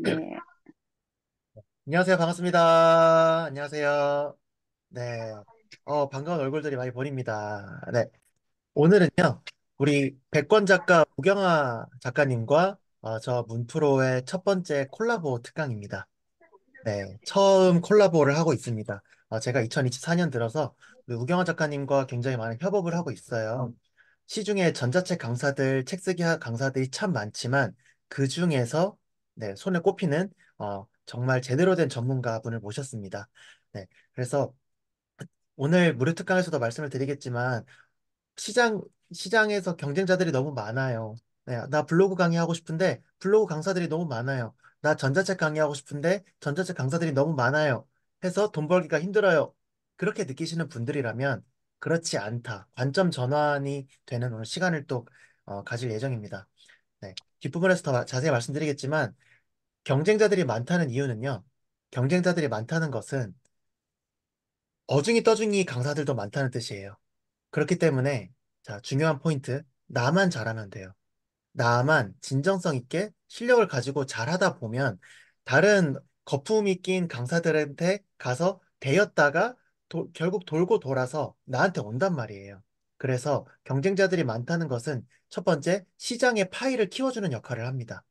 네. 안녕하세요. 반갑습니다. 안녕하세요. 네. 반가운 얼굴들이 많이 보입니다. 네. 오늘은요, 우리 백권 작가 우경아 작가님과 저 문프로의 첫 번째 콜라보 특강입니다. 네. 처음 콜라보를 하고 있습니다. 제가 2024년 들어서 우리 우경아 작가님과 굉장히 많은 협업을 하고 있어요. 시중에 전자책 강사들, 책 쓰기 강사들이 참 많지만 그 중에서 네, 손에 꼽히는 정말 제대로 된 전문가분을 모셨습니다. 네, 그래서 오늘 무료 특강에서도 말씀을 드리겠지만 시장, 시장에서 경쟁자들이 너무 많아요. 네, 나 블로그 강의하고 싶은데 블로그 강사들이 너무 많아요. 나 전자책 강의하고 싶은데 전자책 강사들이 너무 많아요. 해서 돈 벌기가 힘들어요. 그렇게 느끼시는 분들이라면 그렇지 않다. 관점 전환이 되는 오늘 시간을 또 가질 예정입니다. 네, 뒷부분에서 더 자세히 말씀드리겠지만 경쟁자들이 많다는 이유는요. 경쟁자들이 많다는 것은 어중이 떠중이 강사들도 많다는 뜻이에요. 그렇기 때문에 자, 중요한 포인트. 나만 잘하면 돼요. 나만 진정성 있게 실력을 가지고 잘하다 보면 다른 거품이 낀 강사들한테 가서 대였다가 결국 돌고 돌아서 나한테 온단 말이에요. 그래서 경쟁자들이 많다는 것은 첫 번째 시장의 파이를 키워주는 역할을 합니다.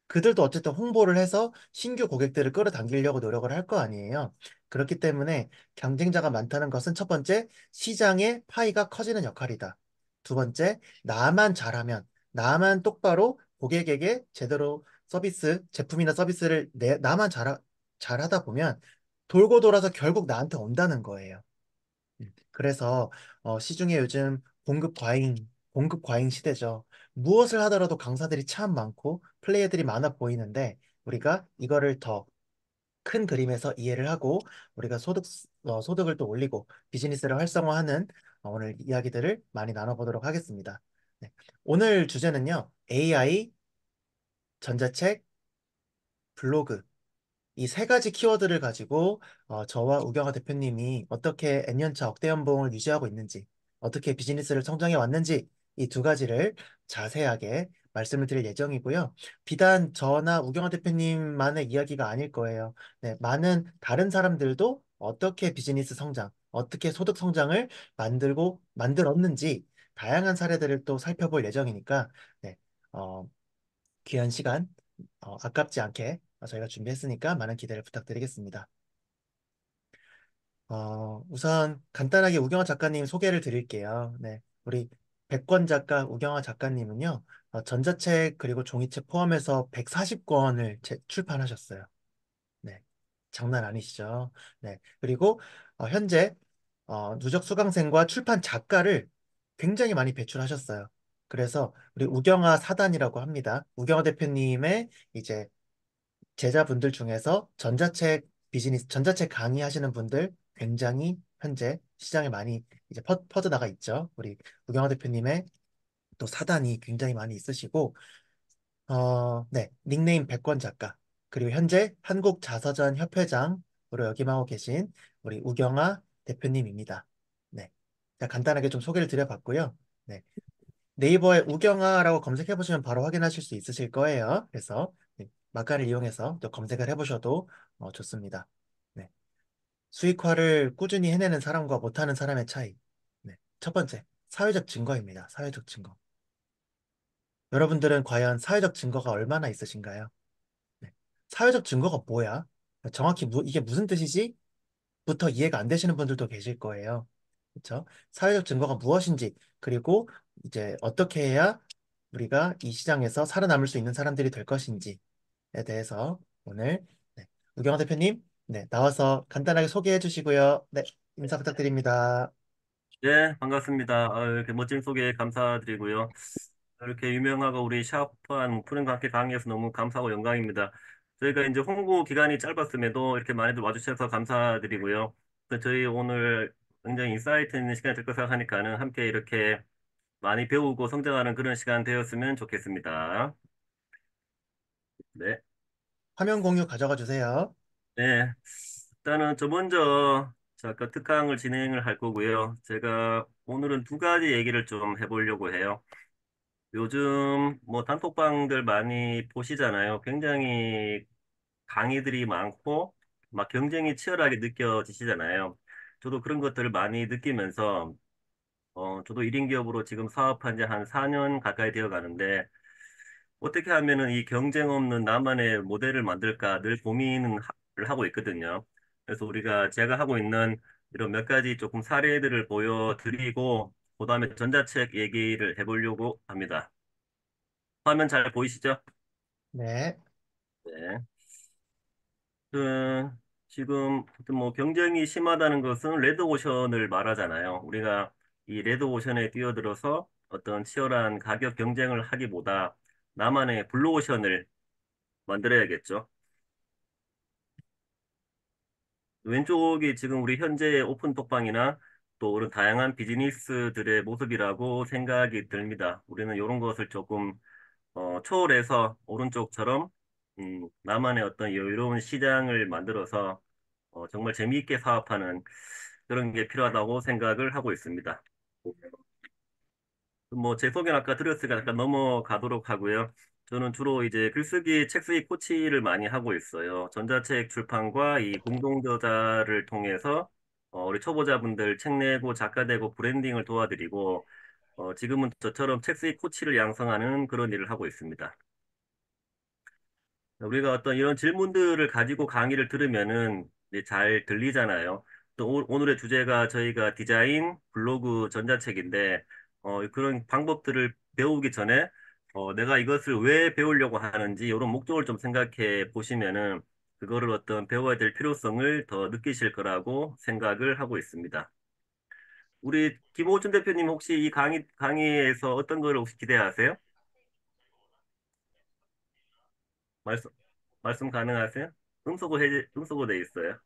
그들도 어쨌든 홍보를 해서 신규 고객들을 끌어당기려고 노력을 할 거 아니에요. 그렇기 때문에 경쟁자가 많다는 것은 첫 번째 시장의 파이가 커지는 역할이다. 두 번째, 나만 잘하면 나만 똑바로 고객에게 제대로 제품이나 서비스를 나만 잘하다 보면 돌고 돌아서 결국 나한테 온다는 거예요. 그래서 시중에 요즘 공급 과잉 시대죠. 무엇을 하더라도 강사들이 참 많고 플레이어들이 많아 보이는데 우리가 이거를 더 큰 그림에서 이해를 하고 우리가 소득을 또 올리고 비즈니스를 활성화하는 오늘 이야기들을 많이 나눠보도록 하겠습니다. 네. 오늘 주제는요. AI, 전자책, 블로그 이 세 가지 키워드를 가지고 저와 우경화 대표님이 어떻게 N년차 억대 연봉을 유지하고 있는지, 어떻게 비즈니스를 성장해 왔는지 이 두 가지를 자세하게 말씀을 드릴 예정이고요. 비단 저나 우경화 대표님만의 이야기가 아닐 거예요. 네, 많은 다른 사람들도 어떻게 비즈니스 성장, 어떻게 소득 성장을 만들었는지 다양한 사례들을 또 살펴볼 예정이니까 네, 어, 귀한 시간 아깝지 않게 저희가 준비했으니까 많은 기대를 부탁드리겠습니다. 우선 간단하게 우경화 작가님 소개를 드릴게요. 네, 우리 백권 작가 우경화 작가님은요, 전자책 그리고 종이책 포함해서 140권을 출판하셨어요. 네, 장난 아니시죠? 네, 그리고 현재 누적 수강생과 출판 작가를 굉장히 많이 배출하셨어요. 그래서 우리 우경화 사단이라고 합니다. 우경화 대표님의 이제 제자분들 중에서 전자책 강의하시는 분들 굉장히 현재 시장에 많이 이제 퍼져나가 있죠. 우리 우경화 대표님의 또 사단이 굉장히 많이 있으시고, 네, 닉네임 백권 작가, 그리고 현재 한국자서전 협회장으로 역임하고 계신 우리 우경화 대표님입니다. 네. 자, 간단하게 좀 소개를 드려봤고요. 네. 네이버에 우경아라고 검색해 보시면 바로 확인하실 수 있으실 거예요. 그래서 네, 마카를 이용해서 또 검색을 해보셔도 좋습니다. 네. 수익화를 꾸준히 해내는 사람과 못하는 사람의 차이. 네. 첫 번째, 사회적 증거입니다. 사회적 증거. 여러분들은 과연 사회적 증거가 얼마나 있으신가요? 네. 사회적 증거가 뭐야? 정확히 이게 무슨 뜻이지? 부터 이해가 안 되시는 분들도 계실 거예요. 그렇죠? 사회적 증거가 무엇인지, 그리고 이제 어떻게 해야 우리가 이 시장에서 살아남을 수 있는 사람들이 될 것인지에 대해서 오늘 네, 우경화 대표님 네, 나와서 간단하게 소개해 주시고요. 네, 인사 부탁드립니다. 네, 반갑습니다. 이렇게 멋진 소개 감사드리고요. 이렇게 유명하고 우리 샤프한 푸른과 함께 강의해서 너무 감사하고 영광입니다. 저희가 이제 홍보 기간이 짧았음에도 이렇게 많이들 와주셔서 감사드리고요. 저희 오늘 굉장히 인사이트 있는 시간이 될 거 생각하니까는 함께 이렇게 많이 배우고 성장하는 그런 시간 되었으면 좋겠습니다. 네. 화면 공유 가져가 주세요. 네. 일단은 저 먼저 그 특강을 진행을 할 거고요. 제가 오늘은 두 가지 얘기를 좀 해보려고 해요. 요즘 뭐 단톡방들 많이 보시잖아요. 굉장히 강의들이 많고 막 경쟁이 치열하게 느껴지시잖아요. 저도 그런 것들을 많이 느끼면서 저도 1인 기업으로 지금 사업한 지 한 4년 가까이 되어 가는데 어떻게 하면은 이 경쟁 없는 나만의 모델을 만들까 늘 고민을 하고 있거든요. 그래서 제가 하고 있는 이런 몇 가지 조금 사례들을 보여드리고 그다음에 전자책 얘기를 해보려고 합니다. 화면 잘 보이시죠? 네. 네. 그, 지금 뭐 경쟁이 심하다는 것은 레드오션을 말하잖아요. 우리가 이 레드오션에 뛰어들어서 어떤 치열한 가격 경쟁을 하기보다 나만의 블루오션을 만들어야겠죠. 왼쪽이 지금 우리 현재 오픈톡방이나 또 그런 다양한 비즈니스들의 모습이라고 생각이 듭니다. 우리는 이런 것을 조금 초월해서 오른쪽처럼 나만의 어떤 여유로운 시장을 만들어서 정말 재미있게 사업하는 그런 게 필요하다고 생각을 하고 있습니다. 뭐 제 소개는 아까 드렸으니까 잠깐 넘어가도록 하고요. 저는 주로 이제 글쓰기, 책쓰기 코치를 많이 하고 있어요. 전자책 출판과 이 공동저자를 통해서 우리 초보자분들 책 내고 작가 되고 브랜딩을 도와드리고 지금은 저처럼 책쓰기 코치를 양성하는 그런 일을 하고 있습니다. 우리가 어떤 이런 질문들을 가지고 강의를 들으면은 이제 잘 들리잖아요. 또 오늘의 주제가 저희가 디자인, 블로그, 전자책인데, 그런 방법들을 배우기 전에, 내가 이것을 왜 배우려고 하는지, 이런 목적을 좀 생각해 보시면은, 그거를 어떤 배워야 될 필요성을 더 느끼실 거라고 생각을 하고 있습니다. 우리 김호준 대표님 혹시 이 강의에서 어떤 거를 혹시 기대하세요? 말씀, 말씀 가능하세요? 음소거 돼 있어요.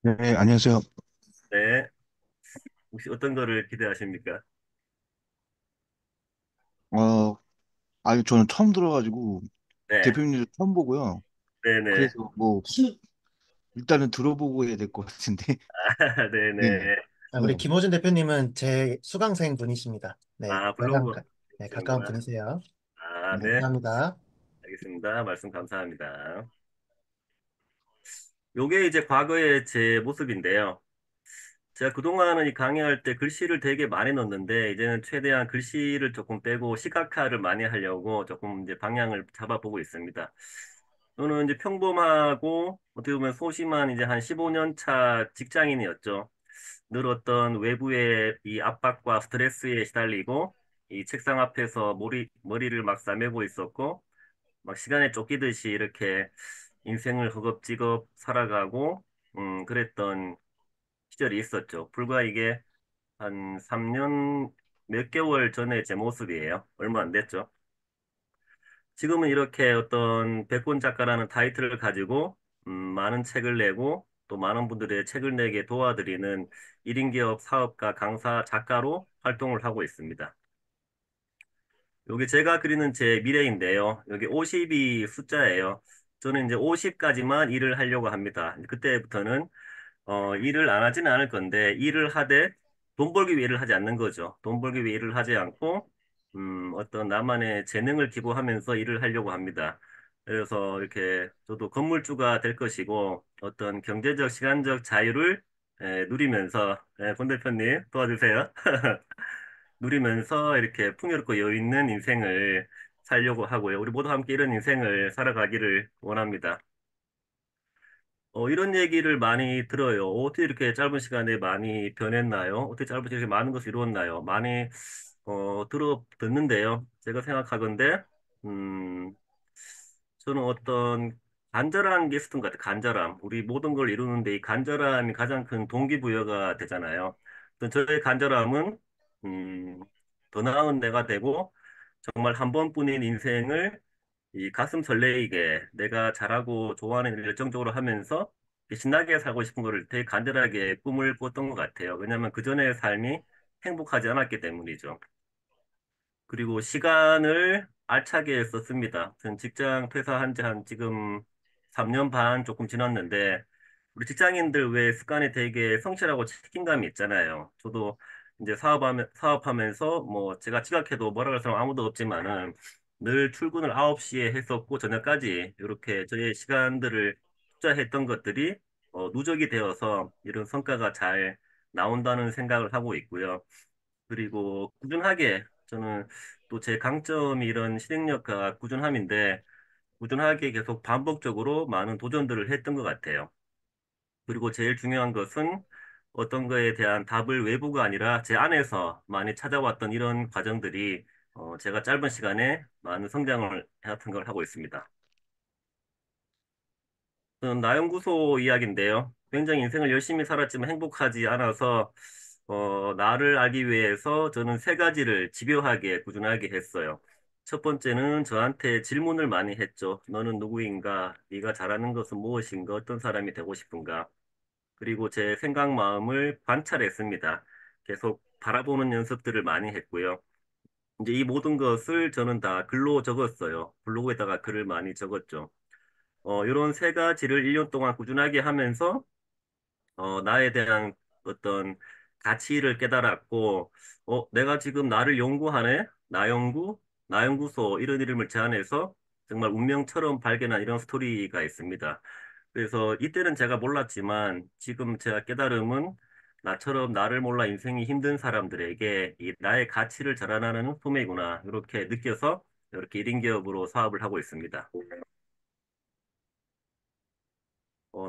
네, 안녕하세요. 네. 혹시 어떤 거를 기대하십니까? 어, 저는 처음 들어가지고 네. 대표님도 처음 보고요. 네네. 그래서 뭐 일단은 들어보고 해야 될 것 같은데. 네네. 네네. 우리 네. 김호준 대표님은 제 수강생 분이십니다. 네. 아, 가장 블로그 네, 가까운 시는구나. 분이세요. 아, 네, 네. 네. 감사합니다. 알겠습니다. 말씀 감사합니다. 요게 이제 과거의 제 모습인데요. 제가 그동안은 이 강의할 때 글씨를 되게 많이 넣었는데, 이제는 최대한 글씨를 조금 빼고 시각화를 많이 하려고 조금 이제 방향을 잡아보고 있습니다. 저는 이제 평범하고 어떻게 보면 소심한 이제 한 15년 차 직장인이었죠. 늘 어떤 외부의 이 압박과 스트레스에 시달리고 이 책상 앞에서 머리를 막 싸매고 있었고 막 시간에 쫓기듯이 이렇게 인생을 허겁지겁 살아가고 그랬던 시절이 있었죠. 불과 이게 한 3년 몇 개월 전에 제 모습이에요. 얼마 안 됐죠. 지금은 이렇게 어떤 백권 작가라는 타이틀을 가지고 많은 책을 내고 또 많은 분들의 책을 내게 도와드리는 1인 기업 사업가, 강사, 작가로 활동을 하고 있습니다. 여기 제가 그리는 제 미래인데요. 여기 50이 숫자예요. 저는 이제 50까지만 일을 하려고 합니다. 그때부터는 일을 안 하지는 않을 건데, 일을 하되 돈 벌기 위해 일을 하지 않는 거죠. 돈 벌기 위해 일을 하지 않고, 어떤 나만의 재능을 기부하면서 일을 하려고 합니다. 그래서 이렇게 저도 건물주가 될 것이고, 어떤 경제적, 시간적 자유를 누리면서, 권 대표님 도와주세요. 누리면서 이렇게 풍요롭고 여유 있는 인생을 살려고 하고요. 우리 모두 함께 이런 인생을 살아가기를 원합니다. 이런 얘기를 많이 들어요. 어떻게 이렇게 짧은 시간에 많이 변했나요? 어떻게 짧은 시간에 많은 것을 이루었나요? 많이, 듣는데요. 제가 생각하건대, 음, 저는 어떤 간절한 게 있었던 것 같아요. 간절함. 우리 모든 걸 이루는데 이 간절함이 가장 큰 동기부여가 되잖아요. 저의 간절함은, 음, 더 나은 내가 되고, 정말 한 번뿐인 인생을 이 가슴 설레이게 내가 잘하고 좋아하는 일을 열정적으로 하면서 신나게 살고 싶은 거를 되게 간절하게 꿈을 꿨던 것 같아요. 왜냐하면 그전의 삶이 행복하지 않았기 때문이죠. 그리고 시간을 알차게 썼습니다. 전 직장 퇴사한 지 한 지금 3년 반 조금 지났는데, 우리 직장인들 왜 습관이 되게 성실하고 책임감이 있잖아요. 저도 이제 사업하면서 뭐 제가 지각해도 뭐라 할 사람 아무도 없지만은, 늘 출근을 9시에 했었고 저녁까지 이렇게 저의 시간들을 투자했던 것들이 누적이 되어서 이런 성과가 잘 나온다는 생각을 하고 있고요. 그리고 꾸준하게 저는 또 제 강점이 이런 실행력과 꾸준함인데 꾸준하게 계속 반복적으로 많은 도전들을 했던 것 같아요. 그리고 제일 중요한 것은 어떤 거에 대한 답을 외부가 아니라 제 안에서 많이 찾아왔던 이런 과정들이 제가 짧은 시간에 많은 성장을 해왔던 걸 하고 있습니다. 나연구소 이야기인데요. 굉장히 인생을 열심히 살았지만 행복하지 않아서 나를 알기 위해서 저는 세 가지를 집요하게 꾸준하게 했어요. 첫 번째는 저한테 질문을 많이 했죠. 너는 누구인가? 네가 잘하는 것은 무엇인가? 어떤 사람이 되고 싶은가? 그리고 제 생각 마음을 관찰했습니다. 계속 바라보는 연습들을 많이 했고요. 이제 이 모든 것을 저는 다 글로 적었어요. 블로그에다가 글을 많이 적었죠. 이런 세 가지를 1년 동안 꾸준하게 하면서 나에 대한 어떤 가치를 깨달았고, 내가 지금 나를 연구하네? 나연구소 이런 이름을 제안해서 정말 운명처럼 발견한 이런 스토리가 있습니다. 그래서 이때는 제가 몰랐지만 지금 제가 깨달음은 나처럼 나를 몰라 인생이 힘든 사람들에게 이 나의 가치를 자라나는 소매구나 이렇게 느껴서 이렇게 1인 기업으로 사업을 하고 있습니다.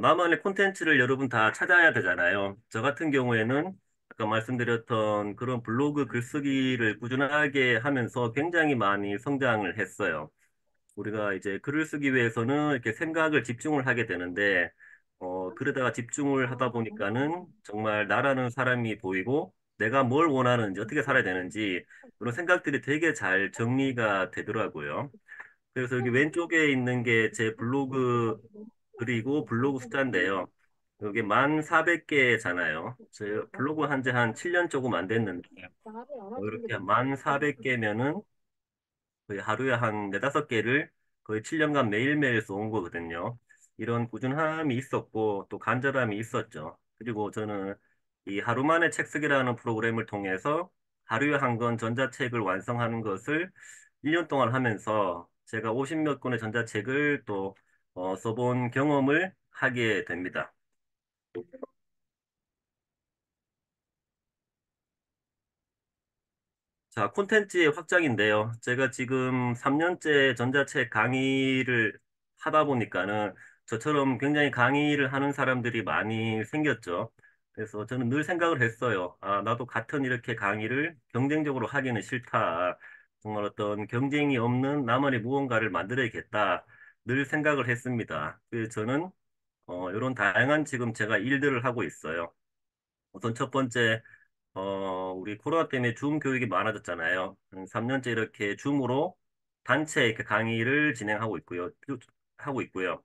나만의 콘텐츠를 여러분 다 찾아야 되잖아요. 저 같은 경우에는 아까 말씀드렸던 그런 블로그 글쓰기를 꾸준하게 하면서 굉장히 많이 성장을 했어요. 우리가 이제 글을 쓰기 위해서는 이렇게 생각을 집중을 하게 되는데, 그러다가 집중을 하다 보니까는 정말 나라는 사람이 보이고 내가 뭘 원하는지 어떻게 살아야 되는지 그런 생각들이 되게 잘 정리가 되더라고요. 그래서 여기 왼쪽에 있는 게 제 블로그 그리고 블로그 숫자인데요. 이게 1,400개잖아요. 제 블로그 한지 한 7년 조금 안 됐는데, 이렇게 1,400개면은 거의 하루에 한 네다섯 개를 거의 7년간 매일매일 써온 거거든요. 이런 꾸준함이 있었고, 또 간절함이 있었죠. 그리고 저는 이 하루 만에 책 쓰기라는 프로그램을 통해서 하루에 한 권 전자책을 완성하는 것을 1년 동안 하면서 제가 50몇 권의 전자책을 또 써본 경험을 하게 됩니다. 자, 콘텐츠의 확장인데요. 제가 지금 3년째 전자책 강의를 하다 보니까는 저처럼 굉장히 강의를 하는 사람들이 많이 생겼죠. 그래서 저는 늘 생각을 했어요. 아, 나도 같은 이렇게 강의를 경쟁적으로 하기는 싫다. 정말 어떤 경쟁이 없는 나만의 무언가를 만들어야겠다. 늘 생각을 했습니다. 그래서 저는 이런 다양한 지금 제가 일들을 하고 있어요. 우선 첫 번째, 우리 코로나 때문에 줌 교육이 많아졌잖아요. 3년째 이렇게 줌으로 단체 이렇게 강의를 진행하고 있고요. 하고 있고요.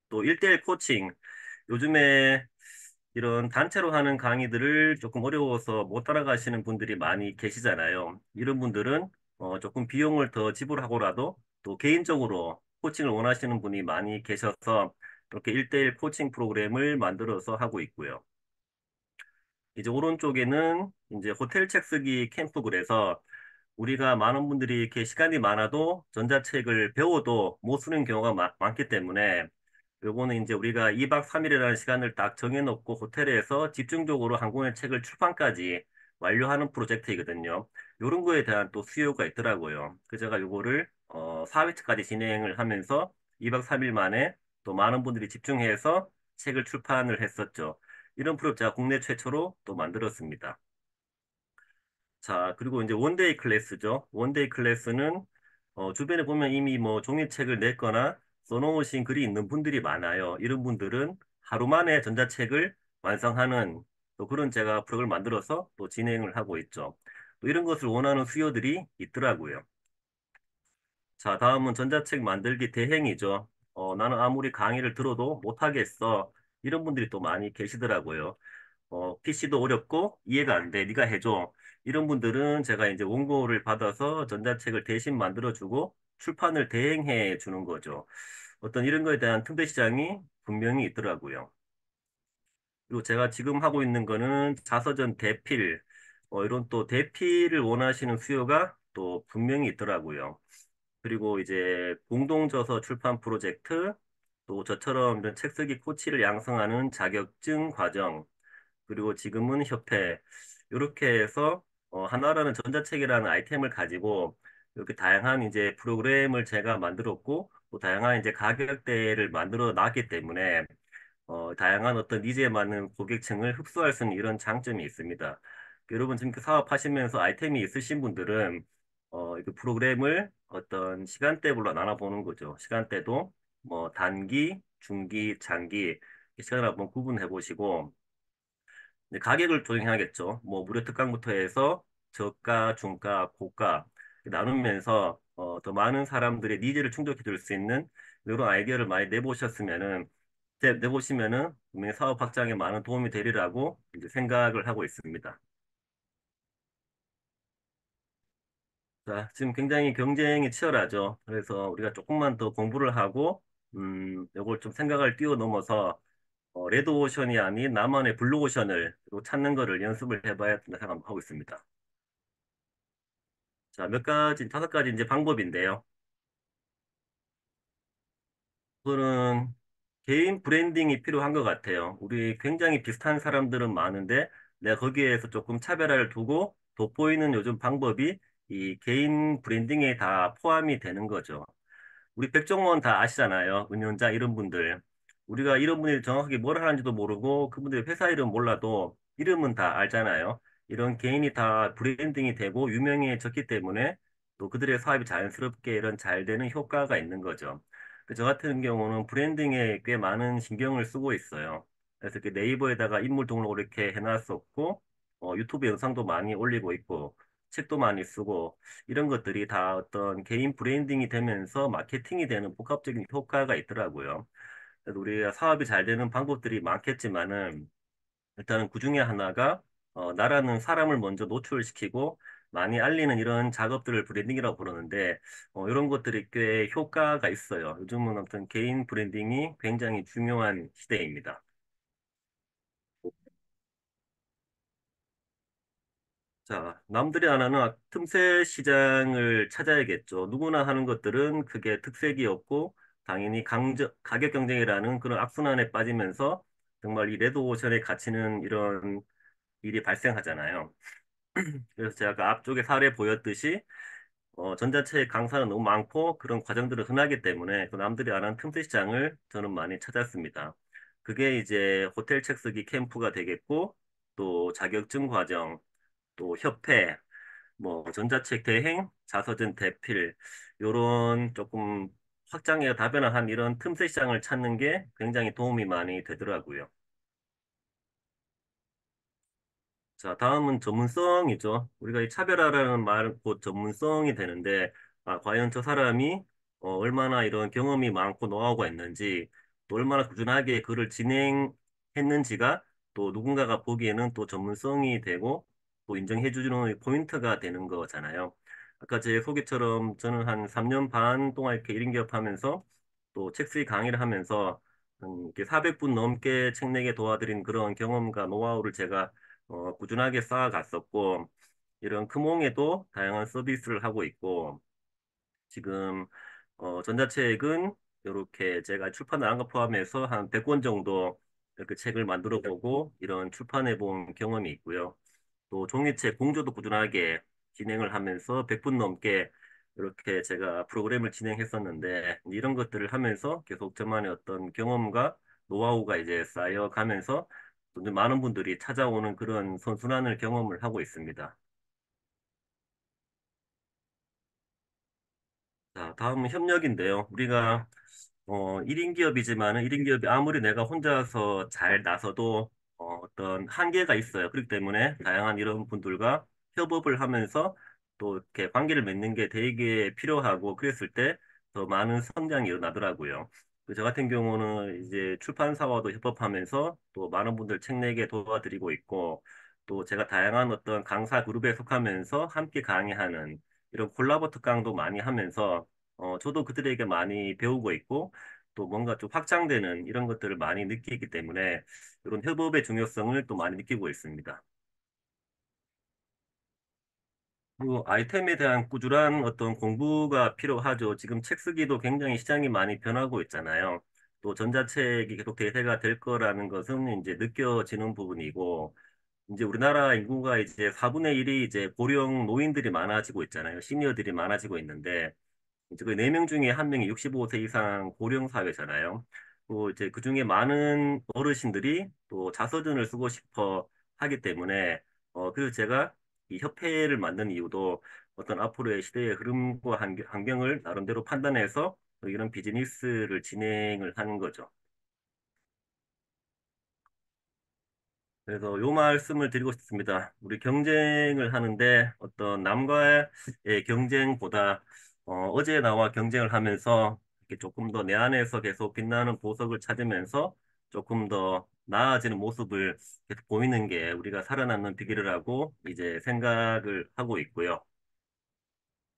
또 1대1 코칭. 요즘에 이런 단체로 하는 강의들을 조금 어려워서 못 따라가시는 분들이 많이 계시잖아요. 이런 분들은 조금 비용을 더 지불하고라도 또 개인적으로 코칭을 원하시는 분이 많이 계셔서 이렇게 1대1 코칭 프로그램을 만들어서 하고 있고요. 이제 오른쪽에는 이제 호텔 책 쓰기 캠프 그래서 우리가 많은 분들이 이렇게 시간이 많아도 전자책을 배워도 못 쓰는 경우가 많기 때문에 요거는 이제 우리가 2박 3일이라는 시간을 딱 정해놓고 호텔에서 집중적으로 한 권의 책을 출판까지 완료하는 프로젝트이거든요. 요런 거에 대한 또 수요가 있더라고요. 그 제가 요거를 4회차까지 진행을 하면서 2박 3일 만에 또 많은 분들이 집중해서 책을 출판을 했었죠. 이런 프로젝트 제가 국내 최초로 또 만들었습니다. 자, 그리고 이제 원데이 클래스죠. 원데이 클래스는 주변에 보면 이미 뭐 종이책을 냈거나 써놓으신 글이 있는 분들이 많아요. 이런 분들은 하루 만에 전자책을 완성하는 또 그런 제가 프로그램을 만들어서 또 진행을 하고 있죠. 또 이런 것을 원하는 수요들이 있더라고요. 자, 다음은 전자책 만들기 대행이죠. 나는 아무리 강의를 들어도 못하겠어. 이런 분들이 또 많이 계시더라고요. PC도 어렵고 이해가 안 돼. 네가 해줘. 이런 분들은 제가 이제 원고를 받아서 전자책을 대신 만들어주고 출판을 대행해 주는 거죠. 어떤 이런 거에 대한 틈새 시장이 분명히 있더라고요. 그리고 제가 지금 하고 있는 거는 자서전 대필, 이런 또 대필을 원하시는 수요가 또 분명히 있더라고요. 그리고 이제 공동저서 출판 프로젝트, 또 저처럼 이런 책 쓰기 코치를 양성하는 자격증 과정, 그리고 지금은 협회, 이렇게 해서 하나라는 전자책이라는 아이템을 가지고 이렇게 다양한 이제 프로그램을 제가 만들었고 또 다양한 이제 가격대를 만들어 놨기 때문에 다양한 어떤 니즈에 맞는 고객층을 흡수할 수 있는 이런 장점이 있습니다. 여러분 지금 그 사업하시면서 아이템이 있으신 분들은 그 프로그램을 어떤 시간대별로 나눠보는 거죠. 시간대도 뭐 단기, 중기, 장기 시간을 한번 구분해 보시고 이제 가격을 조정해야겠죠. 뭐 무료 특강부터 해서 저가, 중가, 고가 나누면서 더 많은 사람들의 니즈를 충족해 줄 수 있는 이런 아이디어를 많이 내보시면은 분명히 사업 확장에 많은 도움이 되리라고 이제 생각을 하고 있습니다. 자, 지금 굉장히 경쟁이 치열하죠. 그래서 우리가 조금만 더 공부를 하고, 이걸 좀 생각을 뛰어넘어서 레드오션이 아닌 나만의 블루오션을 또 찾는 거를 연습을 해봐야 된다 생각하고 있습니다. 자, 몇 가지, 다섯 가지 이제 방법인데요. 그거는 개인 브랜딩이 필요한 것 같아요. 우리 굉장히 비슷한 사람들은 많은데 내가 거기에서 조금 차별화를 두고 돋보이는 요즘 방법이 이 개인 브랜딩에 다 포함이 되는 거죠. 우리 백종원 다 아시잖아요. 은연자 이런 분들. 우리가 이런 분들이 정확하게 뭘 하는지도 모르고 그분들의 회사 이름 몰라도 이름은 다 알잖아요. 이런 개인이 다 브랜딩이 되고 유명해졌기 때문에 또 그들의 사업이 자연스럽게 이런 잘 되는 효과가 있는 거죠. 저 같은 경우는 브랜딩에 꽤 많은 신경을 쓰고 있어요. 그래서 이렇게 네이버에다가 인물 등록을 이렇게 해놨었고, 유튜브 영상도 많이 올리고 있고, 책도 많이 쓰고, 이런 것들이 다 어떤 개인 브랜딩이 되면서 마케팅이 되는 복합적인 효과가 있더라고요. 그래서 우리가 사업이 잘 되는 방법들이 많겠지만은 일단은 그 중에 하나가 나라는 사람을 먼저 노출시키고 많이 알리는 이런 작업들을 브랜딩이라고 부르는데 이런 것들이 꽤 효과가 있어요. 요즘은 아무튼 개인 브랜딩이 굉장히 중요한 시대입니다. 자, 남들이 안 하는 틈새 시장을 찾아야겠죠. 누구나 하는 것들은 그게 특색이 없고, 당연히 가격 경쟁이라는 그런 악순환에 빠지면서 정말 이 레드오션에 갇히는 이런 일이 발생하잖아요. 그래서 제가 아까 앞쪽에 사례 보였듯이, 전자책 강사는 너무 많고, 그런 과정들은 흔하기 때문에 그 남들이 안 하는 틈새 시장을 저는 많이 찾았습니다. 그게 이제 호텔 책 쓰기 캠프가 되겠고, 또 자격증 과정, 또 협회, 뭐 전자책 대행, 자서전 대필 요런 조금 확장에 다변화한 이런 틈새 시장을 찾는 게 굉장히 도움이 많이 되더라고요. 자, 다음은 전문성이죠. 우리가 이 차별화라는 말은 곧 전문성이 되는데, 과연 저 사람이 얼마나 이런 경험이 많고 노하우가 있는지, 또 얼마나 꾸준하게 글을 진행했는지가 또 누군가가 보기에는 또 전문성이 되고, 또 인정해주는 포인트가 되는 거잖아요. 아까 제 소개처럼 저는 한 3년 반 동안 이렇게 1인 기업하면서 또 책 쓰기 강의를 하면서 이렇게 400분 넘게 책 내게 도와드린 그런 경험과 노하우를 제가 꾸준하게 쌓아갔었고, 이런 금홍에도 다양한 서비스를 하고 있고, 지금, 전자책은 이렇게 제가 출판을 한 거 포함해서 한 100권 정도 이렇게 책을 만들어 보고, 이런 출판해 본 경험이 있고요. 또 종이책 공조도 꾸준하게 진행을 하면서 100분 넘게 이렇게 제가 프로그램을 진행했었는데, 이런 것들을 하면서 계속 저만의 어떤 경험과 노하우가 이제 쌓여가면서 또 이제 많은 분들이 찾아오는 그런 선순환을 경험을 하고 있습니다. 자, 다음은 협력인데요. 우리가 1인 기업이지만은 1인 기업이 아무리 내가 혼자서 잘 나서도 어떤 한계가 있어요. 그렇기 때문에 다양한 이런 분들과 협업을 하면서 또 이렇게 관계를 맺는 게 되게 필요하고 그랬을 때 더 많은 성장이 일어나더라고요. 저 같은 경우는 이제 출판사와도 협업하면서 또 많은 분들 책 내게 도와드리고 있고 또 제가 다양한 어떤 강사 그룹에 속하면서 함께 강의하는 이런 콜라보 특강도 많이 하면서 저도 그들에게 많이 배우고 있고 또 뭔가 좀 확장되는 이런 것들을 많이 느끼기 때문에 이런 협업의 중요성을 또 많이 느끼고 있습니다. 그 아이템에 대한 꾸준한 어떤 공부가 필요하죠. 지금 책 쓰기도 굉장히 시장이 많이 변하고 있잖아요. 또 전자책이 계속 대세가 될 거라는 것은 이제 느껴지는 부분이고, 이제 우리나라 인구가 이제 4분의 1이 이제 고령 노인들이 많아지고 있잖아요. 시니어들이 많아지고 있는데, 이제 그 4명 중에 1명이 65세 이상 고령 사회잖아요. 또 이제 그 중에 많은 어르신들이 또 자서전을 쓰고 싶어 하기 때문에, 그래서 제가 이 협회를 만든 이유도 어떤 앞으로의 시대의 흐름과 환경을 나름대로 판단해서 이런 비즈니스를 진행을 하는 거죠. 그래서 요 말씀을 드리고 싶습니다. 우리 경쟁을 하는데 어떤 남과의 경쟁보다 어제 나와 경쟁을 하면서 이렇게 조금 더 내 안에서 계속 빛나는 보석을 찾으면서 조금 더 나아지는 모습을 계속 보이는 게 우리가 살아남는 비결이라고 이제 생각을 하고 있고요.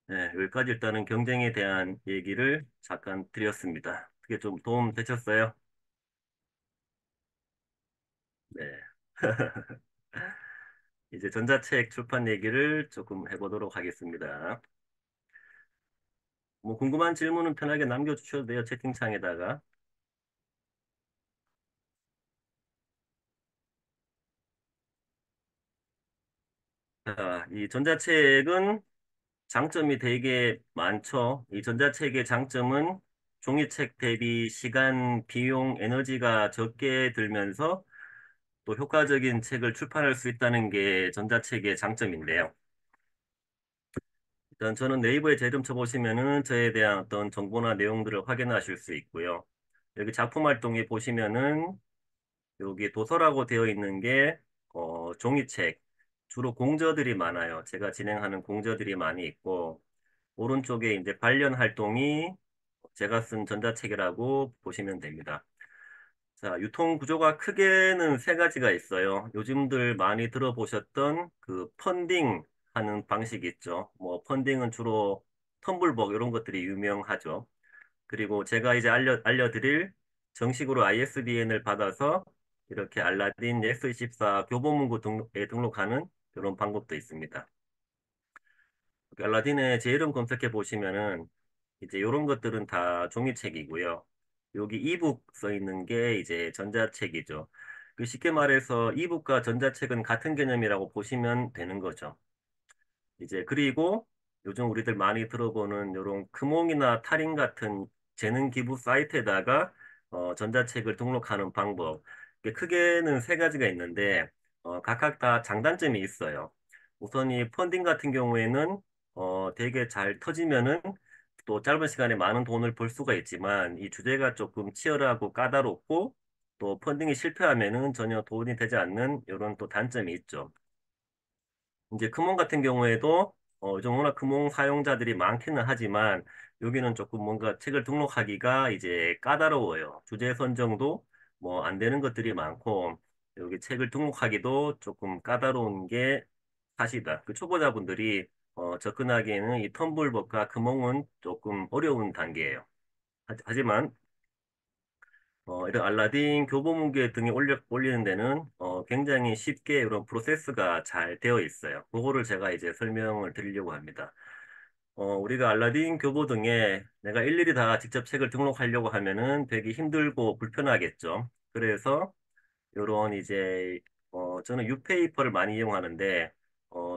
네, 여기까지 일단은 경쟁에 대한 얘기를 잠깐 드렸습니다. 그게 좀 도움 되셨어요? 네. 이제 전자책 출판 얘기를 조금 해보도록 하겠습니다. 뭐 궁금한 질문은 편하게 남겨주셔도 돼요. 채팅창에다가. 자, 이 전자책은 장점이 되게 많죠. 이 전자책의 장점은 종이책 대비 시간, 비용, 에너지가 적게 들면서 또 효과적인 책을 출판할 수 있다는 게 전자책의 장점인데요. 일단 저는 네이버에 제 이름 쳐보시면은 저에 대한 어떤 정보나 내용들을 확인하실 수 있고요. 여기 작품 활동에 보시면은 여기 도서라고 되어 있는 게 종이책, 주로 공저들이 많아요. 제가 진행하는 공저들이 많이 있고 오른쪽에 이제 관련 활동이 제가 쓴 전자책이라고 보시면 됩니다. 자, 유통 구조가 크게는 세 가지가 있어요. 요즘들 많이 들어보셨던 그 펀딩 하는 방식이 있죠. 뭐 펀딩은 주로 텀블벅 이런 것들이 유명하죠. 그리고 제가 이제 알려드릴 정식으로 ISBN을 받아서 이렇게 알라딘 예스24 교보문고 등록에 등록하는 이런 방법도 있습니다. 알라딘에 제 이름 검색해 보시면은 이제 이런 것들은 다 종이책이고요. 여기 이북 써 있는 게 이제 전자책이죠. 그 쉽게 말해서 이북과 전자책은 같은 개념이라고 보시면 되는 거죠. 이제 그리고 요즘 우리들 많이 들어보는 이런 금몽이나 타린 같은 재능 기부 사이트에다가 전자책을 등록하는 방법. 이게 크게는 세 가지가 있는데 각각 다 장단점이 있어요. 우선 이 펀딩 같은 경우에는 되게 잘 터지면은 또 짧은 시간에 많은 돈을 벌 수가 있지만 이 주제가 조금 치열하고 까다롭고 또 펀딩이 실패하면은 전혀 도움이 되지 않는 이런 또 단점이 있죠. 이제 금홍 같은 경우에도 좀 워낙 금홍 사용자들이 많기는 하지만 여기는 조금 뭔가 책을 등록하기가 이제 까다로워요. 주제 선정도 뭐 안 되는 것들이 많고 여기 책을 등록하기도 조금 까다로운 게 사실이다. 그 초보자분들이 접근하기에는 이 텀블벅과 금홍은 조금 어려운 단계예요. 하지만 이런 알라딘 교보문고 등에 올리는 데는 굉장히 쉽게 이런 프로세스가 잘 되어 있어요. 그거를 제가 이제 설명을 드리려고 합니다. 우리가 알라딘 교보 등에 내가 일일이 다 직접 책을 등록하려고 하면은 되게 힘들고 불편하겠죠. 그래서 요런 이제 저는 유페이퍼를 많이 이용하는데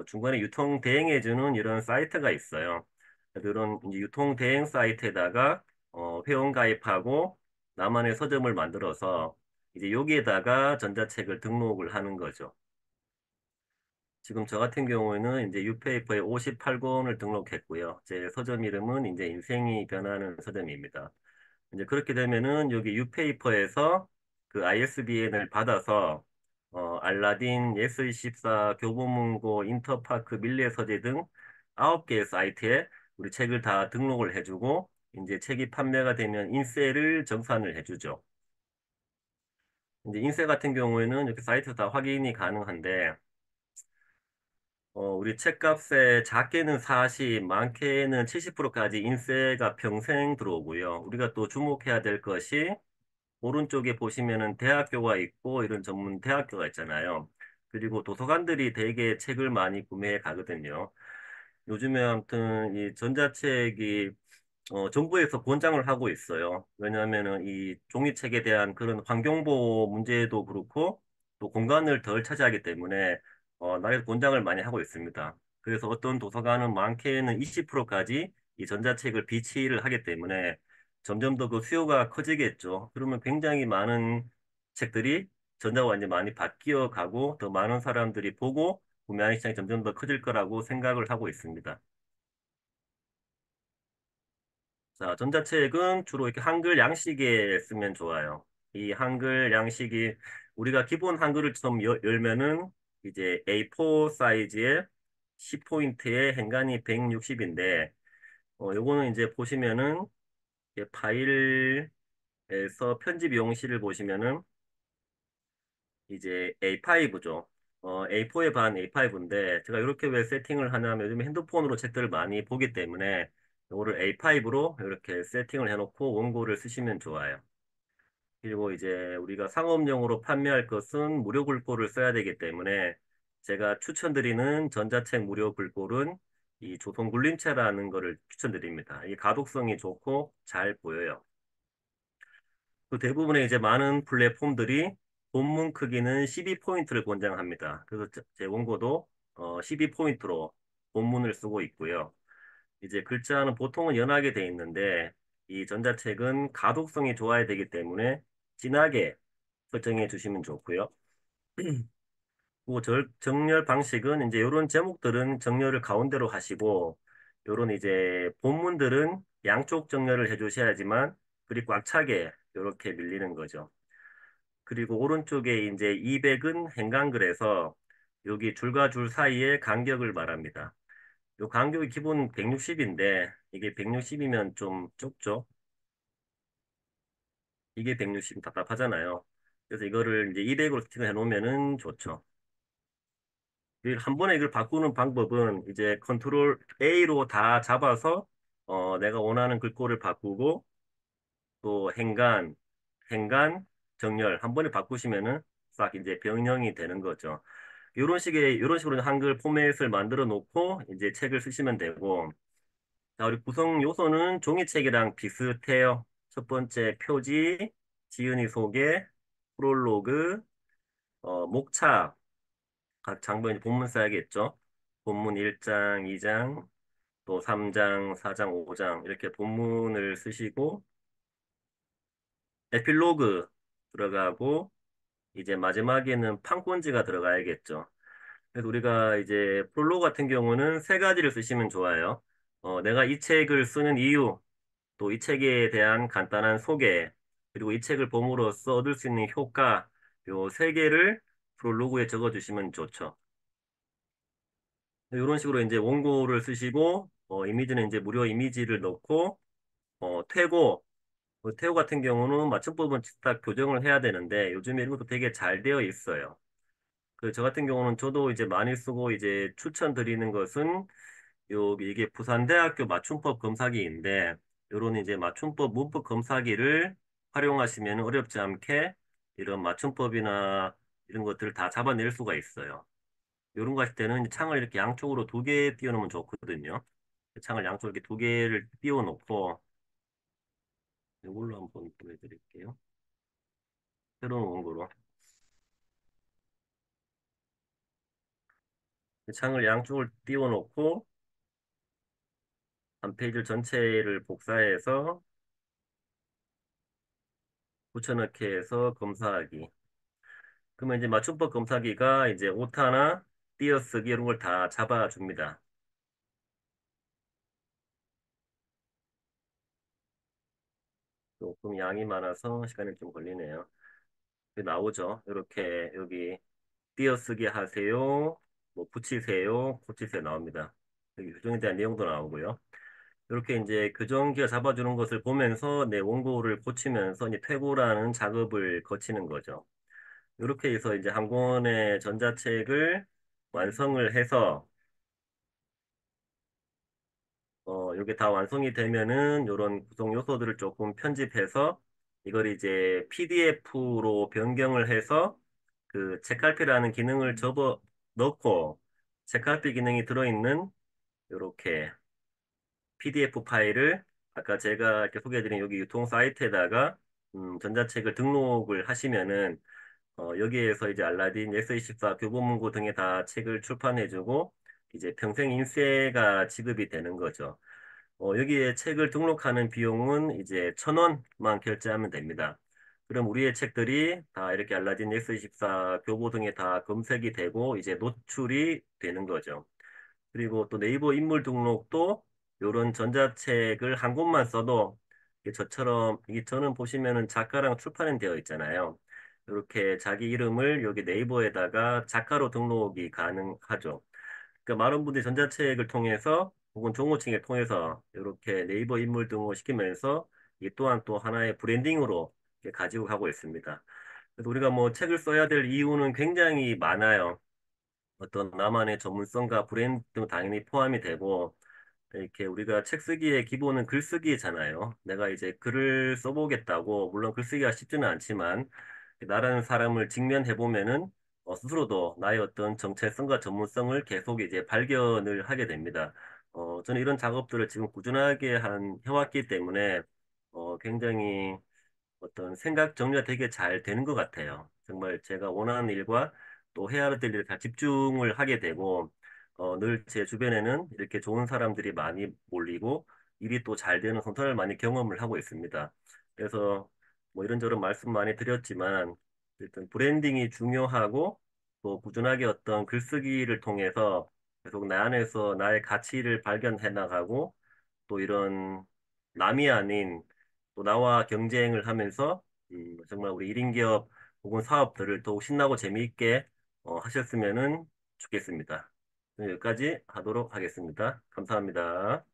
중간에 유통 대행해주는 이런 사이트가 있어요. 그래서 이런 이제 유통 대행 사이트에다가 회원 가입하고 나만의 서점을 만들어서 이제 여기에다가 전자책을 등록을 하는 거죠. 지금 저 같은 경우에는 이제 유페이퍼에 58권을 등록했고요. 제 서점 이름은 이제 인생이 변하는 서점입니다. 이제 그렇게 되면은 여기 유페이퍼에서 그 ISBN을 받아서 알라딘, 예스24, 교보문고, 인터파크, 밀레서재 등 9개의 사이트에 우리 책을 다 등록을 해주고 이제 책이 판매가 되면 인세를 정산을 해주죠. 이제 인세 같은 경우에는 이렇게 사이트 다 확인이 가능한데 우리 책값의 작게는 40, 많게는 70%까지 인세가 평생 들어오고요. 우리가 또 주목해야 될 것이 오른쪽에 보시면은 대학교가 있고 이런 전문 대학교가 있잖아요. 그리고 도서관들이 되게 책을 많이 구매해 가거든요. 요즘에 아무튼 이 전자책이 정부에서 권장을 하고 있어요. 왜냐하면은 이 종이책에 대한 그런 환경보호 문제도 그렇고 또 공간을 덜 차지하기 때문에 나라에서 권장을 많이 하고 있습니다. 그래서 어떤 도서관은 많게는 20%까지 이 전자책을 비치를 하기 때문에 점점 더 그 수요가 커지겠죠. 그러면 굉장히 많은 책들이 전자와 이제 많이 바뀌어 가고 더 많은 사람들이 보고 구매하는 시장이 점점 더 커질 거라고 생각을 하고 있습니다. 자, 전자책은 주로 이렇게 한글 양식에 쓰면 좋아요. 이 한글 양식이 우리가 기본 한글을 처음 열면은 이제 A4 사이즈의 10포인트의 행간이 160인데, 요거는 이제 보시면은 이게 파일에서 편집 용실을 보시면은 이제 A5죠. A4의 반 A5인데 제가 이렇게 왜 세팅을 하냐면 요즘 핸드폰으로 책들을 많이 보기 때문에 이거를 A5로 이렇게 세팅을 해놓고 원고를 쓰시면 좋아요. 그리고 이제 우리가 상업용으로 판매할 것은 무료 글꼴을 써야 되기 때문에 제가 추천드리는 전자책 무료 글꼴은 이 조선굴림체라는 거를 추천드립니다. 이 가독성이 좋고 잘 보여요. 그 대부분의 이제 많은 플랫폼들이 본문 크기는 12포인트를 권장합니다. 그래서 제 원고도 12포인트로 본문을 쓰고 있고요. 이제 글자는 보통은 연하게 돼 있는데 이 전자책은 가독성이 좋아야 되기 때문에 진하게 설정해 주시면 좋고요. 그리고 정렬 방식은 이제 이런 제목들은 정렬을 가운데로 하시고 요런 이제 본문들은 양쪽 정렬을 해 주셔야지만 글이 꽉 차게 이렇게 밀리는 거죠. 그리고 오른쪽에 이제 200은 행간글에서 여기 줄과 줄 사이의 간격을 말합니다. 요 간격이 기본 160인데 이게 160이면 좀 좁죠. 이게 160이 답답하잖아요. 그래서 이거를 이제 200으로 세팅해 놓으면은 좋죠. 한 번에 이걸 바꾸는 방법은 이제 컨트롤 A로 다 잡아서 내가 원하는 글꼴을 바꾸고 또 행간, 정렬 한 번에 바꾸시면은 싹 이제 변형이 되는 거죠. 이런 식으로 한글 포맷을 만들어 놓고 이제 책을 쓰시면 되고, 자, 우리 구성 요소는 종이책이랑 비슷해요. 첫 번째 표지, 지은이 소개, 프롤로그, 목차, 각 장부에 본문 써야겠죠. 본문 1장, 2장, 또 3장, 4장, 5장 이렇게 본문을 쓰시고 에필로그 들어가고 이제 마지막에는 판권지가 들어가야겠죠. 그래서 우리가 이제 프롤로그 같은 경우는 세 가지를 쓰시면 좋아요. 내가 이 책을 쓰는 이유, 또 이 책에 대한 간단한 소개, 그리고 이 책을 봄으로써 얻을 수 있는 효과, 요 세 개를 프롤로그에 적어주시면 좋죠. 이런 식으로 이제 원고를 쓰시고, 이미지는 이제 무료 이미지를 넣고, 퇴고, 퇴고 같은 경우는 맞춤법은 딱 교정을 해야 되는데, 요즘에 이런 것도 되게 잘 되어 있어요. 저 같은 경우는 저도 이제 많이 쓰고 이제 추천드리는 것은 이게 부산대학교 맞춤법 검사기인데 요런 이제 맞춤법 문법 검사기를 활용하시면 어렵지 않게 이런 맞춤법이나 이런 것들을 다 잡아낼 수가 있어요. 요런 거 하실 때는 창을 이렇게 양쪽으로 두 개 띄워놓으면 좋거든요. 창을 양쪽으로 이렇게 두 개를 띄워놓고 이걸로 한번 보여드릴게요. 새로운 원고로. 창을 양쪽을 띄워놓고 한 페이지 전체를 복사해서 붙여넣기 해서 검사하기. 그러면 이제 맞춤법 검사기가 이제 오타나 띄어쓰기 이런 걸 다 잡아줍니다. 조금 양이 많아서 시간이 좀 걸리네요. 여기 나오죠. 이렇게 여기 띄어쓰기 하세요. 뭐 붙이세요. 고치세요 나옵니다. 여기 규정에 대한 내용도 나오고요. 이렇게 이제 교정기가 잡아주는 것을 보면서 내 원고를 고치면서 이제 퇴고라는 작업을 거치는 거죠. 이렇게 해서 이제 한 권의 전자책을 완성을 해서 요게 다 완성이 되면은 요런 구성 요소들을 조금 편집해서 이걸 이제 PDF로 변경을 해서 그 책갈피라는 기능을 접어 넣고 책갈피 기능이 들어있는 이렇게 PDF 파일을 아까 제가 이렇게 소개해드린 여기 유통 사이트에다가 전자책을 등록을 하시면은 여기에서 이제 알라딘, 예스24, 교보문고 등에 다 책을 출판해주고 이제 평생 인쇄가 지급이 되는 거죠. 여기에 책을 등록하는 비용은 이제 1,000원만 결제하면 됩니다. 그럼 우리의 책들이 다 이렇게 알라딘, 예스24, 교보 등에 다 검색이 되고 이제 노출이 되는 거죠. 그리고 또 네이버 인물 등록도 이런 전자책을 한 권만 써도 이게 저처럼 이게 저는 보시면은 작가랑 출판은 되어 있잖아요. 이렇게 자기 이름을 여기 네이버에다가 작가로 등록이 가능하죠. 그러니까 많은 분들이 전자책을 통해서 혹은 종호책을 통해서 이렇게 네이버 인물 등록을 시키면서 이 또한 또 하나의 브랜딩으로 이렇게 가지고 가고 있습니다. 그래서 우리가 뭐 책을 써야 될 이유는 굉장히 많아요. 어떤 나만의 전문성과 브랜드 당연히 포함이 되고 이렇게 우리가 책 쓰기의 기본은 글쓰기잖아요. 내가 이제 글을 써보겠다고 물론 글쓰기가 쉽지는 않지만 나라는 사람을 직면해 보면은 스스로도 나의 어떤 정체성과 전문성을 계속 이제 발견을 하게 됩니다. 저는 이런 작업들을 지금 꾸준하게 해왔기 때문에 굉장히 어떤 생각 정리가 되게 잘 되는 것 같아요. 정말 제가 원하는 일과 또 해야 될 일에 다 집중을 하게 되고, 늘 제 주변에는 이렇게 좋은 사람들이 많이 몰리고, 일이 또 잘 되는 성과를 많이 경험을 하고 있습니다. 그래서 뭐 이런저런 말씀 많이 드렸지만, 일단 브랜딩이 중요하고, 또 꾸준하게 어떤 글쓰기를 통해서 계속 나 안에서 나의 가치를 발견해 나가고, 또 이런 남이 아닌 또 나와 경쟁을 하면서 정말 우리 1인 기업 혹은 사업들을 더욱 신나고 재미있게 하셨으면 좋겠습니다. 여기까지 하도록 하겠습니다. 감사합니다.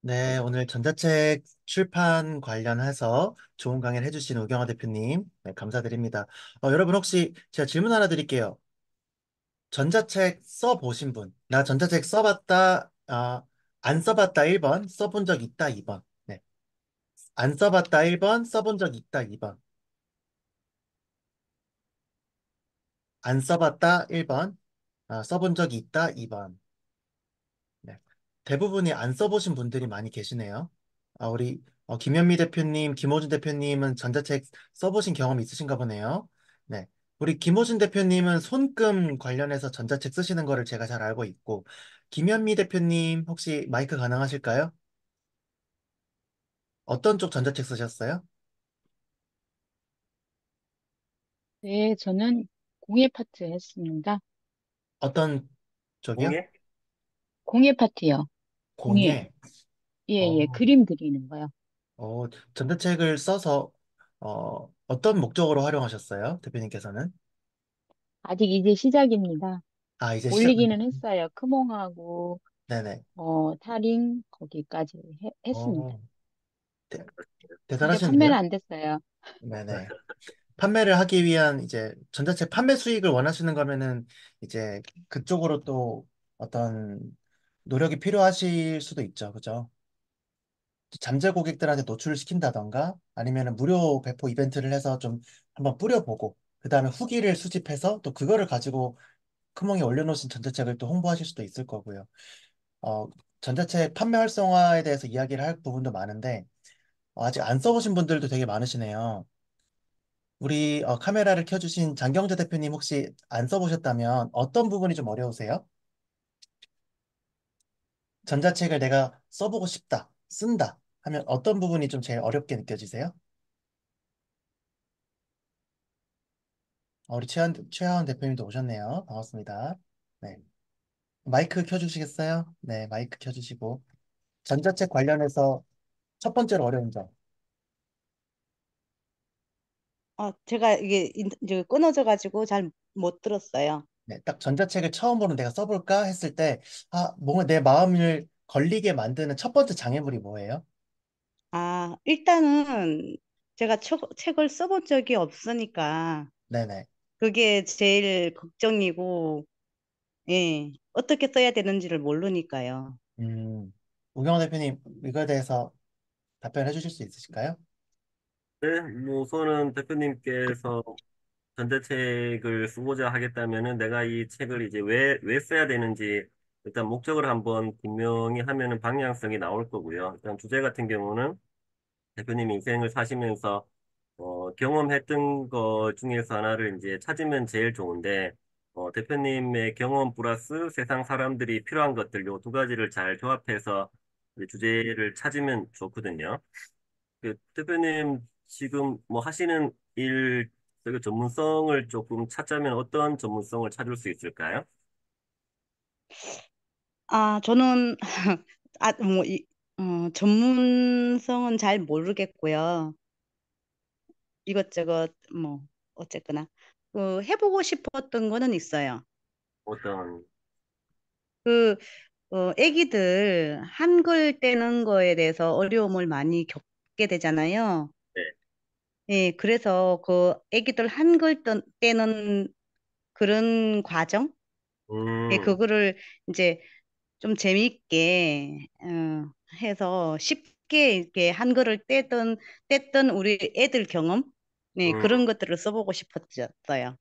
네, 오늘 전자책 출판 관련해서 좋은 강의를 해주신 우경화 대표님, 네, 감사드립니다. 여러분 혹시 제가 질문 하나 드릴게요. 전자책 써보신 분, 나 전자책 써봤다, 안 써봤다 1번, 써본 적 있다 2번. 네, 안 써봤다 1번, 써본 적 있다 2번. 안 써봤다 1번, 써본 적이 있다 2번. 네. 대부분이 안 써보신 분들이 많이 계시네요. 우리 김현미 대표님, 김호준 대표님은 전자책 써보신 경험이 있으신가 보네요. 네. 우리 김호준 대표님은 손금 관련해서 전자책 쓰시는 거를 제가 잘 알고 있고, 김현미 대표님 혹시 마이크 가능하실까요? 어떤 쪽 전자책 쓰셨어요? 네, 저는 공예 파트 했습니다. 어떤 쪽이요? 공예? 공예 파트요. 공예. 공예. 예, 예, 어, 그림 그리는 거요. 전자책을 써서 어떤 목적으로 활용하셨어요? 대표님께서는? 아직 이제 시작입니다. 이제 시작한. 올리기는 했어요. 크몽하고, 네네. 타링, 거기까지 했습니다. 어, 대, 근데 판매는 대단하시는데요? 안 됐어요. 네네. 판매를 하기 위한 이제 전자책 판매 수익을 원하시는 거면은 이제 그쪽으로 또 어떤 노력이 필요하실 수도 있죠. 그죠? 잠재 고객들한테 노출을 시킨다던가 아니면은 무료 배포 이벤트를 해서 좀 한번 뿌려보고 그 다음에 후기를 수집해서 또 그거를 가지고 크몽에 올려놓으신 전자책을 또 홍보하실 수도 있을 거고요. 어, 전자책 판매 활성화에 대해서 이야기를 할 부분도 많은데 아직 안 써보신 분들도 되게 많으시네요. 우리 카메라를 켜주신 장경재 대표님 혹시 안 써보셨다면 어떤 부분이 좀 어려우세요? 전자책을 내가 써보고 싶다, 쓴다 하면 어떤 부분이 좀 제일 어렵게 느껴지세요? 우리 최하원 대표님도 오셨네요. 반갑습니다. 네. 마이크 켜주시겠어요? 네, 마이크 켜주시고. 전자책 관련해서 첫 번째로 어려운 점. 제가 이게 이제 끊어져 가지고 잘 못 들었어요. 네, 딱 전자책을 처음으로 내가 써볼까 했을 때, 뭔가 내 마음을 걸리게 만드는 첫 번째 장애물이 뭐예요? 일단은 제가 책을 써본 적이 없으니까 네네. 그게 제일 걱정이고, 예, 어떻게 써야 되는지를 모르니까요. 우경호 대표님, 이거에 대해서 답변해 주실 수 있으실까요? 네, 뭐 우선은 대표님께서 전자책을 쓰고자 하겠다면은 내가 이 책을 이제 왜 써야 되는지 일단 목적을 한번 분명히 하면은 방향성이 나올 거고요. 일단 주제 같은 경우는 대표님 인생을 사시면서 경험했던 것 중에서 하나를 이제 찾으면 제일 좋은데, 대표님의 경험 플러스 세상 사람들이 필요한 것들, 요 두 가지를 잘 조합해서 이제 주제를 찾으면 좋거든요. 그 대표님 지금 뭐 하시는 일, 그 전문성을 조금 찾자면 어떤 전문성을 찾을 수 있을까요? 저는 뭐 전문성은 잘 모르겠고요. 이것저것 뭐 어쨌거나 해보고 싶었던 거는 있어요. 어떤, 그 애기들 한글 떼는 거에 대해서 어려움을 많이 겪게 되잖아요. 네. 예, 그래서 그 애기들 한글 떼는 그런 과정? 예, 음, 그거를 이제 좀 재미있게 해서 쉽게 이렇게 한글을 뗐던 우리 애들 경험? 네, 음. 그런 것들을 써보고 싶었어요.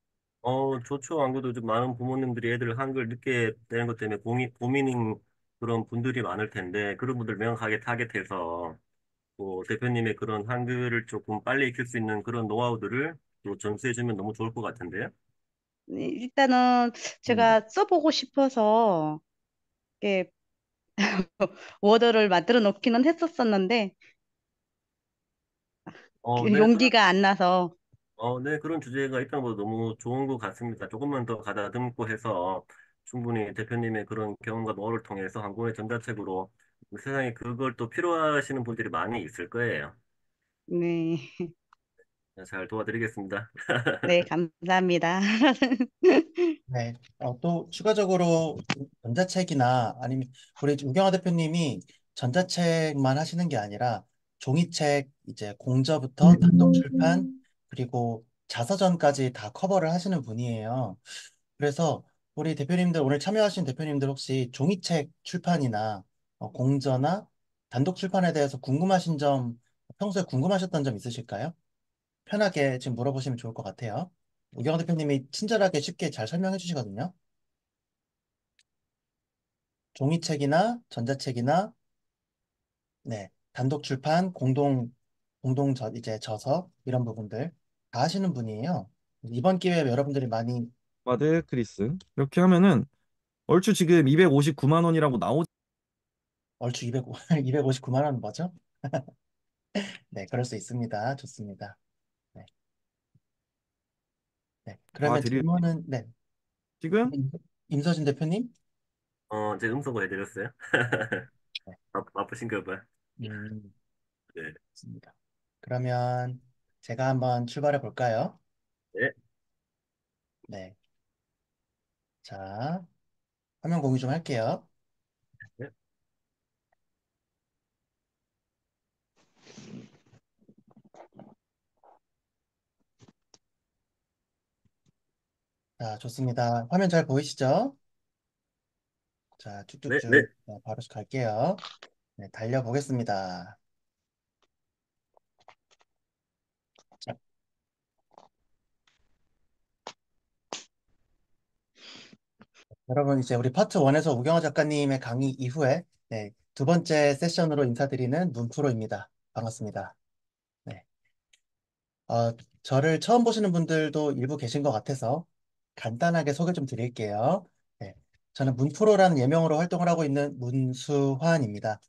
좋죠. 안 그래도 요즘 많은 부모님들이 애들 한글 늦게 되는 것 때문에 고민인 그런 분들이 많을 텐데, 그런 분들 명확하게 타겟해서, 뭐, 대표님의 그런 한글을 조금 빨리 익힐 수 있는 그런 노하우들을 또 전수해주면 너무 좋을 것 같은데요. 네, 일단은 입니다. 제가 써보고 싶어서 이렇게 워드를 만들어 놓기는 했었었는데 네, 용기가 안 나서 네, 그런 주제가 있다는 것도 너무 좋은 것 같습니다. 조금만 더 가다듬고 해서 충분히 대표님의 그런 경험과 노하우를 통해서 한 권의 전자책으로 세상에 그걸 또 필요하시는 분들이 많이 있을 거예요. 네, 잘 도와드리겠습니다. 네, 감사합니다. 네. 또 추가적으로 전자책이나 아니면 우리 우경화 대표님이 전자책만 하시는 게 아니라 종이책 이제 공저부터 단독 출판 그리고 자서전까지 다 커버를 하시는 분이에요. 그래서 우리 대표님들 오늘 참여하신 대표님들 혹시 종이책 출판이나 공저나 단독 출판에 대해서 궁금하신 점 평소에 궁금하셨던 점 있으실까요? 편하게 지금 물어보시면 좋을 것 같아요. 우경화 대표님이 친절하게 쉽게 잘 설명해 주시거든요. 종이책이나 전자책이나 네, 단독 출판, 이제 저서 이런 부분들 다 하시는 분이에요. 이번 기회에 여러분들이 많이 바드 크리스 이렇게 하면은 얼추 지금 259만 원이라고 나오. 얼추 200, 259만 원 뭐죠? 네, 그럴 수 있습니다. 좋습니다. 네, 네. 다 그러면 드릴. 질문은 네, 지금 임서진 대표님. 제 음소거 해드렸어요. 네, 바쁘신가 봐요. 음, 네. 좋습니다. 그러면 제가 한번 출발해 볼까요? 네. 네, 자, 화면 공유 좀 할게요. 네. 자, 좋습니다. 화면 잘 보이시죠? 자, 네. 네. 쭉쭉쭉 바로 갈게요. 네, 달려보겠습니다. 자, 여러분 이제 우리 파트 1에서 우경화 작가님의 강의 이후에 네, 두 번째 세션으로 인사드리는 문프로입니다. 반갑습니다. 네, 저를 처음 보시는 분들도 일부 계신 것 같아서 간단하게 소개 좀 드릴게요. 네, 저는 문프로라는 예명으로 활동을 하고 있는 문수환입니다.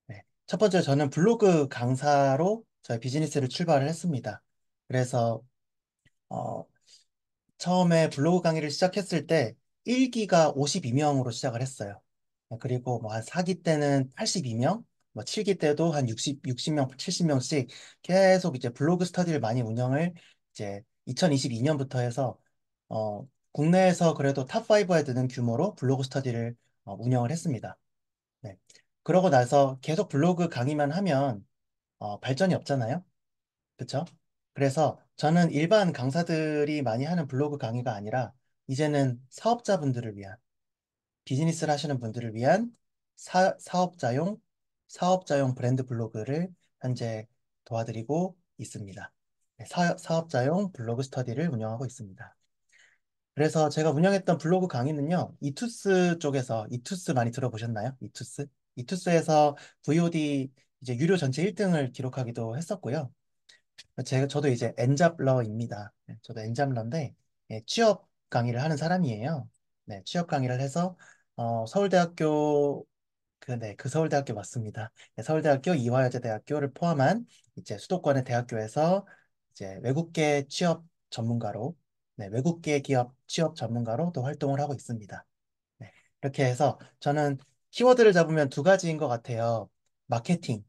네, 첫 번째 저는 블로그 강사로 저희 비즈니스를 출발을 했습니다. 그래서 어, 처음에 블로그 강의를 시작했을 때 1기가 52명으로 시작을 했어요. 그리고 뭐 한 4기 때는 82명, 뭐 7기 때도 한 60명, 70명씩 계속 이제 블로그 스터디를 많이 운영을 이제 2022년부터 해서 국내에서 그래도 탑5에 드는 규모로 블로그 스터디를 운영을 했습니다. 네. 그러고 나서 계속 블로그 강의만 하면 발전이 없잖아요. 그쵸? 그래서 저는 일반 강사들이 많이 하는 블로그 강의가 아니라 이제는 사업자분들을 위한 비즈니스를 하시는 분들을 위한 사업자용 브랜드 블로그를 현재 도와드리고 있습니다. 네, 사업자용 블로그 스터디를 운영하고 있습니다. 그래서 제가 운영했던 블로그 강의는요, 이투스 쪽에서, 이투스 많이 들어보셨나요? 이투스? 이투스에서 VOD 이제 유료 전체 1등을 기록하기도 했었고요. 저도 이제 엔잡러입니다. 네, 저도 엔잡러인데, 예, 취업 강의를 하는 사람이에요. 네, 취업 강의를 해서, 서울대학교, 네, 그 서울대학교 맞습니다. 네, 서울대학교, 이화여자대학교를 포함한 이제 수도권의 대학교에서 이제 외국계 취업 전문가로, 네, 외국계 기업 취업 전문가로 또 활동을 하고 있습니다. 네, 이렇게 해서 저는 키워드를 잡으면 두 가지인 것 같아요. 마케팅,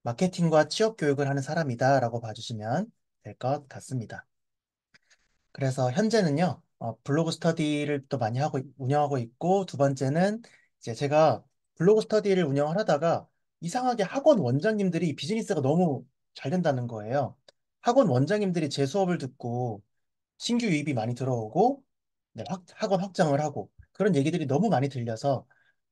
마케팅과 취업 교육을 하는 사람이다라고 봐주시면 될 것 같습니다. 그래서 현재는요, 블로그 스터디를 또 많이 운영하고 있고, 두 번째는 이제 제가 블로그 스터디를 운영을 하다가 이상하게 학원 원장님들이 비즈니스가 너무 잘 된다는 거예요. 학원 원장님들이 제 수업을 듣고 신규 유입이 많이 들어오고, 네, 학원 확장을 하고, 그런 얘기들이 너무 많이 들려서,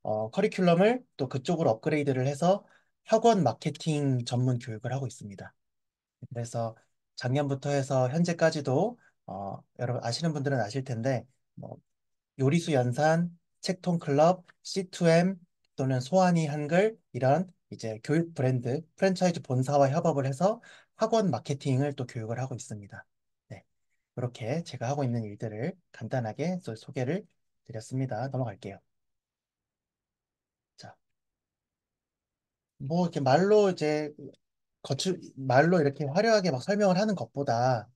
커리큘럼을 또 그쪽으로 업그레이드를 해서 학원 마케팅 전문 교육을 하고 있습니다. 그래서 작년부터 해서 현재까지도 여러분 아시는 분들은 아실 텐데 뭐 요리수 연산, 책통 클럽, C2M 또는 소환이 한글 이런 이제 교육 브랜드 프랜차이즈 본사와 협업을 해서 학원 마케팅을 또 교육을 하고 있습니다. 네, 그렇게 제가 하고 있는 일들을 간단하게 소개를 드렸습니다. 넘어갈게요. 자, 뭐 이렇게 말로 이제 말로 이렇게 화려하게 막 설명을 하는 것보다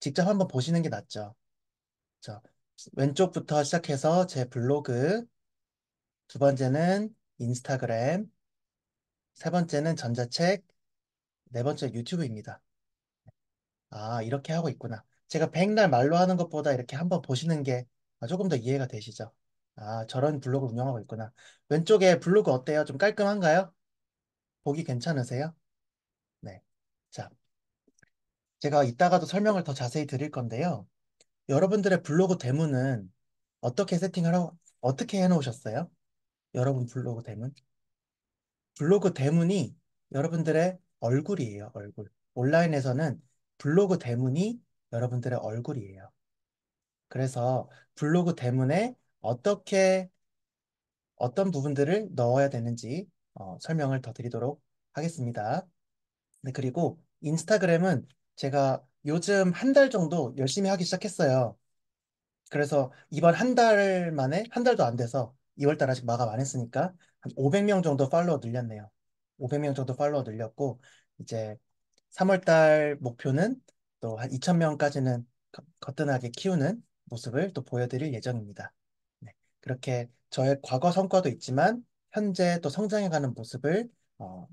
직접 한번 보시는 게 낫죠. 자, 왼쪽부터 시작해서 제 블로그, 두 번째는 인스타그램, 세 번째는 전자책, 네 번째 유튜브입니다. 아, 이렇게 하고 있구나. 제가 백날 말로 하는 것보다 이렇게 한번 보시는 게 조금 더 이해가 되시죠? 아, 저런 블로그 운영하고 있구나. 왼쪽에 블로그 어때요? 좀 깔끔한가요? 보기 괜찮으세요? 네. 자, 제가 이따가도 설명을 더 자세히 드릴 건데요. 여러분들의 블로그 대문은 어떻게 해놓으셨어요? 여러분 블로그 대문? 블로그 대문이 여러분들의 얼굴이에요, 얼굴. 온라인에서는 블로그 대문이 여러분들의 얼굴이에요. 그래서 블로그 대문에 어떤 부분들을 넣어야 되는지 설명을 더 드리도록 하겠습니다. 네, 그리고 인스타그램은 제가 요즘 한 달 정도 열심히 하기 시작했어요. 그래서 이번 한 달 만에 한 달도 안 돼서 2월 달 아직 마감 안 했으니까 한 500명 정도 팔로워 늘렸네요. 500명 정도 팔로워 늘렸고 이제 3월 달 목표는 또 한 2,000명까지는 거뜬하게 키우는 모습을 또 보여드릴 예정입니다. 네, 그렇게 저의 과거 성과도 있지만 현재 또 성장해가는 모습을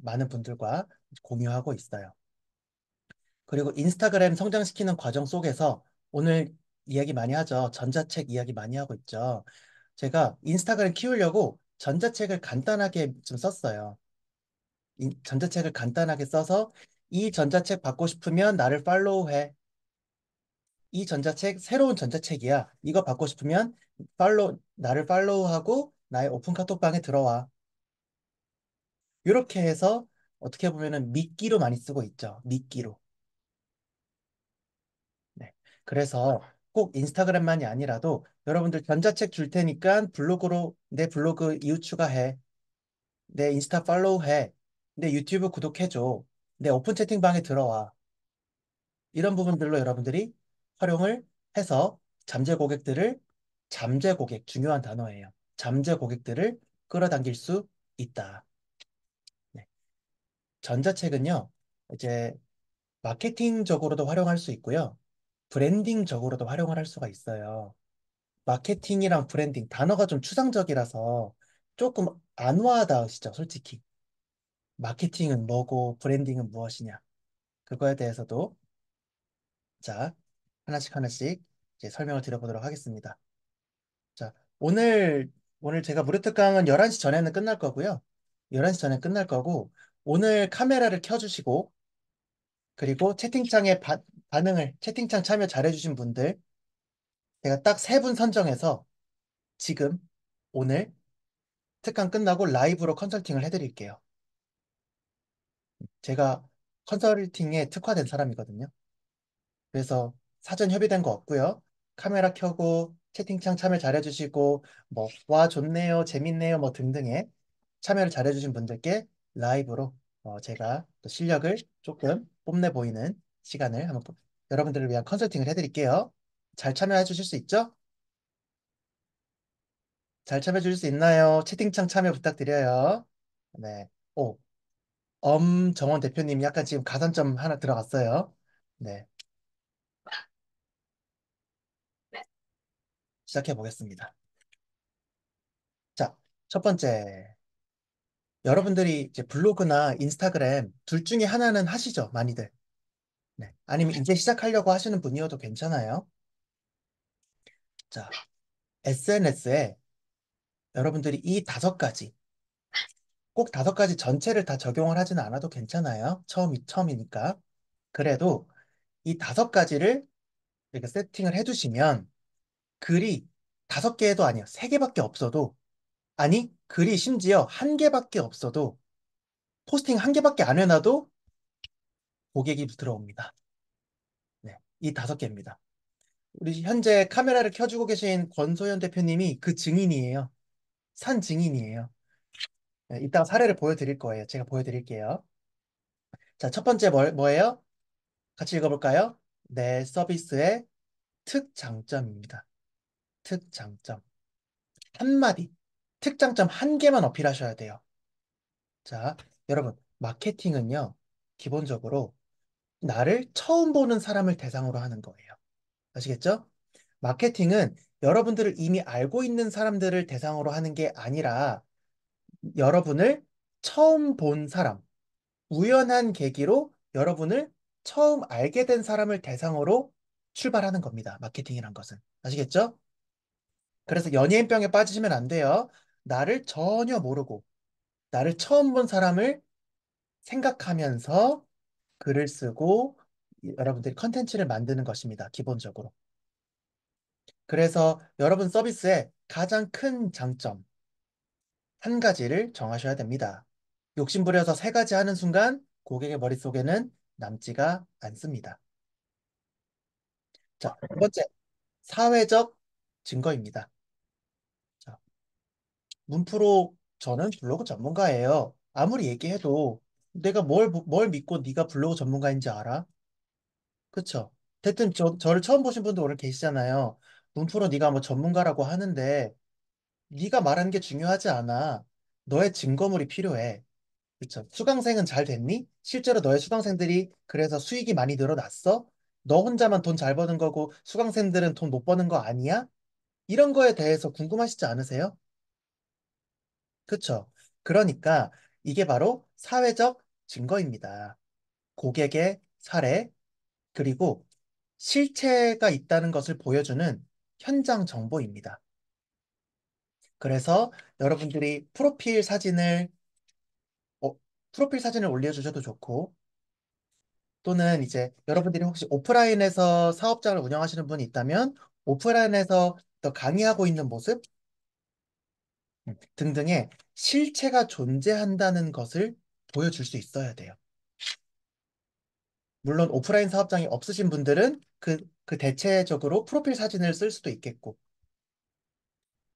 많은 분들과 공유하고 있어요. 그리고 인스타그램 성장시키는 과정 속에서 오늘 이야기 많이 하죠. 전자책 이야기 많이 하고 있죠. 제가 인스타그램 키우려고 전자책을 간단하게 좀 썼어요. 전자책을 간단하게 써서 이 전자책 받고 싶으면 나를 팔로우해. 이 전자책 새로운 전자책이야. 이거 받고 싶으면 나를 팔로우하고 나의 오픈 카톡방에 들어와. 이렇게 해서 어떻게 보면은 미끼로 많이 쓰고 있죠. 미끼로. 네. 그래서 꼭 인스타그램만이 아니라도 여러분들 전자책 줄 테니까 내 블로그 이웃 추가해. 내 인스타 팔로우해. 내 유튜브 구독해줘. 내 오픈 채팅방에 들어와. 이런 부분들로 여러분들이 활용을 해서 잠재 고객, 중요한 단어예요. 잠재 고객들을 끌어당길 수 있다. 네. 전자책은요, 이제 마케팅적으로도 활용할 수 있고요. 브랜딩적으로도 활용을 할 수가 있어요. 마케팅이랑 브랜딩, 단어가 좀 추상적이라서 조금 안 와닿으시죠, 솔직히. 마케팅은 뭐고, 브랜딩은 무엇이냐. 그거에 대해서도, 자, 하나씩 하나씩 이제 설명을 드려보도록 하겠습니다. 자, 오늘 제가 무료 특강은 11시 전에는 끝날 거고요. 11시 전에 끝날 거고, 오늘 카메라를 켜주시고, 그리고 채팅창 참여 잘해주신 분들, 제가 딱 세 분 선정해서 지금, 오늘 특강 끝나고 라이브로 컨설팅을 해드릴게요. 제가 컨설팅에 특화된 사람이거든요. 그래서 사전 협의된 거 없고요. 카메라 켜고 채팅창 참여 잘해주시고 뭐 와 좋네요, 재밌네요 뭐 등등의 참여를 잘해주신 분들께 라이브로 제가 또 실력을 조금 뽐내 보이는 시간을 한번 여러분들을 위한 컨설팅을 해드릴게요. 잘 참여해 주실 수 있죠? 잘 참여해 주실 수 있나요? 채팅창 참여 부탁드려요. 네. 오, 엄정원 대표님 약간 지금 가산점 하나 들어갔어요. 네. 시작해 보겠습니다. 자, 첫 번째. 여러분들이 이제 블로그나 인스타그램 둘 중에 하나는 하시죠, 많이들. 네. 아니면 이제 시작하려고 하시는 분이어도 괜찮아요. 자, SNS에 여러분들이 이 5가지, 꼭 5가지 전체를 다 적용을 하지는 않아도 괜찮아요. 처음이니까. 그래도 이 5가지를 이렇게 세팅을 해두시면 글이 5개도 아니요. 3개밖에 없어도, 아니, 글이 심지어 1개밖에 없어도, 포스팅 1개밖에 안 해놔도 고객이 들어옵니다. 네. 이 5개입니다. 우리 현재 카메라를 켜주고 계신 권소연 대표님이 그 증인이에요. 산 증인이에요. 네, 이따가 사례를 보여드릴 거예요. 제가 보여드릴게요. 자, 첫 번째 뭐예요? 같이 읽어볼까요? 내 서비스의 특장점입니다. 특장점. 한마디. 특장점 1개만 어필하셔야 돼요. 자, 여러분, 마케팅은요, 기본적으로 나를 처음 보는 사람을 대상으로 하는 거예요. 아시겠죠? 마케팅은 여러분들을 이미 알고 있는 사람들을 대상으로 하는 게 아니라 여러분을 처음 본 사람, 우연한 계기로 여러분을 처음 알게 된 사람을 대상으로 출발하는 겁니다. 마케팅이란 것은. 아시겠죠? 그래서 연예인병에 빠지시면 안 돼요. 나를 전혀 모르고, 나를 처음 본 사람을 생각하면서 글을 쓰고 여러분들이 컨텐츠를 만드는 것입니다. 기본적으로. 그래서 여러분 서비스의 가장 큰 장점, 1가지를 정하셔야 됩니다. 욕심부려서 3가지 하는 순간 고객의 머릿속에는 남지가 않습니다. 자, 2번째, 사회적 증거입니다. 자, 문프로 저는 블로그 전문가예요. 아무리 얘기해도 내가 뭘 믿고 네가 블로그 전문가인지 알아? 그쵸? 대뜸 저를 처음 보신 분도 오늘 계시잖아요. 문프로 네가 뭐 전문가라고 하는데 네가 말하는 게 중요하지 않아. 너의 증거물이 필요해. 그쵸. 수강생은 잘 됐니? 실제로 너의 수강생들이 그래서 수익이 많이 늘어났어? 너 혼자만 돈 잘 버는 거고 수강생들은 돈 못 버는 거 아니야? 이런 거에 대해서 궁금하시지 않으세요? 그쵸. 그러니까 이게 바로 사회적 증거입니다. 고객의 사례, 그리고 실체가 있다는 것을 보여주는 현장 정보입니다. 그래서 여러분들이 어, 프로필 사진을 올려주셔도 좋고, 또는 이제 여러분들이 혹시 오프라인에서 사업장을 운영하시는 분이 있다면 오프라인에서 또 강의하고 있는 모습 등등의 실체가 존재한다는 것을 보여줄 수 있어야 돼요. 물론 오프라인 사업장이 없으신 분들은 그 대체적으로 프로필 사진을 쓸 수도 있겠고,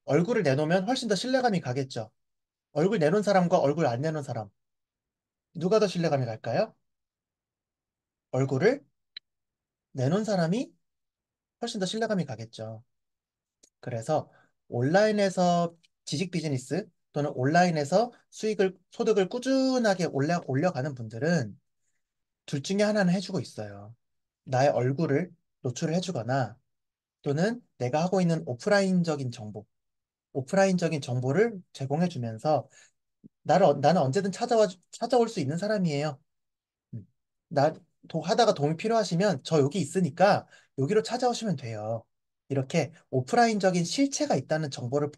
얼굴을 내놓으면 훨씬 더 신뢰감이 가겠죠. 얼굴 내놓은 사람과 얼굴 안 내놓은 사람, 누가 더 신뢰감이 갈까요? 얼굴을 내놓은 사람이 훨씬 더 신뢰감이 가겠죠. 그래서 온라인에서 지식 비즈니스 또는 온라인에서 소득을 꾸준하게 올려가는 분들은 둘 중에 하나는 해주고 있어요. 나의 얼굴을 노출을 해주거나 또는 내가 하고 있는 오프라인적인 정보를 제공해주면서 나는 언제든 찾아올 수 있는 사람이에요. 음. 하다가 도움이 필요하시면 저 여기 있으니까 여기로 찾아오시면 돼요. 이렇게 오프라인적인 실체가 있다는 정보를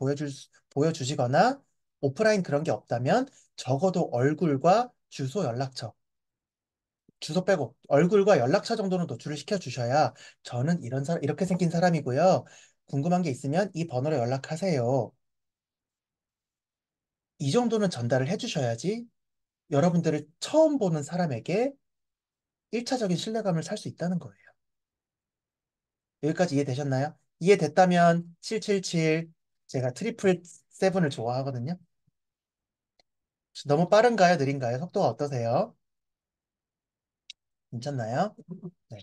보여주시거나 오프라인 그런 게 없다면 적어도 얼굴과 주소 연락처, 주소 빼고 얼굴과 연락처 정도는 노출을 시켜주셔야 저는 이렇게 생긴 사람이고요. 궁금한 게 있으면 이 번호로 연락하세요. 이 정도는 전달을 해주셔야지 여러분들을 처음 보는 사람에게 1차적인 신뢰감을 살 수 있다는 거예요. 여기까지 이해되셨나요? 이해됐다면 777, 제가 트리플 세븐을 좋아하거든요. 너무 빠른가요? 느린가요? 속도가 어떠세요? 괜찮나요? 네.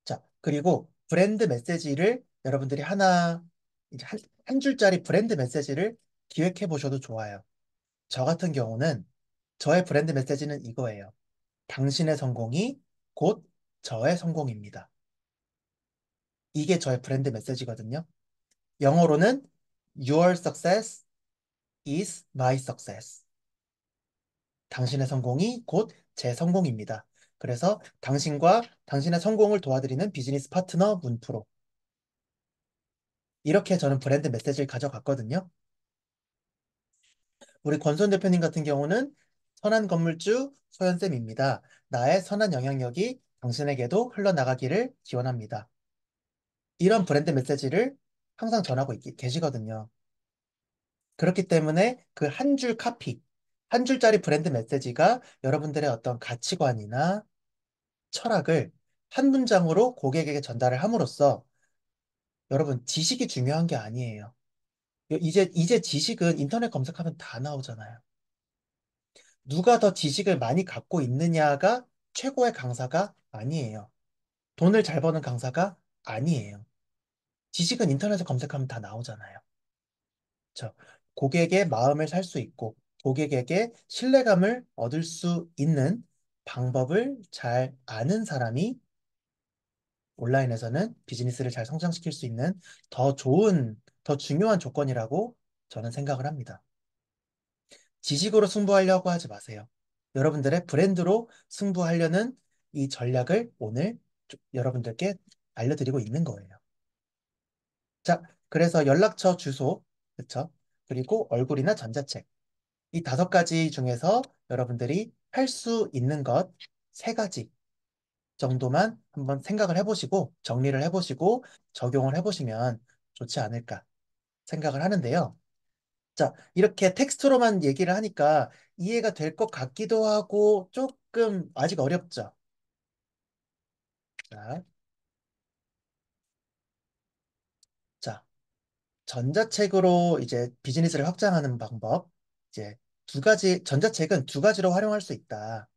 자, 그리고 브랜드 메시지를 여러분들이 하나, 이제 한 줄짜리 브랜드 메시지를 기획해 보셔도 좋아요. 저 같은 경우는 저의 브랜드 메시지는 이거예요. 당신의 성공이 곧 저의 성공입니다. 이게 저의 브랜드 메시지거든요. 영어로는 Your success is my success. 당신의 성공이 곧 제 성공입니다. 그래서 당신과 당신의 성공을 도와드리는 비즈니스 파트너 문프로. 이렇게 저는 브랜드 메시지를 가져갔거든요. 우리 권선 대표님 같은 경우는 선한 건물주 소연쌤입니다. 나의 선한 영향력이 당신에게도 흘러나가기를 기원합니다. 이런 브랜드 메시지를 항상 전하고 계시거든요. 그렇기 때문에 그 한 줄 카피, 한 줄짜리 브랜드 메시지가 여러분들의 어떤 가치관이나 철학을 한 문장으로 고객에게 전달을 함으로써 여러분 지식이 중요한 게 아니에요. 이제 지식은 인터넷 검색하면 다 나오잖아요. 누가 더 지식을 많이 갖고 있느냐가 최고의 강사가 아니에요. 돈을 잘 버는 강사가 아니에요. 지식은 인터넷에 검색하면 다 나오잖아요. 저 고객의 마음을 살 수 있고 고객에게 신뢰감을 얻을 수 있는 방법을 잘 아는 사람이 온라인에서는 비즈니스를 잘 성장시킬 수 있는 더 좋은, 더 중요한 조건이라고 저는 생각을 합니다. 지식으로 승부하려고 하지 마세요. 여러분들의 브랜드로 승부하려는 이 전략을 오늘 여러분들께 알려드리고 있는 거예요. 자, 그래서 연락처 주소, 그쵸? 그리고 얼굴이나 전자책. 이 5가지 중에서 여러분들이 할 수 있는 것 3가지 정도만 한번 생각을 해보시고 정리를 해보시고 적용을 해보시면 좋지 않을까 생각을 하는데요. 자, 이렇게 텍스트로만 얘기를 하니까 이해가 될 것 같기도 하고 조금 아직 어렵죠. 자, 자, 전자책으로 이제 비즈니스를 확장하는 방법. 이제 2가지, 전자책은 2가지로 활용할 수 있다.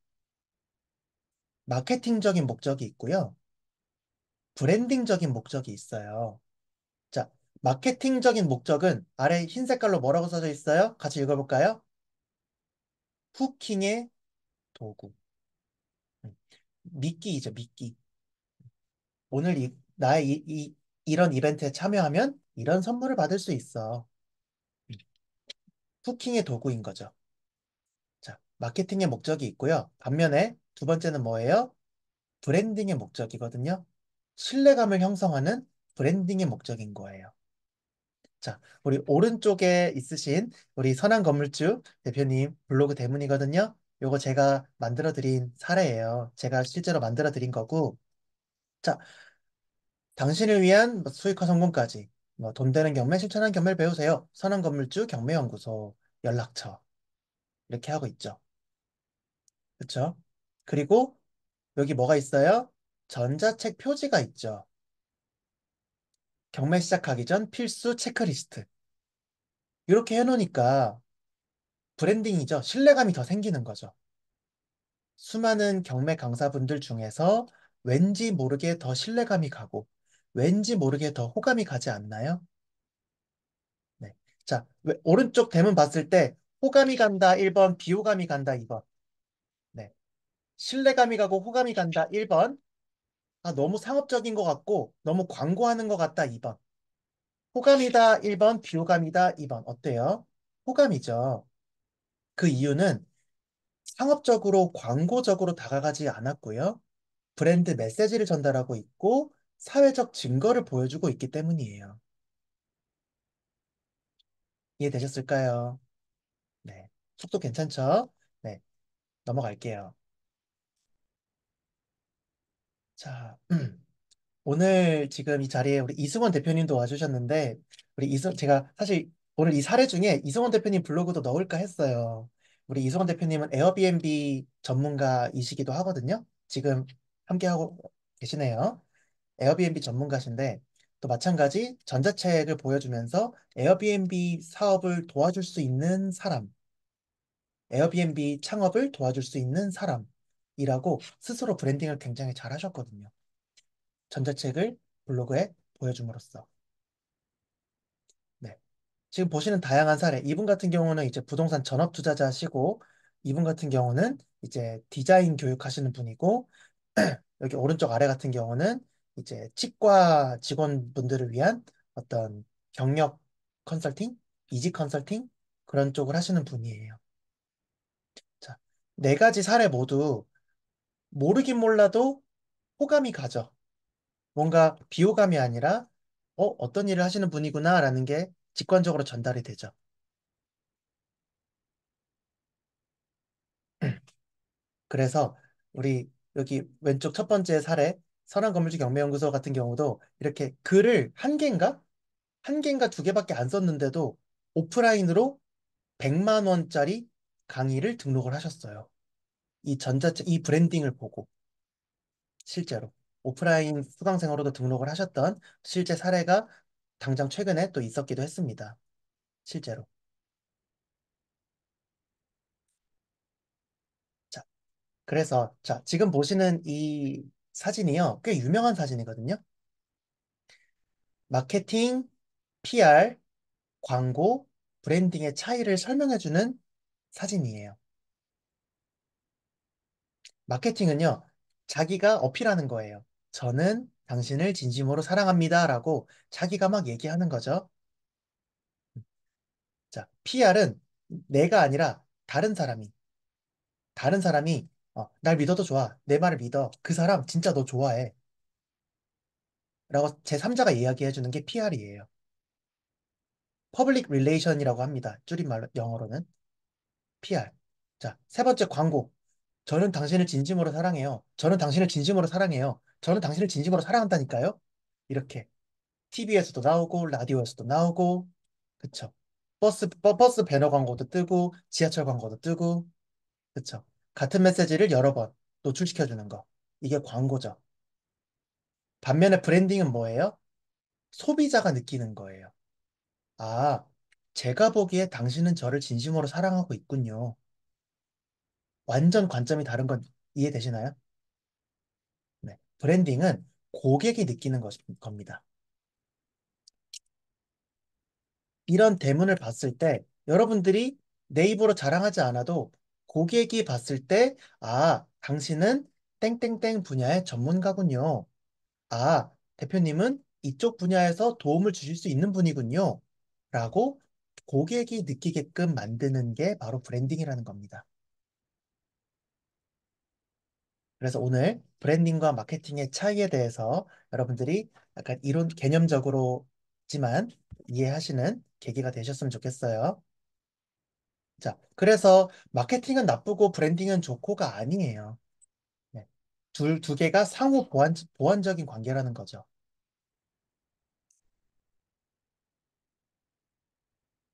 마케팅적인 목적이 있고요. 브랜딩적인 목적이 있어요. 자, 마케팅적인 목적은 아래 흰 색깔로 뭐라고 써져 있어요? 같이 읽어볼까요? 후킹의 도구. 음, 미끼이죠, 미끼. 오늘 나의 이런 이벤트에 참여하면 이런 선물을 받을 수 있어. 음, 후킹의 도구인 거죠. 자, 마케팅의 목적이 있고요. 반면에 2번째는 뭐예요? 브랜딩의 목적이거든요. 신뢰감을 형성하는 브랜딩의 목적인 거예요. 자, 우리 오른쪽에 있으신 우리 선한 건물주 대표님 블로그 대문이거든요. 요거 제가 만들어 드린 사례예요. 제가 실제로 만들어 드린 거고. 자, 당신을 위한 뭐 수익화 성공까지 돈 되는 경매, 실천하는 경매를 배우세요. 선한 건물주 경매연구소 연락처 이렇게 하고 있죠. 그렇죠? 그리고 여기 뭐가 있어요? 전자책 표지가 있죠. 경매 시작하기 전 필수 체크리스트. 이렇게 해놓으니까 브랜딩이죠. 신뢰감이 더 생기는 거죠. 수많은 경매 강사분들 중에서 왠지 모르게 더 신뢰감이 가고 왠지 모르게 더 호감이 가지 않나요? 네. 자, 오른쪽 대문 봤을 때 호감이 간다 1번, 비호감이 간다 2번. 네. 신뢰감이 가고 호감이 간다 1번. 아, 너무 상업적인 것 같고 너무 광고하는 것 같다 2번. 호감이다 1번, 비호감이다 2번. 어때요? 호감이죠. 그 이유는 상업적으로 광고적으로 다가가지 않았고요. 브랜드 메시지를 전달하고 있고 사회적 증거를 보여주고 있기 때문이에요. 이해되셨을까요? 네. 속도 괜찮죠? 네. 넘어갈게요. 자, 오늘 지금 이 자리에 우리 이승원 대표님도 와주셨는데, 제가 사실 오늘 이 사례 중에 이승원 대표님 블로그도 넣을까 했어요. 우리 이승원 대표님은 에어비앤비 전문가이시기도 하거든요. 지금 함께하고 계시네요. 에어비앤비 전문가신데, 또 마찬가지 전자책을 보여주면서 에어비앤비 사업을 도와줄 수 있는 사람, 에어비앤비 창업을 도와줄 수 있는 사람이라고 스스로 브랜딩을 굉장히 잘 하셨거든요. 전자책을 블로그에 보여줌으로써. 네. 지금 보시는 다양한 사례, 이분 같은 경우는 이제 부동산 전업 투자자시고, 이분 같은 경우는 이제 디자인 교육하시는 분이고, 여기 오른쪽 아래 같은 경우는 이제 치과 직원분들을 위한 어떤 경력 컨설팅, 이직 컨설팅 그런 쪽을 하시는 분이에요. 자, 네 가지 사례 모두 모르긴 몰라도 호감이 가죠. 뭔가 비호감이 아니라 어떤 일을 하시는 분이구나라는 게 직관적으로 전달이 되죠. 그래서 우리 여기 왼쪽 첫 번째 사례 선한건물주 경매연구소 같은 경우도 이렇게 글을 한 개인가 두 개밖에 안 썼는데도 오프라인으로 100만 원짜리 강의를 등록을 하셨어요. 이 브랜딩을 보고 실제로 오프라인 수강생으로도 등록을 하셨던 실제 사례가 당장 최근에 또 있었기도 했습니다. 실제로. 자, 그래서 자, 지금 보시는 이 사진이요. 꽤 유명한 사진이거든요. 마케팅, PR, 광고, 브랜딩의 차이를 설명해주는 사진이에요. 마케팅은요, 자기가 어필하는 거예요. 저는 당신을 진심으로 사랑합니다. 라고 자기가 막 얘기하는 거죠. 자, PR은 내가 아니라 다른 사람이, 날 믿어도 좋아. 내 말을 믿어. 그 사람 진짜 너 좋아해. 라고 제3자가 이야기해주는 게 PR이에요. Public Relation이라고 합니다. 줄임말로, 영어로는. PR. 자, 세 번째 광고. 저는 당신을 진심으로 사랑해요. 저는 당신을 진심으로 사랑해요. 저는 당신을 진심으로 사랑한다니까요. 이렇게 TV에서도 나오고 라디오에서도 나오고 그쵸. 버스 배너 광고도 뜨고 지하철 광고도 뜨고 그쵸. 같은 메시지를 여러 번 노출시켜주는 거. 이게 광고죠. 반면에 브랜딩은 뭐예요? 소비자가 느끼는 거예요. 아, 제가 보기에 당신은 저를 진심으로 사랑하고 있군요. 완전 관점이 다른 건 이해되시나요? 네. 브랜딩은 고객이 느끼는 겁니다. 이런 대문을 봤을 때 여러분들이 내 입으로 자랑하지 않아도 고객이 봤을 때, 당신은 땡땡땡 분야의 전문가군요. 대표님은 이쪽 분야에서 도움을 주실 수 있는 분이군요. 라고 고객이 느끼게끔 만드는 게 바로 브랜딩이라는 겁니다. 그래서 오늘 브랜딩과 마케팅의 차이에 대해서 여러분들이 약간 이론 개념적으로지만 이해하시는 계기가 되셨으면 좋겠어요. 자, 그래서 마케팅은 나쁘고 브랜딩은 좋고가 아니에요. 네. 두 개가 상호 보완적인 관계라는 거죠.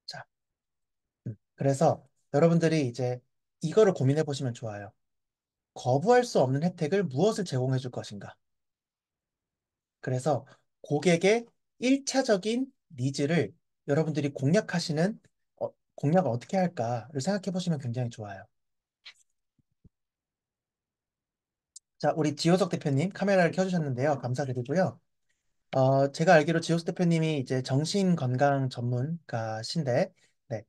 자, 그래서 여러분들이 이제 이거를 고민해 보시면 좋아요. 거부할 수 없는 혜택을 무엇을 제공해 줄 것인가? 그래서 고객의 1차적인 니즈를 여러분들이 공략을 어떻게 할까를 생각해 보시면 굉장히 좋아요. 자, 우리 지효석 대표님 카메라를 켜주셨는데요. 감사드리고요. 제가 알기로 지호스 대표님이 이제 정신건강 전문가신데, 네.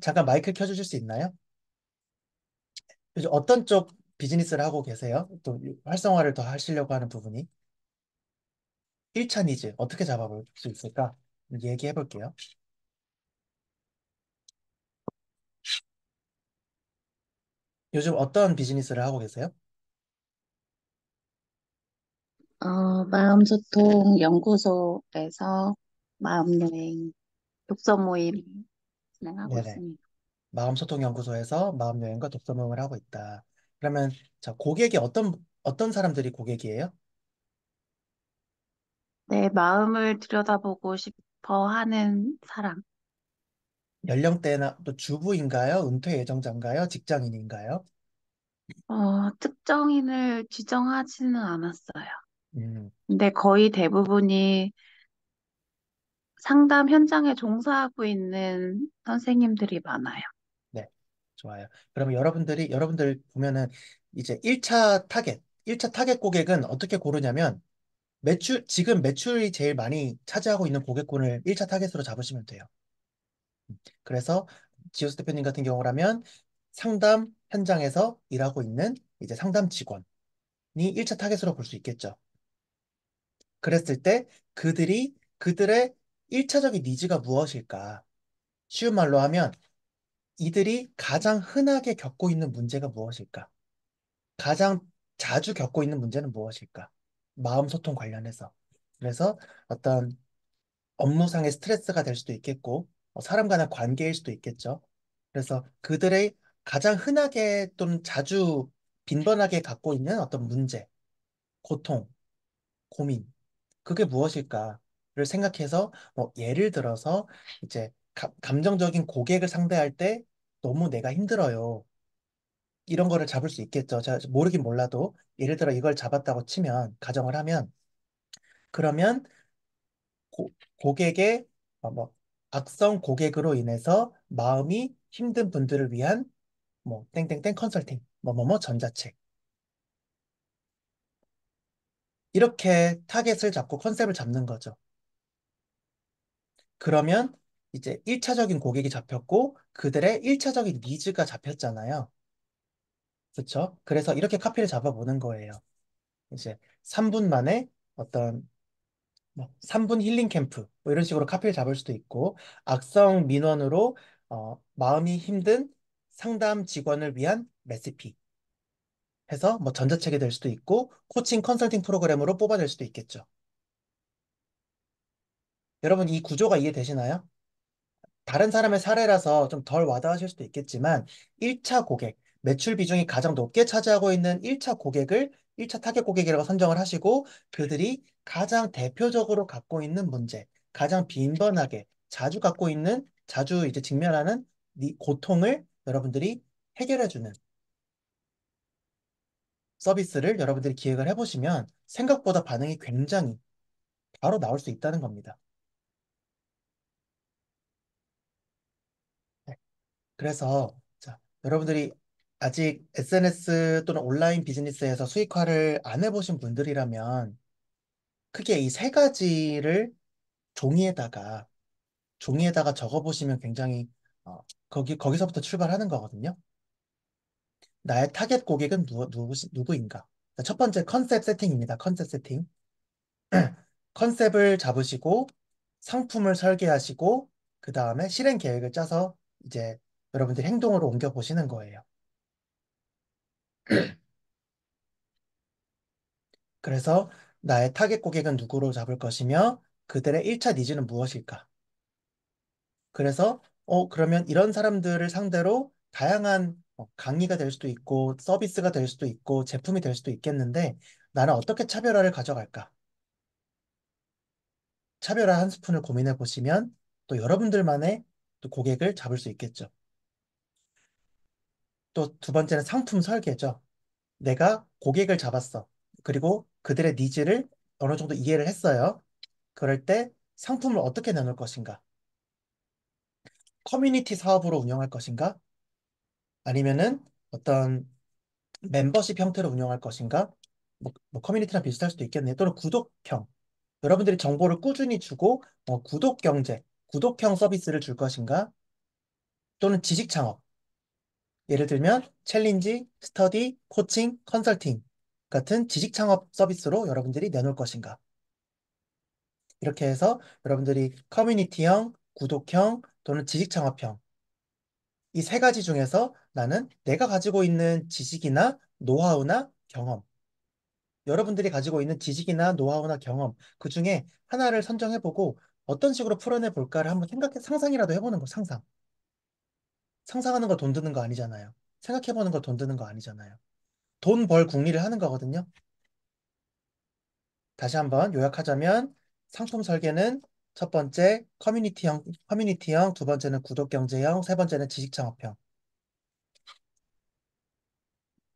잠깐 마이크 켜주실 수 있나요? 요즘 어떤 쪽 비즈니스를 하고 계세요? 또 활성화를 더 하시려고 하는 부분이 1차 니즈 어떻게 잡아볼 수 있을까? 얘기해 볼게요. 요즘 어떤 비즈니스를 하고 계세요? 마음소통 연구소에서 마음여행 독서 모임 진행하고 네네. 있습니다. 마음소통연구소에서 마음여행과 독서모임을 하고 있다. 그러면 자, 고객이 어떤 사람들이 고객이에요? 내 마음을 들여다보고 싶어 하는 사람. 연령대나 또 주부인가요? 은퇴 예정자인가요? 직장인인가요? 특정인을 지정하지는 않았어요. 음, 근데 거의 대부분이 상담 현장에 종사하고 있는 선생님들이 많아요. 네, 좋아요. 그러면 여러분들 보면은 이제 1차 타겟 고객은 어떻게 고르냐면 지금 매출이 제일 많이 차지하고 있는 고객군을 1차 타겟으로 잡으시면 돼요. 그래서 지호스 대표님 같은 경우라면 상담 현장에서 일하고 있는 이제 상담 직원이 1차 타겟으로 볼 수 있겠죠. 그랬을 때 그들의 1차적인 니즈가 무엇일까? 쉬운 말로 하면 이들이 가장 흔하게 겪고 있는 문제가 무엇일까? 가장 자주 겪고 있는 문제는 무엇일까? 마음 소통 관련해서. 그래서 어떤 업무상의 스트레스가 될 수도 있겠고, 사람 간의 관계일 수도 있겠죠. 그래서 그들의 가장 흔하게 또는 자주 빈번하게 갖고 있는 어떤 문제, 고통, 고민, 그게 무엇일까를 생각해서 뭐 예를 들어서 이제 감정적인 고객을 상대할 때 너무 내가 힘들어요. 이런 거를 잡을 수 있겠죠. 자, 모르긴 몰라도 예를 들어 이걸 잡았다고 치면 가정을 하면 그러면 고객의 뭐 악성 고객으로 인해서 마음이 힘든 분들을 위한 뭐 땡땡땡 컨설팅 뭐뭐뭐 전자책 이렇게 타겟을 잡고 컨셉을 잡는 거죠. 그러면 이제 1차적인 고객이 잡혔고 그들의 1차적인 니즈가 잡혔잖아요. 그렇죠? 그래서 이렇게 카피를 잡아보는 거예요. 이제 3분 만에 어떤 뭐 3분 힐링 캠프 뭐 이런 식으로 카피를 잡을 수도 있고 악성 민원으로 마음이 힘든 상담 직원을 위한 레시피 해서 뭐 전자책이 될 수도 있고 코칭 컨설팅 프로그램으로 뽑아낼 수도 있겠죠. 여러분 이 구조가 이해되시나요? 다른 사람의 사례라서 좀 덜 와닿으실 수도 있겠지만 1차 고객, 매출 비중이 가장 높게 차지하고 있는 1차 고객을 1차 타겟 고객이라고 선정을 하시고 그들이 가장 대표적으로 갖고 있는 문제, 가장 빈번하게 자주 이제 직면하는 이 고통을 여러분들이 해결해주는 서비스를 여러분들이 기획을 해보시면 생각보다 반응이 굉장히 바로 나올 수 있다는 겁니다. 네. 그래서 자, 여러분들이 아직 SNS 또는 온라인 비즈니스에서 수익화를 안 해보신 분들이라면 크게 이 세 가지를 종이에다가 적어보시면 굉장히 거기서부터 출발하는 거거든요. 나의 타겟 고객은 누구인가? 첫 번째 컨셉 세팅입니다. 컨셉 세팅. 컨셉을 잡으시고 상품을 설계하시고 그 다음에 실행 계획을 짜서 이제 여러분들이 행동으로 옮겨 보시는 거예요. 그래서 나의 타겟 고객은 누구로 잡을 것이며 그들의 1차 니즈는 무엇일까? 그래서 그러면 이런 사람들을 상대로 다양한 강의가 될 수도 있고 서비스가 될 수도 있고 제품이 될 수도 있겠는데 나는 어떻게 차별화를 가져갈까? 차별화 한 스푼을 고민해 보시면 또 여러분들만의 또 고객을 잡을 수 있겠죠. 또 두 번째는 상품 설계죠. 내가 고객을 잡았어. 그리고 그들의 니즈를 어느 정도 이해를 했어요. 그럴 때 상품을 어떻게 나눌 것인가? 커뮤니티 사업으로 운영할 것인가? 아니면은 어떤 멤버십 형태로 운영할 것인가? 뭐 커뮤니티랑 비슷할 수도 있겠네요. 또는 구독형. 여러분들이 정보를 꾸준히 주고 구독 경제, 구독형 서비스를 줄 것인가? 또는 지식 창업. 예를 들면 챌린지, 스터디, 코칭, 컨설팅 같은 지식 창업 서비스로 여러분들이 내놓을 것인가? 이렇게 해서 여러분들이 커뮤니티형, 구독형 또는 지식 창업형 이 세 가지 중에서 나는 내가 가지고 있는 지식이나 노하우나 경험, 여러분들이 가지고 있는 지식이나 노하우나 경험 그 중에 하나를 선정해보고 어떤 식으로 풀어내 볼까를 한번 상상이라도 해보는 거, 상상. 상상하는 거 돈 드는 거 아니잖아요. 생각해보는 거 돈 드는 거 아니잖아요. 돈 벌 궁리를 하는 거거든요. 다시 한번 요약하자면 상품 설계는 첫 번째 커뮤니티형, 두 번째는 구독 경제형, 세 번째는 지식 창업형.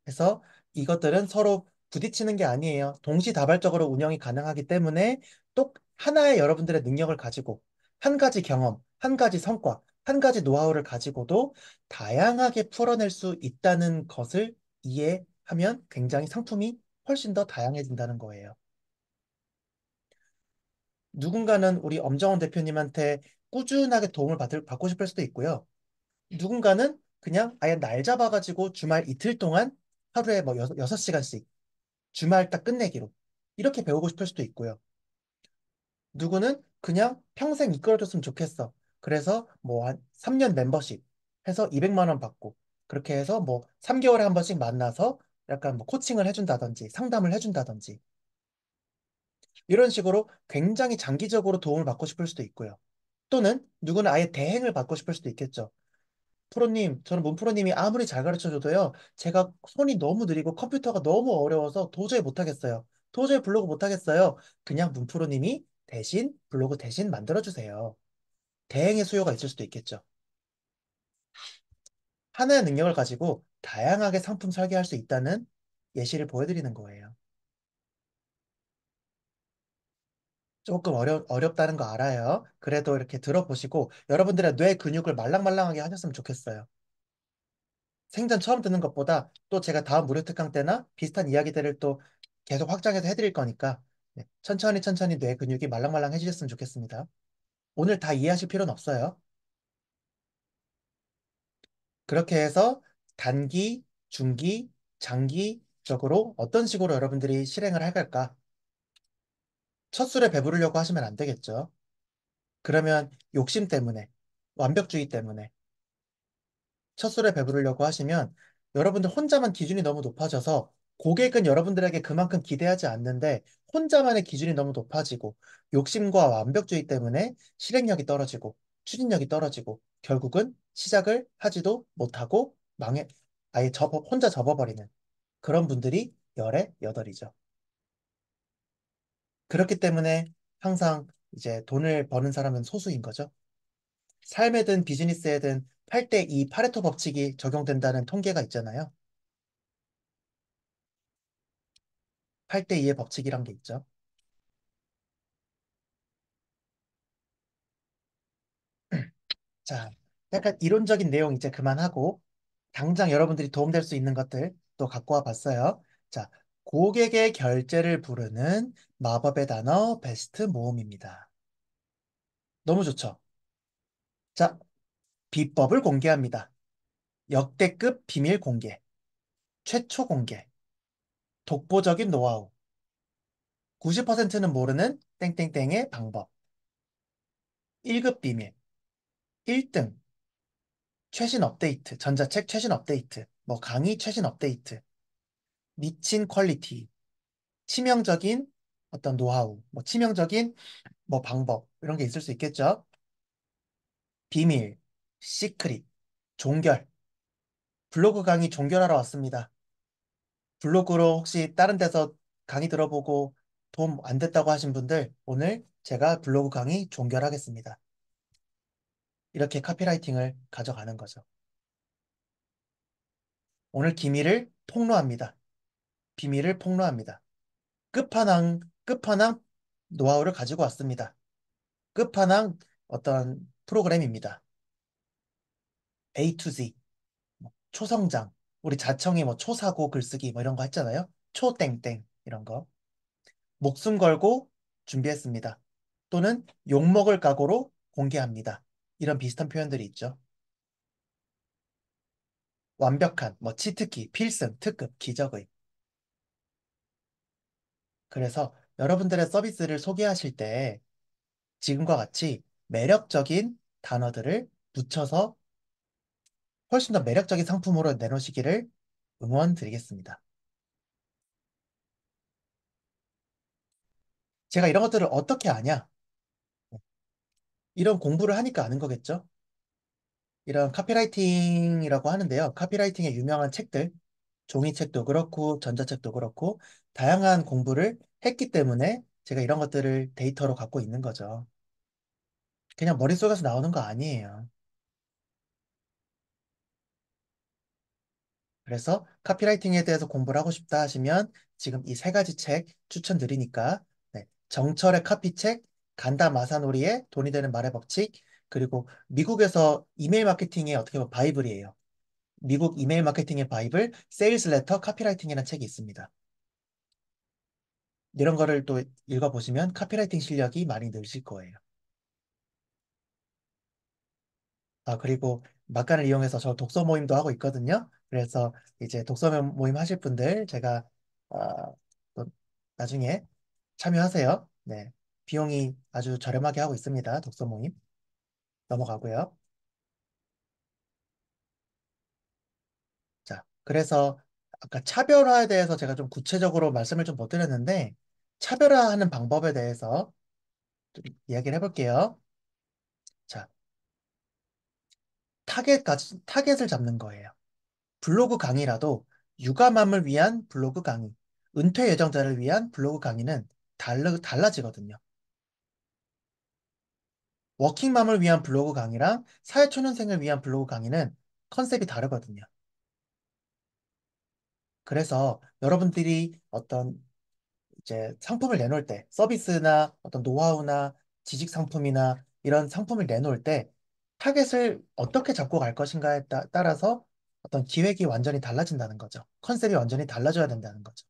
그래서 이것들은 서로 부딪히는 게 아니에요. 동시다발적으로 운영이 가능하기 때문에 또 하나의 여러분들의 능력을 가지고 한 가지 경험, 한 가지 성과, 한 가지 노하우를 가지고도 다양하게 풀어낼 수 있다는 것을 이해하면 굉장히 상품이 훨씬 더 다양해진다는 거예요. 누군가는 우리 엄정원 대표님한테 꾸준하게 도움을 받고 싶을 수도 있고요. 누군가는 그냥 아예 날 잡아가지고 주말 이틀 동안 하루에 뭐 6시간씩 주말 딱 끝내기로 이렇게 배우고 싶을 수도 있고요. 누구는 그냥 평생 이끌어줬으면 좋겠어. 그래서 뭐 한 3년 멤버십 해서 200만 원 받고 그렇게 해서 뭐 3개월에 한 번씩 만나서 약간 뭐 코칭을 해준다든지 상담을 해준다든지 이런 식으로 굉장히 장기적으로 도움을 받고 싶을 수도 있고요. 또는 누구는 아예 대행을 받고 싶을 수도 있겠죠. 프로님, 저는 문 프로님이 아무리 잘 가르쳐 줘도요, 제가 손이 너무 느리고 컴퓨터가 너무 어려워서 도저히 못하겠어요. 도저히 블로그 못하겠어요. 그냥 문 프로님이 대신 블로그 대신 만들어 주세요. 대행의 수요가 있을 수도 있겠죠. 하나의 능력을 가지고 다양하게 상품 설계할 수 있다는 예시를 보여드리는 거예요. 조금 어렵다는 거 알아요. 그래도 이렇게 들어보시고 여러분들의 뇌 근육을 말랑말랑하게 하셨으면 좋겠어요. 생전 처음 듣는 것보다 또 제가 다음 무료 특강 때나 비슷한 이야기들을 또 계속 확장해서 해드릴 거니까 네, 천천히 천천히 뇌 근육이 말랑말랑해지셨으면 좋겠습니다. 오늘 다 이해하실 필요는 없어요. 그렇게 해서 단기, 중기, 장기적으로 어떤 식으로 여러분들이 실행을 할까? 첫 술에 배부르려고 하시면 안 되겠죠. 그러면 욕심 때문에, 완벽주의 때문에 첫 술에 배부르려고 하시면 여러분들 혼자만 기준이 너무 높아져서 고객은 여러분들에게 그만큼 기대하지 않는데 혼자만의 기준이 너무 높아지고 욕심과 완벽주의 때문에 실행력이 떨어지고 추진력이 떨어지고 결국은 시작을 하지도 못하고 아예 혼자 접어버리는 그런 분들이 열의 여덟이죠. 그렇기 때문에 항상 이제 돈을 버는 사람은 소수인 거죠. 삶에든 비즈니스에든 8대2 파레토 법칙이 적용된다는 통계가 있잖아요. 8대2의 법칙이란 게 있죠. 자, 약간 이론적인 내용 이제 그만하고 당장 여러분들이 도움될 수 있는 것들 또 갖고 와 봤어요. 자, 고객의 결제를 부르는 마법의 단어 베스트 모음입니다. 너무 좋죠? 자, 비법을 공개합니다. 역대급 비밀 공개, 최초 공개, 독보적인 노하우, 90%는 모르는 땡땡땡의 방법, 1급 비밀, 1등, 최신 업데이트, 전자책 최신 업데이트, 뭐 강의 최신 업데이트, 미친 퀄리티, 치명적인 어떤 노하우, 뭐 치명적인 뭐 방법, 이런 게 있을 수 있겠죠. 비밀, 시크릿, 종결, 블로그 강의 종결하러 왔습니다. 블로그로 혹시 다른 데서 강의 들어보고 도움 안 됐다고 하신 분들, 오늘 제가 블로그 강의 종결하겠습니다. 이렇게 카피라이팅을 가져가는 거죠. 오늘 기밀을 폭로합니다. 비밀을 폭로합니다. 끝판왕 노하우를 가지고 왔습니다. 끝판왕 어떤 프로그램입니다. A to Z, 뭐 초성장, 우리 자청이 뭐 초사고 글쓰기 뭐 이런 거 했잖아요. 초땡땡 이런 거. 목숨 걸고 준비했습니다. 또는 욕먹을 각오로 공개합니다. 이런 비슷한 표현들이 있죠. 완벽한, 뭐 치트키, 필승, 특급, 기적의. 그래서 여러분들의 서비스를 소개하실 때 지금과 같이 매력적인 단어들을 붙여서 훨씬 더 매력적인 상품으로 내놓으시기를 응원드리겠습니다. 제가 이런 것들을 어떻게 아냐? 이런 공부를 하니까 아는 거겠죠? 이런 카피라이팅이라고 하는데요. 카피라이팅의 유명한 책들, 종이책도 그렇고 전자책도 그렇고 다양한 공부를 했기 때문에 제가 이런 것들을 데이터로 갖고 있는 거죠. 그냥 머릿속에서 나오는 거 아니에요. 그래서 카피라이팅에 대해서 공부를 하고 싶다 하시면 지금 이 세 가지 책 추천드리니까 네, 정철의 카피책, 간다 마사노리의 돈이 되는 말의 법칙, 그리고 미국에서 이메일 마케팅의 어떻게 보면 바이블이에요. 미국 이메일 마케팅의 바이블, 세일스 레터 카피라이팅이라는 책이 있습니다. 이런 거를 또 읽어보시면 카피라이팅 실력이 많이 늘실 거예요. 아, 그리고 막간을 이용해서 저 독서 모임도 하고 있거든요. 그래서 이제 독서 모임 하실 분들 제가 또 나중에 참여하세요. 네. 비용이 아주 저렴하게 하고 있습니다. 독서 모임. 넘어가고요. 자, 그래서 아까 차별화에 대해서 제가 좀 구체적으로 말씀을 좀 못 드렸는데 차별화하는 방법에 대해서 좀 이야기를 해볼게요. 자, 타겟을 잡는 거예요. 블로그 강의라도 육아맘을 위한 블로그 강의, 은퇴 예정자를 위한 블로그 강의는 달라지거든요. 워킹맘을 위한 블로그 강의랑 사회초년생을 위한 블로그 강의는 컨셉이 다르거든요. 그래서 여러분들이 어떤 이제 상품을 내놓을 때 서비스나 어떤 노하우나 지식 상품이나 이런 상품을 내놓을 때 타겟을 어떻게 잡고 갈 것인가에 따라서 어떤 기획이 완전히 달라진다는 거죠. 컨셉이 완전히 달라져야 된다는 거죠.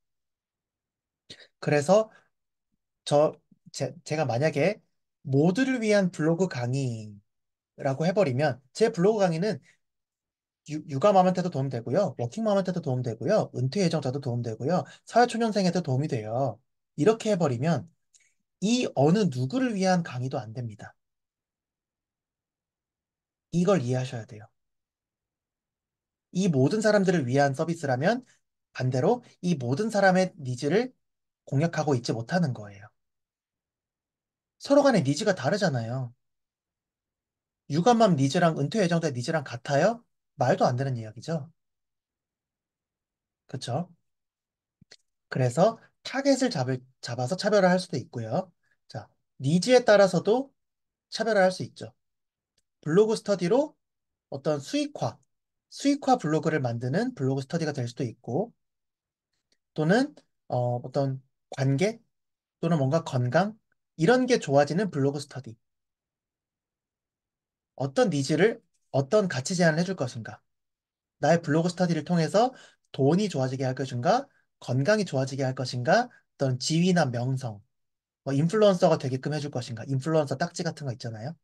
그래서 저, 제가 만약에 모두를 위한 블로그 강의라고 해버리면 제 블로그 강의는 육아맘한테도 도움되고요. 워킹맘한테도 도움되고요. 은퇴 예정자도 도움되고요. 사회초년생에도 도움이 돼요. 이렇게 해버리면 이 어느 누구를 위한 강의도 안 됩니다. 이걸 이해하셔야 돼요. 이 모든 사람들을 위한 서비스라면 반대로 이 모든 사람의 니즈를 공략하고 있지 못하는 거예요. 서로 간의 니즈가 다르잖아요. 육아맘 니즈랑 은퇴 예정자 니즈랑 같아요? 말도 안 되는 이야기죠. 그쵸? 그래서 타겟을 잡아서 차별화 할 수도 있고요. 자, 니즈에 따라서도 차별화할 수 있죠. 블로그 스터디로 어떤 수익화 블로그를 만드는 블로그 스터디가 될 수도 있고, 또는 어떤 관계, 또는 뭔가 건강, 이런 게 좋아지는 블로그 스터디. 어떤 니즈를 어떤 가치 제안을 해줄 것인가? 나의 블로그 스터디를 통해서 돈이 좋아지게 할 것인가? 건강이 좋아지게 할 것인가? 어떤 지위나 명성, 뭐 인플루언서가 되게끔 해줄 것인가? 인플루언서 딱지 같은 거 있잖아요.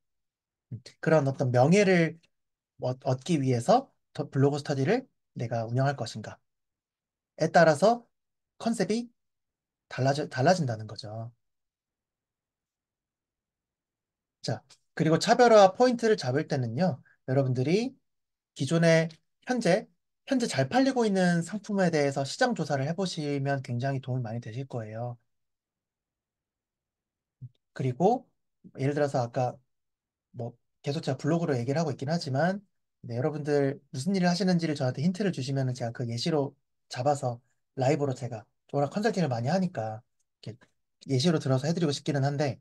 그런 어떤 명예를 얻기 위해서 더 블로그 스터디를 내가 운영할 것인가에 따라서 컨셉이 달라진다는 거죠. 자, 그리고 차별화 포인트를 잡을 때는요, 여러분들이 기존에 현재, 현재 잘 팔리고 있는 상품에 대해서 시장 조사를 해보시면 굉장히 도움이 많이 되실 거예요. 그리고 예를 들어서 아까 뭐 계속 제가 블로그로 얘기를 하고 있긴 하지만 네, 여러분들 무슨 일을 하시는지를 저한테 힌트를 주시면 제가 그 예시로 잡아서 라이브로 제가 워낙 컨설팅을 많이 하니까 이렇게 예시로 들어서 해드리고 싶기는 한데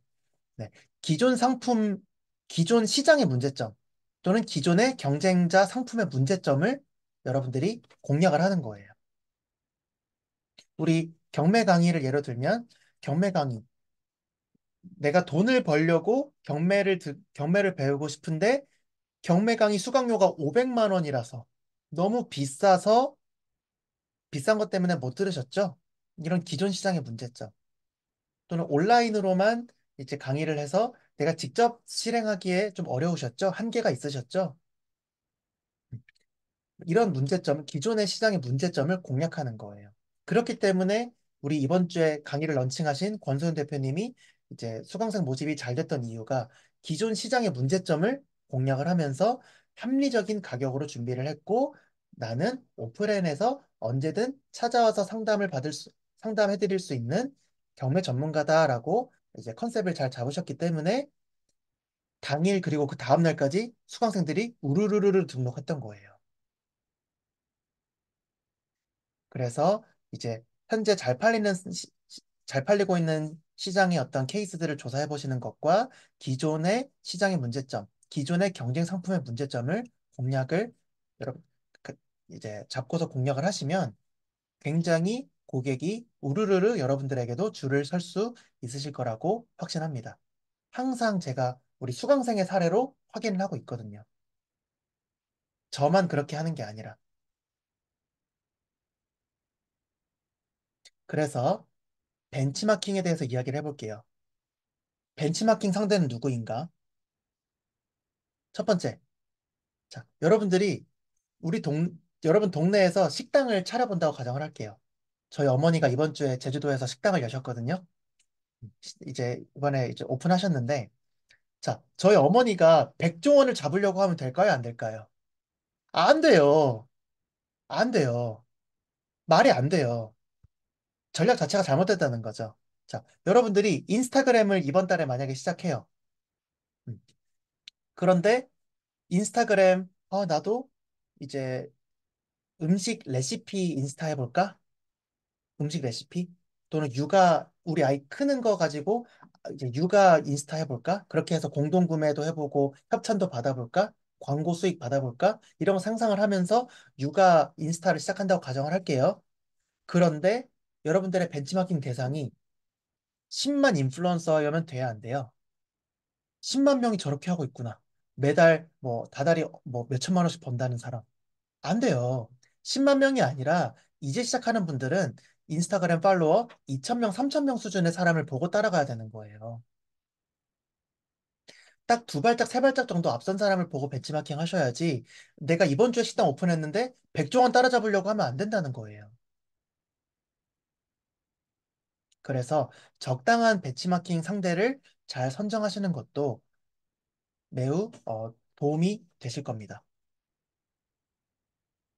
네, 기존 상품, 기존 시장의 문제점 또는 기존의 경쟁자 상품의 문제점을 여러분들이 공략을 하는 거예요. 우리 경매 강의를 예로 들면 경매 강의 내가 돈을 벌려고 경매를 배우고 싶은데 경매 강의 수강료가 500만 원이라서 너무 비싼 것 때문에 못 들으셨죠? 이런 기존 시장의 문제점. 또는 온라인으로만 이제 강의를 해서 내가 직접 실행하기에 좀 어려우셨죠? 한계가 있으셨죠? 이런 문제점, 기존의 시장의 문제점을 공략하는 거예요. 그렇기 때문에 우리 이번 주에 강의를 런칭하신 권소연 대표님이 이제 수강생 모집이 잘 됐던 이유가 기존 시장의 문제점을 공략을 하면서 합리적인 가격으로 준비를 했고 나는 오프라인에서 언제든 찾아와서 상담해 드릴 수 있는 경매 전문가다라고 이제 컨셉을 잘 잡으셨기 때문에 당일 그리고 그 다음 날까지 수강생들이 우르르르 등록했던 거예요. 그래서 이제 현재 잘 팔리고 있는 시장의 어떤 케이스들을 조사해 보시는 것과 기존의 시장의 문제점, 기존의 경쟁 상품의 문제점을 공략을 여러분 그- 이제 잡고서 공략을 하시면 굉장히 고객이 우르르르 여러분들에게도 줄을 설 수 있으실 거라고 확신합니다. 항상 제가 우리 수강생의 사례로 확인을 하고 있거든요. 저만 그렇게 하는 게 아니라. 그래서 벤치마킹에 대해서 이야기를 해볼게요. 벤치마킹 상대는 누구인가? 첫 번째, 자, 여러분 동네에서 식당을 차려본다고 가정을 할게요. 저희 어머니가 이번 주에 제주도에서 식당을 여셨거든요. 이제 이번에 이제 오픈하셨는데, 자, 저희 어머니가 백종원을 잡으려고 하면 될까요? 안 될까요? 안 돼요. 안 돼요. 말이 안 돼요. 전략 자체가 잘못됐다는 거죠. 자, 여러분들이 인스타그램을 이번 달에 만약에 시작해요. 음, 그런데 인스타그램, 나도 이제 음식 레시피 인스타 해볼까? 음식 레시피? 또는 우리 아이 크는 거 가지고 이제 육아 인스타 해볼까? 그렇게 해서 공동 구매도 해보고 협찬도 받아볼까? 광고 수익 받아볼까? 이런 거 상상을 하면서 육아 인스타를 시작한다고 가정을 할게요. 그런데 여러분들의 벤치마킹 대상이 10만 인플루언서면 돼야 안 돼요. 10만 명이 저렇게 하고 있구나. 매달 뭐 다달이 뭐 몇천만 원씩 번다는 사람. 안 돼요. 10만 명이 아니라 이제 시작하는 분들은 인스타그램 팔로워 2천 명, 3천 명 수준의 사람을 보고 따라가야 되는 거예요. 딱 두 발짝, 세 발짝 정도 앞선 사람을 보고 벤치마킹 하셔야지 내가 이번 주에 식당 오픈했는데 백종원 따라잡으려고 하면 안 된다는 거예요. 그래서 적당한 벤치마킹 상대를 잘 선정하시는 것도 매우 도움이 되실 겁니다.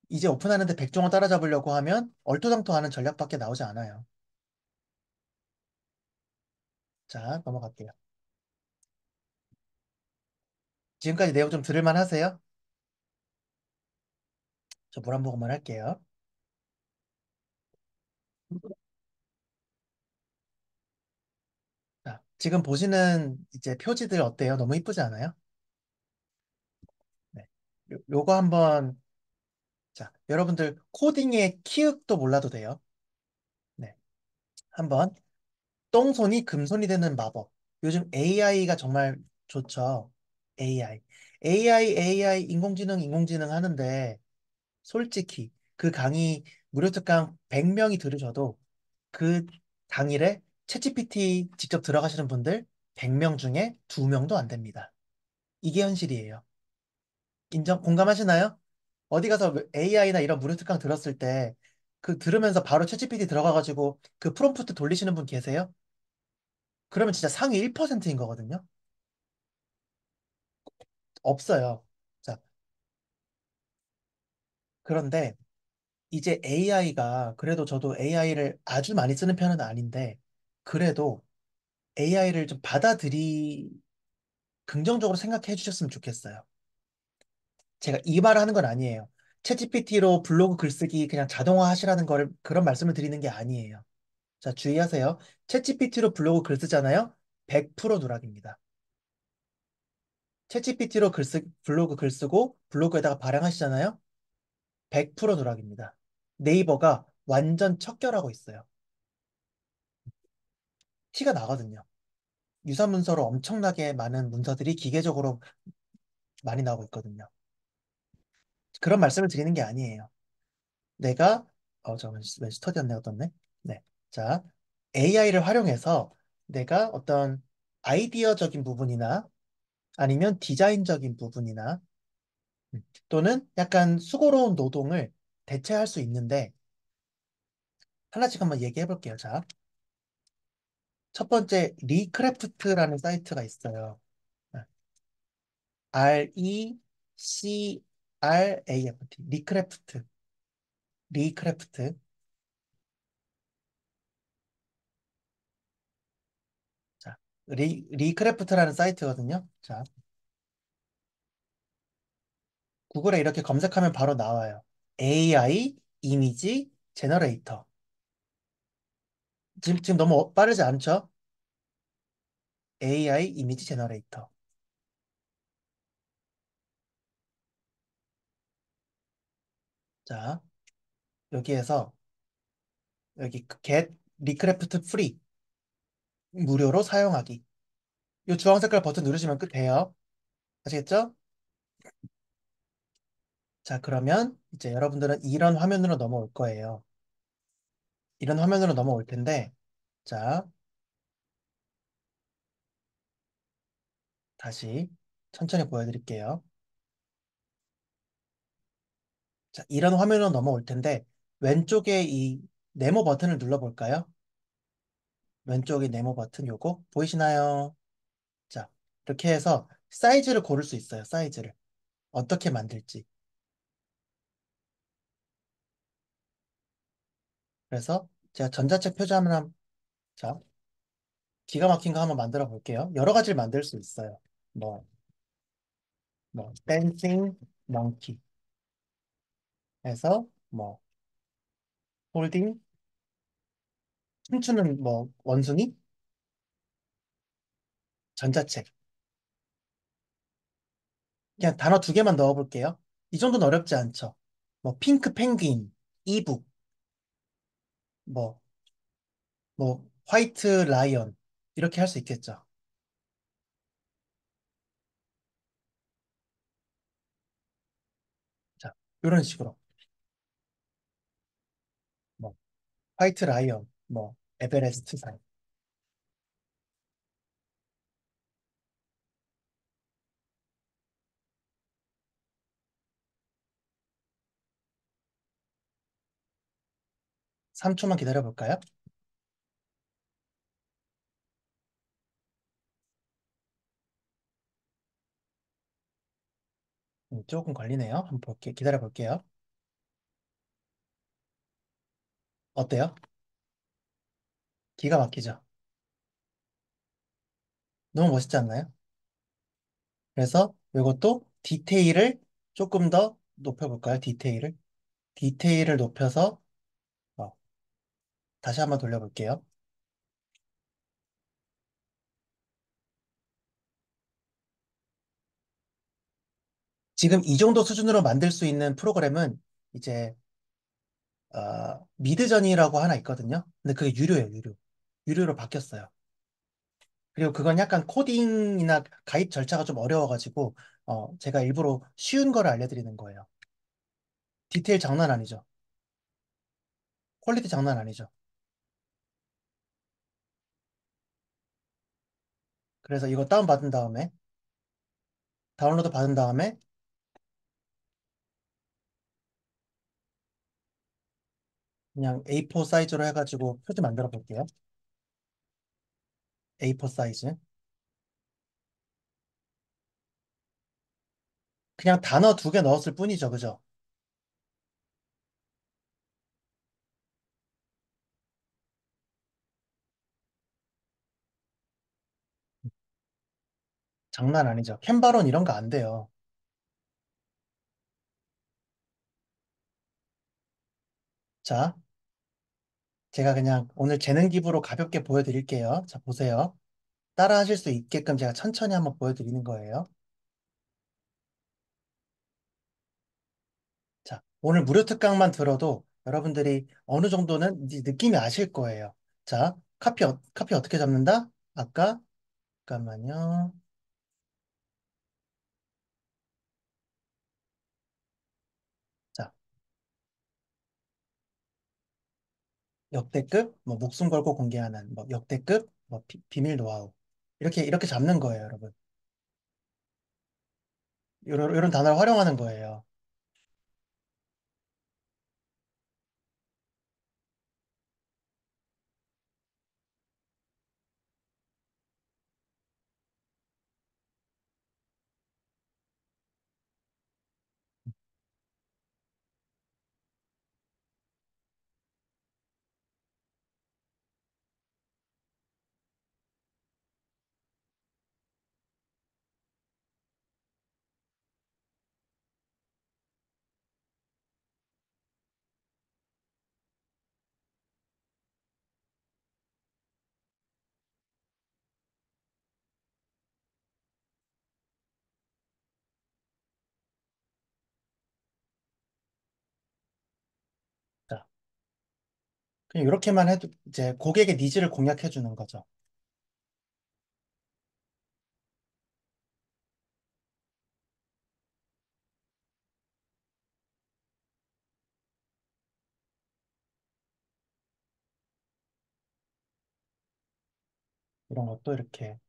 이제 오픈하는데 백종원 따라잡으려고 하면 얼토당토하는 전략밖에 나오지 않아요. 자, 넘어갈게요. 지금까지 내용 좀 들을만 하세요? 저 물 한 모금만 할게요. 자, 지금 보시는 이제 표지들 어때요? 너무 이쁘지 않아요? 네. 요거 한번, 자, 여러분들 코딩의 키읔도 몰라도 돼요. 네. 한번, 똥손이 금손이 되는 마법. 요즘 AI가 정말 좋죠. AI. AI 인공지능 하는데, 솔직히 그 강의 무료 특강 100명이 들으셔도 그 당일에 챗GPT 직접 들어가시는 분들 100명 중에 2명도 안 됩니다. 이게 현실이에요. 공감하시나요? 어디 가서 AI나 이런 무료 특강 들었을 때 그 들으면서 바로 챗GPT 들어가가지고 그 프롬프트 돌리시는 분 계세요? 그러면 진짜 상위 1%인 거거든요. 없어요. 자, 그런데 이제 AI가 그래도 저도 AI를 아주 많이 쓰는 편은 아닌데 그래도 AI를 좀 긍정적으로 생각해 주셨으면 좋겠어요. 제가 이 말을 하는 건 아니에요. 챗GPT로 블로그 글쓰기 그냥 자동화 하시라는 그런 말씀을 드리는 게 아니에요. 자, 주의하세요. 챗GPT로 블로그 글 쓰잖아요. 100% 누락입니다. 챗GPT로 블로그 글 쓰고 블로그에다가 발행하시잖아요. 100% 누락입니다. 네이버가 완전 척결하고 있어요. 티가 나거든요. 유사 문서로 엄청나게 많은 문서들이 기계적으로 많이 나오고 있거든요. 그런 말씀을 드리는 게 아니에요. 내가 잠깐만 왜 스터디 안내가 떴네? 네. 자, AI를 활용해서 내가 어떤 아이디어적인 부분이나 아니면 디자인적인 부분이나 또는 약간 수고로운 노동을 대체할 수 있는데 하나씩 한번 얘기해 볼게요. 자, 첫 번째 리크래프트라는 사이트가 있어요. RECRAFT 리크래프트. 자, 리크래프트라는 사이트거든요. 자, 구글에 이렇게 검색하면 바로 나와요. AI 이미지 제너레이터. 지금 너무 빠르지 않죠? AI 이미지 제너레이터. 자, 여기에서 여기 get 리크래프트 프리 무료로 사용하기. 이 주황 색깔 버튼 누르시면 끝 돼요. 아시겠죠? 자, 그러면 이제 여러분들은 이런 화면으로 넘어올 거예요. 이런 화면으로 넘어올 텐데, 자, 다시 천천히 보여드릴게요. 자, 이런 화면으로 넘어올 텐데, 왼쪽에 이 네모 버튼을 눌러볼까요? 왼쪽에 네모 버튼 요거 보이시나요? 자, 이렇게 해서 사이즈를 고를 수 있어요. 사이즈를. 어떻게 만들지. 그래서 제가 전자책 표지 하나, 자, 기가 막힌 거 한번 만들어 볼게요. 여러 가지를 만들 수 있어요. 뭐, 댄싱 멍키 해서, 홀딩, 춤추는 원숭이, 전자책. 그냥 단어 두 개만 넣어 볼게요. 이 정도는 어렵지 않죠. 핑크 펭귄, 이북, 뭐, 화이트 라이언. 이렇게 할 수 있겠죠. 자, 이런 식으로. 뭐, 화이트 라이언, 에베레스트 산. 3초만 기다려 볼까요? 조금 걸리네요. 한번 기다려 볼게요. 어때요? 기가 막히죠? 너무 멋있지 않나요? 그래서 이것도 디테일을 조금 더 높여볼까요? 디테일을. 디테일을 높여서 어, 다시 한번 돌려볼게요. 지금 이 정도 수준으로 만들 수 있는 프로그램은 이제 미드저니라고 하나 있거든요. 근데 그게 유료예요, 유료. 유료로 바뀌었어요. 그리고 그건 약간 코딩이나 가입 절차가 좀 어려워가지고 제가 일부러 쉬운 거를 알려드리는 거예요. 디테일 장난 아니죠? 퀄리티 장난 아니죠? 그래서 이거 다운받은 다음에 다운로드 받은 다음에 그냥 A4 사이즈로 해가지고 표지 만들어 볼게요. A4 사이즈. 그냥 단어 두 개 넣었을 뿐이죠, 그죠? 장난 아니죠. 캔바론 이런 거 안 돼요. 자, 제가 그냥 오늘 재능 기부로 가볍게 보여드릴게요. 자, 보세요. 따라 하실 수 있게끔 제가 천천히 한번 보여드리는 거예요. 자, 오늘 무료 특강만 들어도 여러분들이 어느 정도는 이제 느낌이 아실 거예요. 자, 카피 어떻게 잡는다? 아까, 잠깐만요. 자, 역대급, 목숨 걸고 공개하는, 역대급, 비밀 노하우. 이렇게 잡는 거예요, 여러분. 이런 단어를 활용하는 거예요. 자, 그냥 이렇게만 해도 이제 고객의 니즈를 공략해 주는 거죠. 이런 것도 이렇게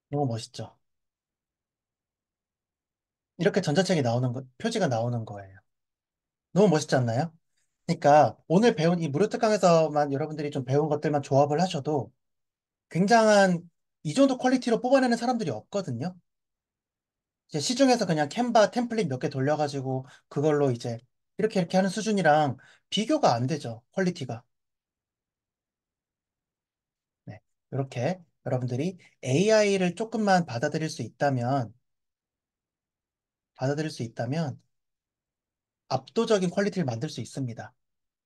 너무 멋있죠. 이렇게 전자책이 나오는 거, 표지가 나오는 거예요. 너무 멋있지 않나요? 그러니까 오늘 배운 이 무료 특강에서만 여러분들이 좀 배운 것들만 조합을 하셔도 굉장한 이 정도 퀄리티로 뽑아내는 사람들이 없거든요. 이제 시중에서 그냥 캔바 템플릿 몇 개 돌려가지고 그걸로 이제 이렇게 하는 수준이랑 비교가 안 되죠. 퀄리티가. 네. 이렇게 여러분들이 AI를 조금만 받아들일 수 있다면 압도적인 퀄리티를 만들 수 있습니다.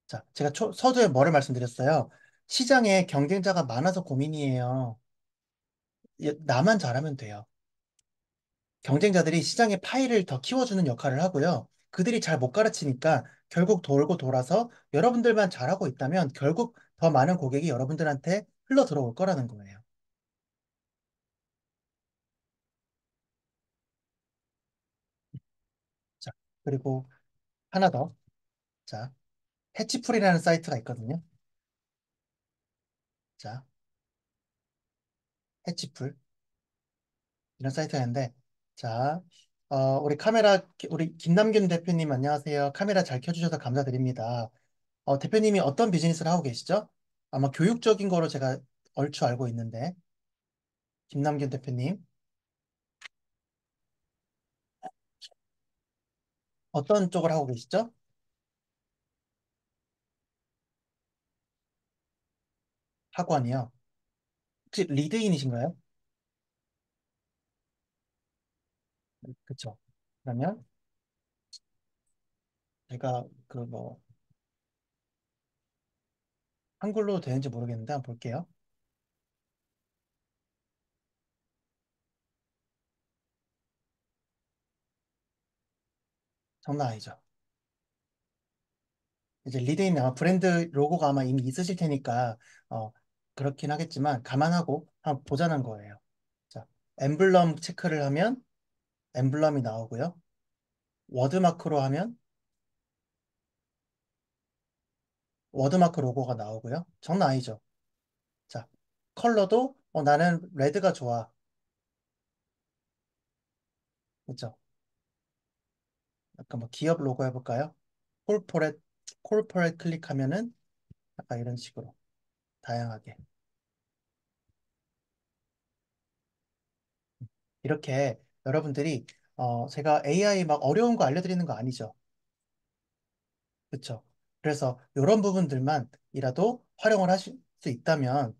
자, 제가 서두에 뭐를 말씀드렸어요? 시장에 경쟁자가 많아서 고민이에요. 나만 잘하면 돼요. 경쟁자들이 시장의 파이를 더 키워주는 역할을 하고요. 그들이 잘 못 가르치니까 결국 돌고 돌아서 여러분들만 잘하고 있다면 결국 더 많은 고객이 여러분들한테 흘러 들어올 거라는 거예요. 자, 그리고 하나 더. 자, 해치풀이라는 사이트가 있거든요. 자, 해치풀. 이런 사이트가 있는데, 자, 우리 김남균 대표님 안녕하세요. 카메라 잘 켜주셔서 감사드립니다. 대표님이 어떤 비즈니스를 하고 계시죠? 아마 교육적인 거로 제가 얼추 알고 있는데, 김남균 대표님, 어떤 쪽을 하고 계시죠? 학원이요. 혹시 리드인이신가요? 그쵸. 그러면 제가 한글로 되는지 모르겠는데 한번 볼게요. 장난 아니죠. 이제 리드인 아마 브랜드 로고가 아마 이미 있으실 테니까, 어, 그렇긴 하겠지만, 감안하고 한번 보자는 거예요. 자, 엠블럼 체크를 하면 엠블럼이 나오고요. 워드마크로 하면 워드마크 로고가 나오고요. 장난 아니죠. 자, 컬러도 나는 레드가 좋아. 그죠? 약간 뭐 기업 로고 해볼까요? 콜포렛, 콜포렛 클릭하면은 약간 이런 식으로 다양하게. 이렇게 여러분들이, 제가 AI 막 어려운 거 알려드리는 거 아니죠. 그쵸? 그래서 이런 부분들만이라도 활용을 하실 수 있다면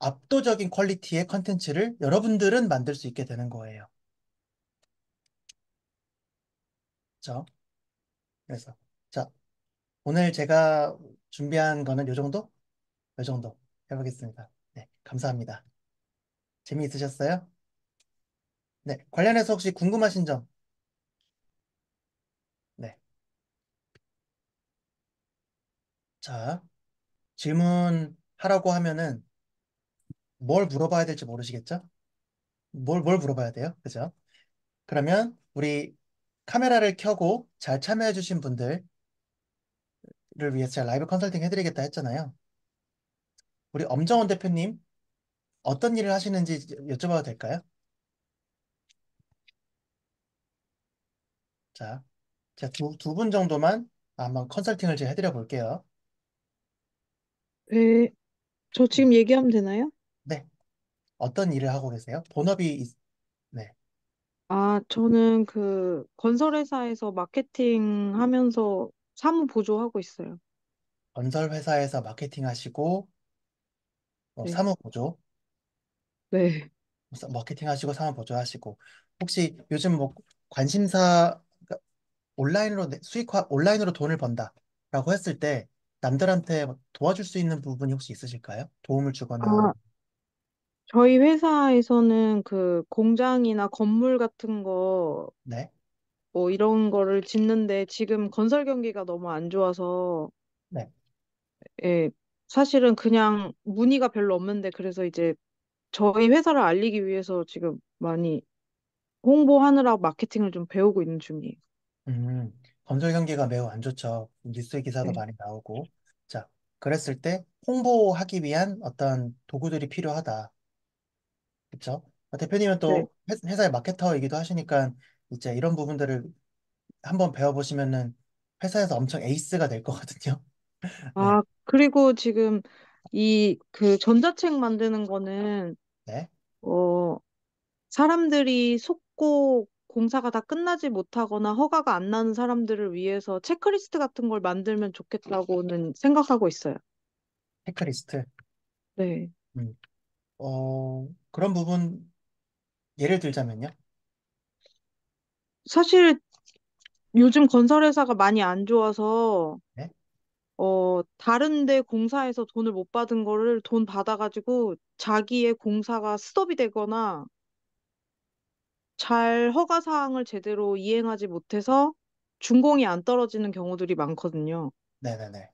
압도적인 퀄리티의 컨텐츠를 여러분들은 만들 수 있게 되는 거예요. 그쵸? 그래서, 자, 오늘 제가 준비한 거는 요 정도? 요 정도 해보겠습니다. 네, 감사합니다. 재미있으셨어요? 네, 관련해서 혹시 궁금하신 점? 네. 자, 질문하라고 하면은 뭘 물어봐야 될지 모르시겠죠? 뭘 물어봐야 돼요? 그죠? 그러면 우리 카메라를 켜고 잘 참여해주신 분들을 위해서 제가 라이브 컨설팅 해드리겠다 했잖아요. 우리 엄정원 대표님, 어떤 일을 하시는지 여쭤봐도 될까요? 자, 제가 두 분 정도만 한번 컨설팅을 제가 해드려 볼게요. 네, 저 음, 지금 얘기하면 되나요? 네. 어떤 일을 하고 계세요? 본업이, 네. 아, 저는 그 건설회사에서 마케팅 하면서 사무 보조하고 있어요. 건설 회사에서 마케팅 하시고, 네. 사무 보조, 네. 마케팅 하시고, 사무 보조 하시고, 혹시 요즘 뭐 관심사, 그러니까 온라인으로 온라인으로 돈을 번다라고 했을 때 남들한테 뭐 도와줄 수 있는 부분이 혹시 있으실까요? 도움을 주거나, 아, 저희 회사에서는 그 공장이나 건물 같은 거, 네, 뭐 이런 거를 짓는데 지금 건설 경기가 너무 안 좋아서, 네. 예, 사실은 그냥 문의가 별로 없는데 그래서 이제 저희 회사를 알리기 위해서 지금 많이 홍보하느라 마케팅을 좀 배우고 있는 중이에요. 건설 경기가 매우 안 좋죠. 뉴스 기사도 네. 많이 나오고. 자, 그랬을 때 홍보하기 위한 어떤 도구들이 필요하다. 그렇죠? 대표님은 네. 또 회사의 마케터이기도 하시니까 이제 이런 부분들을 한번 배워보시면은 회사에서 엄청 에이스가 될 거거든요. 네, 그리고 지금 이 그 전자책 만드는 거는, 네. 어, 사람들이 속고 공사가 다 끝나지 못하거나 허가가 안 나는 사람들을 위해서 체크리스트 같은 걸 만들면 좋겠다고는 생각하고 있어요. 체크리스트. 네. 음. 그런 부분 예를 들자면요. 사실 요즘 건설회사가 많이 안 좋아서, 네, 다른데 공사해서 돈을 못 받은 거를 돈 받아가지고 자기의 공사가 스톱이 되거나 잘 허가 사항을 제대로 이행하지 못해서 준공이 안 떨어지는 경우들이 많거든요. 네네네.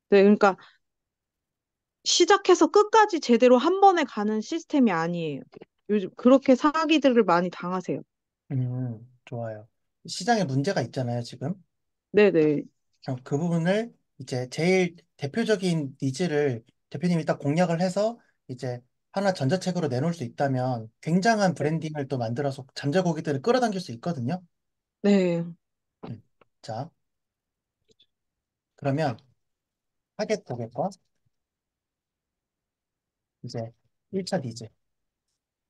네, 그러니까 시작해서 끝까지 제대로 한 번에 가는 시스템이 아니에요. 요즘 그렇게 사기들을 많이 당하세요. 좋아요. 시장에 문제가 있잖아요, 지금. 네네. 그럼 그 부분을 이제 제일 대표적인 니즈를 대표님이 딱 공략을 해서 이제 하나 전자책으로 내놓을 수 있다면 굉장한 브랜딩을 또 만들어서 잠재 고객들을 끌어당길 수 있거든요. 네. 음. 자, 그러면 타겟 고객과 이제 1차 니즈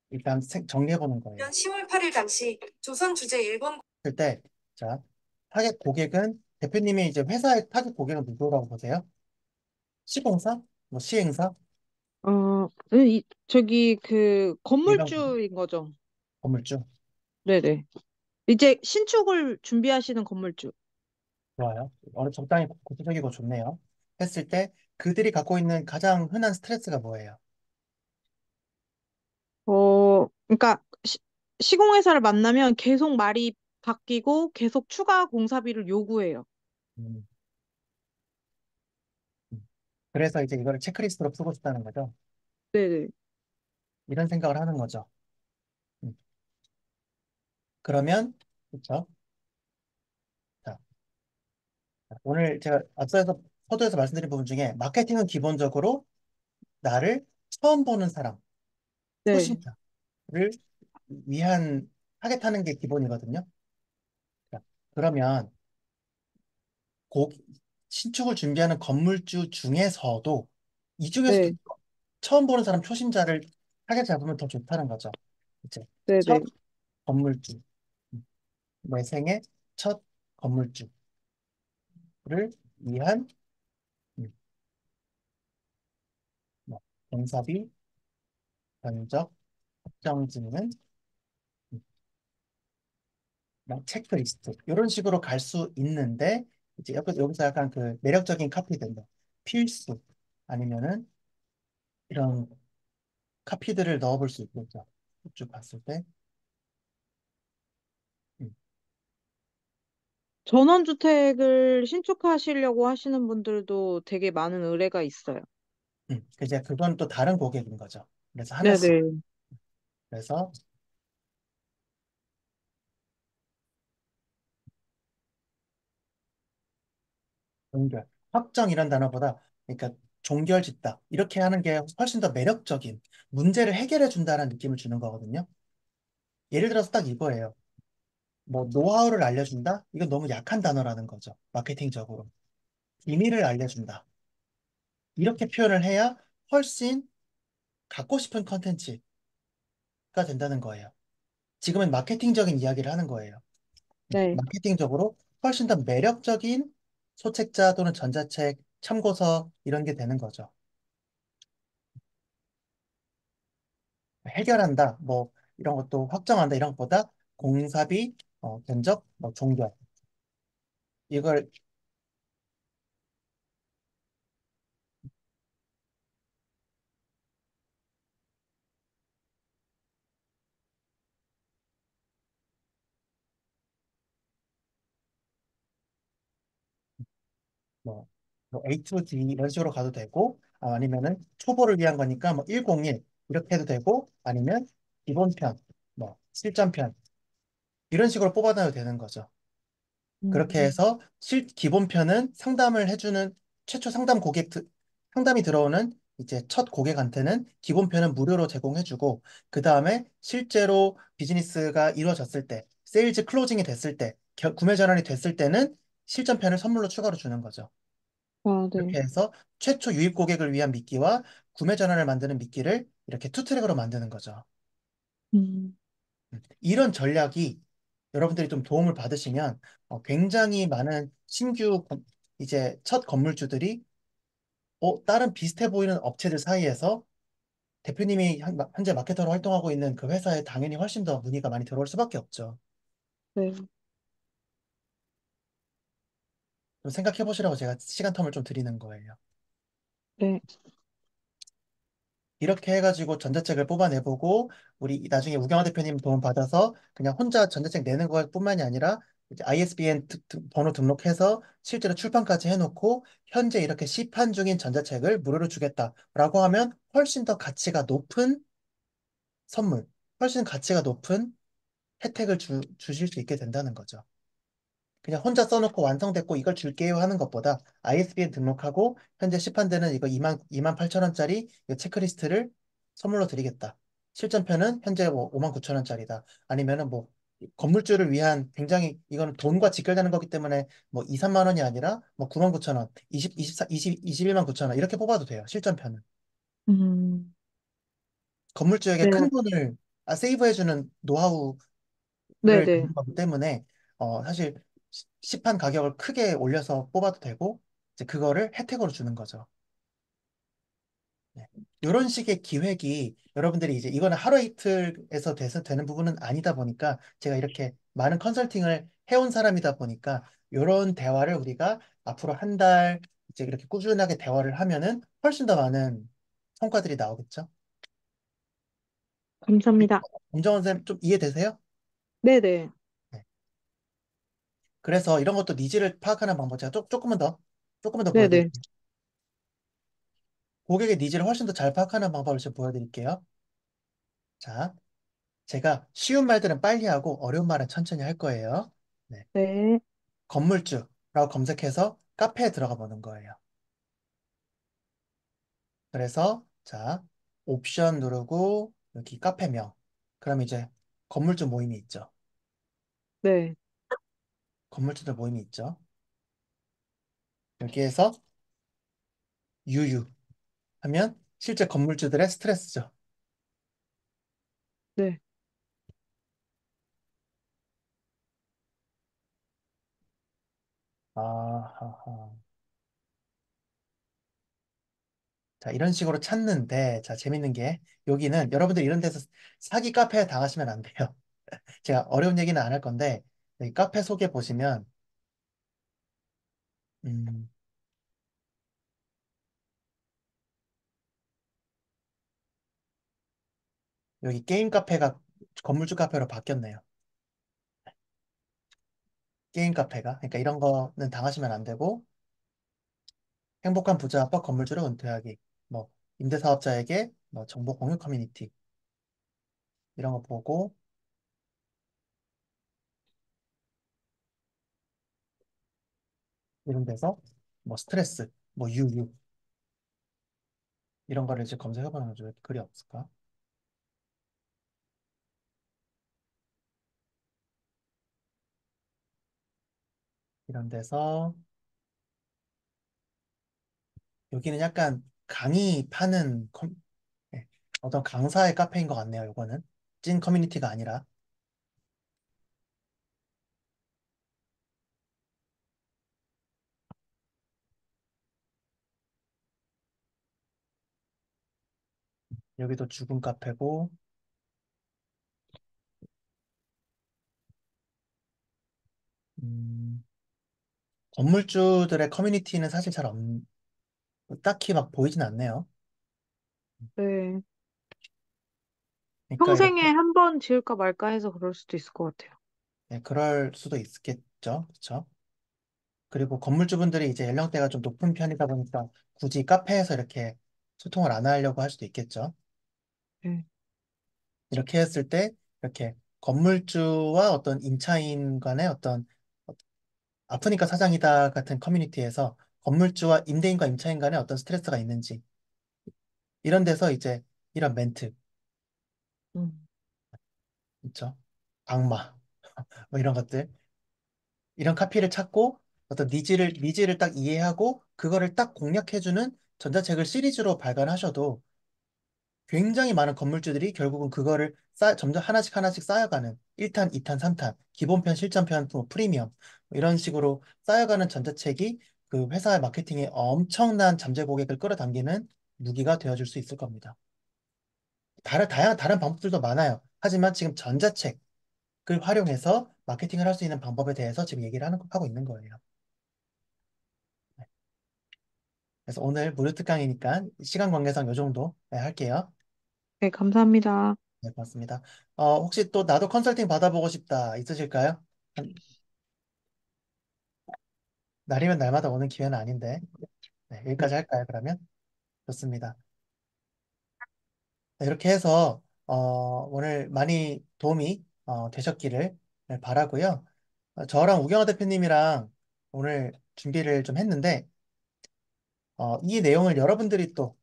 일단 정리해보는 거예요. 10월 8일 당시 조선 주재 일본 그럴 때, 자, 타겟 고객은 대표님이 이제 회사의 타겟 고객은 누구라고 보세요? 시공사? 뭐 시행사? 저기 그 일반 건물주인 거죠. 건물주? 네네. 이제 신축을 준비하시는 건물주. 좋아요. 어느 적당히 구체적이고 좋네요. 했을 때 그들이 갖고 있는 가장 흔한 스트레스가 뭐예요? 그러니까 시공회사를 만나면 계속 말이 바뀌고 계속 추가 공사비를 요구해요. 음, 음. 그래서 이제 이거를 체크리스트로 풀고 싶다는 거죠. 네네. 이런 생각을 하는 거죠. 음. 그러면 그렇죠? 자, 오늘 제가 앞서서 서두에서 말씀드린 부분 중에 마케팅은 기본적으로 나를 처음 보는 사람, 네. 초심자를 위한 타겟하는 게 기본이거든요. 자, 그러면 고, 신축을 준비하는 건물주 중에서도 이 중에서도 네. 처음 보는 사람 초심자를 타겟 잡으면 더 좋다는 거죠. 이제 첫 네네. 건물주, 내 생애 첫 건물주를 위한 음, 뭐, 공사비, 견적, 확정짓는 음, 체크리스트 이런 식으로 갈 수 있는데 이제 여기서 약간 그 매력적인 카피들, 뭐 필수 아니면은 이런 카피들을 넣어볼 수 있겠죠. 쭉 봤을 때. 음, 전원주택을 신축하시려고 하시는 분들도 되게 많은 의뢰가 있어요. 이제 그건 또 다른 고객인 거죠. 그래서 하나씩. 네네. 그래서 종결, 확정이란 단어보다 그러니까 종결 짓다 이렇게 하는 게 훨씬 더 매력적인 문제를 해결해 준다는 느낌을 주는 거거든요. 예를 들어서 딱 이거예요. 뭐 노하우를 알려준다? 이건 너무 약한 단어라는 거죠. 마케팅적으로. 비밀을 알려준다. 이렇게 표현을 해야 훨씬 갖고 싶은 컨텐츠가 된다는 거예요. 지금은 마케팅적인 이야기를 하는 거예요. 네. 마케팅적으로 훨씬 더 매력적인 소책자 또는 전자책, 참고서 이런 게 되는 거죠. 해결한다, 뭐 이런 것도 확정한다 이런 것보다 공사비, 견적, 뭐 종결 이걸 뭐, 뭐 A to D 이런 식으로 가도 되고 아니면은 초보를 위한 거니까 뭐 101 이렇게 해도 되고 아니면 기본편, 뭐 실전편 이런 식으로 뽑아놔도 되는 거죠. 그렇게 음. 해서 기본편은 상담을 해주는 최초 상담 고객 상담이 들어오는 이제 첫 고객한테는 기본편은 무료로 제공해주고, 그 다음에 실제로 비즈니스가 이루어졌을 때, 세일즈 클로징이 됐을 때, 구매 전환이 됐을 때는 실전편을 선물로 추가로 주는 거죠. 아, 네. 이렇게 해서 최초 유입 고객을 위한 미끼와 구매 전환을 만드는 미끼를 이렇게 투 트랙으로 만드는 거죠. 음, 이런 전략이 여러분들이 좀 도움을 받으시면 굉장히 많은 신규 이제 첫 건물주들이 다른 비슷해 보이는 업체들 사이에서 대표님이 현재 마케터로 활동하고 있는 그 회사에 당연히 훨씬 더 문의가 많이 들어올 수밖에 없죠. 네. 좀 생각해 보시라고 제가 시간 텀을 좀 드리는 거예요. 네. 이렇게 해가지고 전자책을 뽑아내보고 우리 나중에 우경화 대표님 도움 받아서 그냥 혼자 전자책 내는 것뿐만이 아니라 이제 ISBN 번호 등록해서 실제로 출판까지 해놓고 현재 이렇게 시판 중인 전자책을 무료로 주겠다라고 하면 훨씬 더 가치가 높은 선물, 훨씬 가치가 높은 혜택을 주실 수 있게 된다는 거죠. 그냥 혼자 써놓고 완성됐고 이걸 줄게요 하는 것보다 ISBN 등록하고 현재 시판되는 이거 2만 8천 원짜리 이 체크리스트를 선물로 드리겠다. 실전편은 현재 뭐 5만 9천 원짜리다. 아니면은 뭐 건물주를 위한 굉장히 이거는 돈과 직결되는 거기 때문에 뭐 2, 3만 원이 아니라 뭐 9만 9천 원, 21만 9천 원 이렇게 뽑아도 돼요. 실전편은. 음, 건물주에게 네. 큰 돈을 세이브해주는 노하우를 네네. 주는 거기 때문에 사실 시판 가격을 크게 올려서 뽑아도 되고 이제 그거를 혜택으로 주는 거죠. 네. 이런 식의 기획이 여러분들이 이제 이거는 하루 이틀에서 돼서 되는 부분은 아니다 보니까 제가 이렇게 많은 컨설팅을 해온 사람이다 보니까 이런 대화를 우리가 앞으로 한 달 이제 이렇게 꾸준하게 대화를 하면은 훨씬 더 많은 성과들이 나오겠죠. 감사합니다. 엄정원 선생님 좀 이해되세요? 네네. 네. 그래서 이런 것도 니즈를 파악하는 방법 제가 조금만 더 네네. 보여드릴게요. 고객의 니즈를 훨씬 더 잘 파악하는 방법을 좀 보여드릴게요. 자, 제가 쉬운 말들은 빨리 하고 어려운 말은 천천히 할 거예요. 네. 네. 건물주라고 검색해서 카페에 들어가 보는 거예요. 그래서 자, 옵션 누르고 여기 카페명. 그럼 이제 건물주 모임이 있죠. 네. 건물주들 모임이 있죠. 여기에서 유유 하면 실제 건물주들의 스트레스죠. 네. 아하하. 자, 이런 식으로 찾는데, 자, 재밌는 게, 여기는 여러분들 이런 데서 사기 카페에 당하시면 안 돼요. 제가 어려운 얘기는 안 할 건데, 여기 카페 소개 보시면, 음, 여기 게임 카페가 건물주 카페로 바뀌었네요. 게임 카페가. 그러니까 이런 거는 당하시면 안 되고, 행복한 부자 아빠 건물주를 은퇴하기, 뭐, 임대사업자에게 뭐 정보 공유 커뮤니티, 이런 거 보고, 이런 데서 뭐 스트레스, 뭐 유유, 이런 거를 이제 검색해 보는 거죠. 왜 글이 없을까? 이런 데서, 여기는 약간 강의 파는 네, 어떤 강사의 카페인 것 같네요. 이거는 찐 커뮤니티가 아니라 여기도 죽은 카페고 음, 건물주들의 커뮤니티는 사실 딱히 막 보이진 않네요. 네. 그러니까 이렇게 평생에 한 번 지을까 말까 해서 그럴 수도 있을 것 같아요. 네, 그럴 수도 있겠죠. 그렇죠? 그리고 건물주분들이 이제 연령대가 좀 높은 편이다 보니까 굳이 카페에서 이렇게 소통을 안 하려고 할 수도 있겠죠. 네. 이렇게 했을 때 이렇게 건물주와 어떤 임차인 간의 어떤 아프니까 사장이다 같은 커뮤니티에서 건물주와 임대인과 임차인 간에 어떤 스트레스가 있는지 이런 데서 이제 이런 멘트 음. 있죠. 악마 뭐 이런 것들 이런 카피를 찾고 어떤 니즈를 딱 이해하고 그거를 딱 공략해주는 전자책을 시리즈로 발간하셔도 굉장히 많은 건물주들이 결국은 그거를 점점 하나씩 하나씩 쌓여가는 1탄, 2탄, 3탄, 기본편, 실전편, 뭐 프리미엄 뭐 이런 식으로 쌓여가는 전자책이 그 회사의 마케팅에 엄청난 잠재 고객을 끌어당기는 무기가 되어줄 수 있을 겁니다. 다양한 다른 방법들도 많아요. 하지만 지금 전자책을 활용해서 마케팅을 할 수 있는 방법에 대해서 지금 하고 있는 거예요. 그래서 오늘 무료 특강이니까 시간 관계상 요 정도 네, 할게요. 네, 감사합니다. 네, 고맙습니다. 혹시 또 나도 컨설팅 받아보고 싶다 있으실까요? 날이면 날마다 오는 기회는 아닌데. 네, 여기까지 할까요, 그러면? 좋습니다. 네, 이렇게 해서, 오늘 많이 도움이 되셨기를 네, 바라고요. 저랑 우경화 대표님이랑 오늘 준비를 좀 했는데, 이 내용을 여러분들이 또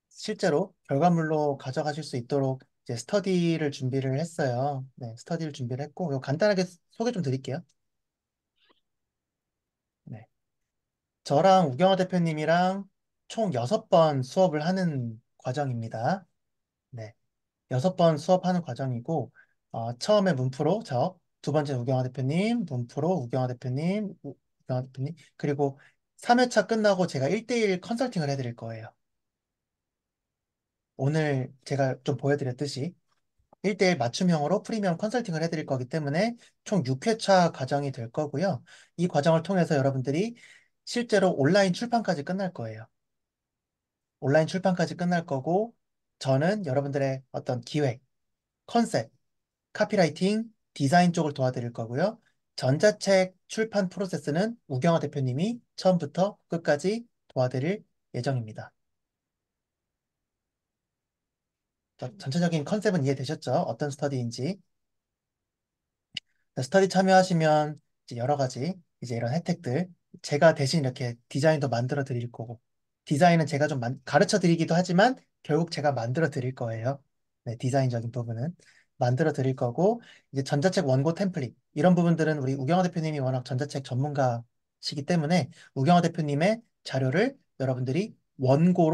실제로 결과물로 가져가실 수 있도록 이제 스터디를 준비를 했어요. 네, 스터디를 준비를 했고, 이거 간단하게 소개 좀 드릴게요. 네. 저랑 우경화 대표님이랑 총 6번 수업을 하는 과정입니다. 네. 6번 수업하는 과정이고, 처음에 문프로 두 번째 우경화 대표님, 문프로 우경화 대표님, 우경화 대표님, 그리고 3회차 끝나고 제가 1대1 컨설팅을 해드릴 거예요. 오늘 제가 좀 보여드렸듯이 1대1 맞춤형으로 프리미엄 컨설팅을 해드릴 거기 때문에 총 6회차 과정이 될 거고요. 이 과정을 통해서 여러분들이 실제로 온라인 출판까지 끝날 거예요. 온라인 출판까지 끝날 거고, 저는 여러분들의 어떤 기획, 컨셉, 카피라이팅, 디자인 쪽을 도와드릴 거고요. 전자책 출판 프로세스는 우경화 대표님이 처음부터 끝까지 도와드릴 예정입니다. 전체적인 컨셉은 이해되셨죠? 어떤 스터디인지. 스터디 참여하시면 이제 여러 가지 이제 이런 혜택들 제가 대신 이렇게 디자인도 만들어 드릴 거고 디자인은 제가 좀 가르쳐 드리기도 하지만 결국 제가 만들어 드릴 거예요. 네, 디자인적인 부분은 만들어 드릴 거고 이제 전자책 원고 템플릿 이런 부분들은 우리 우경화 대표님이 워낙 전자책 전문가시기 때문에 우경화 대표님의 자료를 여러분들이 원고,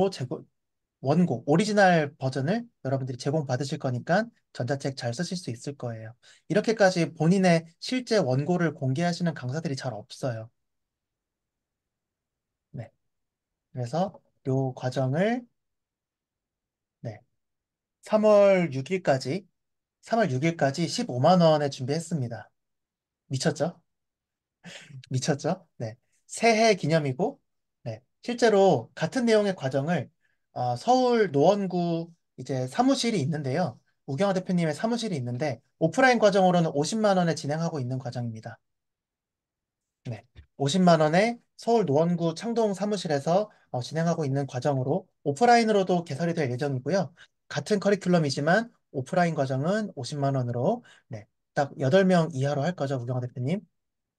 오리지널 버전을 여러분들이 제공받으실 거니까 전자책 잘 쓰실 수 있을 거예요. 이렇게까지 본인의 실제 원고를 공개하시는 강사들이 잘 없어요. 네. 그래서 요 과정을 네. 3월 6일까지 15만 원에 준비했습니다. 미쳤죠? 미쳤죠? 네. 새해 기념이고, 네. 실제로 같은 내용의 과정을 서울 노원구 이제 사무실이 있는데요. 우경화 대표님의 사무실이 있는데 오프라인 과정으로는 50만 원에 진행하고 있는 과정입니다. 네. 50만 원에 서울 노원구 창동 사무실에서 진행하고 있는 과정으로 오프라인으로도 개설이 될 예정이고요. 같은 커리큘럼이지만 오프라인 과정은 50만 원으로 네. 딱 8명 이하로 할 거죠, 우경화 대표님.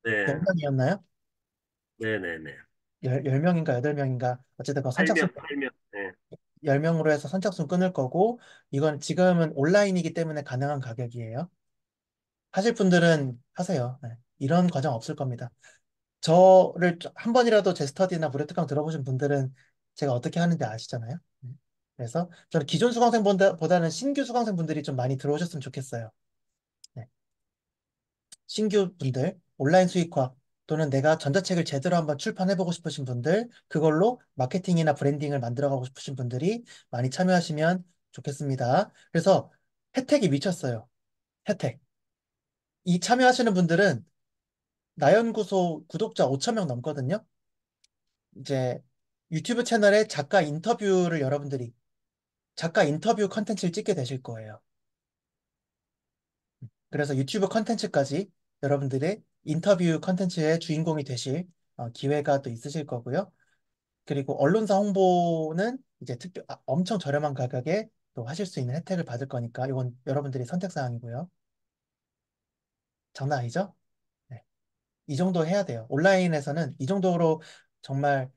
몇 네, 명이었나요? 네네네. 10명인가 8명인가 어쨌든 그 선착순 8명. 네, 10명으로 해서 선착순 끊을 거고 이건 지금은 온라인이기 때문에 가능한 가격이에요. 하실 분들은 하세요. 네. 이런 과정 없을 겁니다. 저를 한 번이라도 제 스터디나 무료 특강 들어보신 분들은 제가 어떻게 하는지 아시잖아요. 네. 그래서 저는 기존 수강생보다는 신규 수강생분들이 좀 많이 들어오셨으면 좋겠어요. 네. 신규 분들, 온라인 수익화 또는 내가 전자책을 제대로 한번 출판해보고 싶으신 분들, 그걸로 마케팅이나 브랜딩을 만들어가고 싶으신 분들이 많이 참여하시면 좋겠습니다. 그래서 혜택이 미쳤어요. 혜택. 이 참여하시는 분들은 나연구소 구독자 5천 명 넘거든요. 이제 유튜브 채널에 작가 인터뷰 컨텐츠를 찍게 되실 거예요. 그래서 유튜브 컨텐츠까지 여러분들의 인터뷰 컨텐츠의 주인공이 되실 기회가 또 있으실 거고요. 그리고 언론사 홍보는 이제 엄청 저렴한 가격에 또 하실 수 있는 혜택을 받을 거니까 이건 여러분들이 선택 사항이고요. 장난 아니죠? 네. 이 정도 해야 돼요. 온라인에서는 이 정도로 정말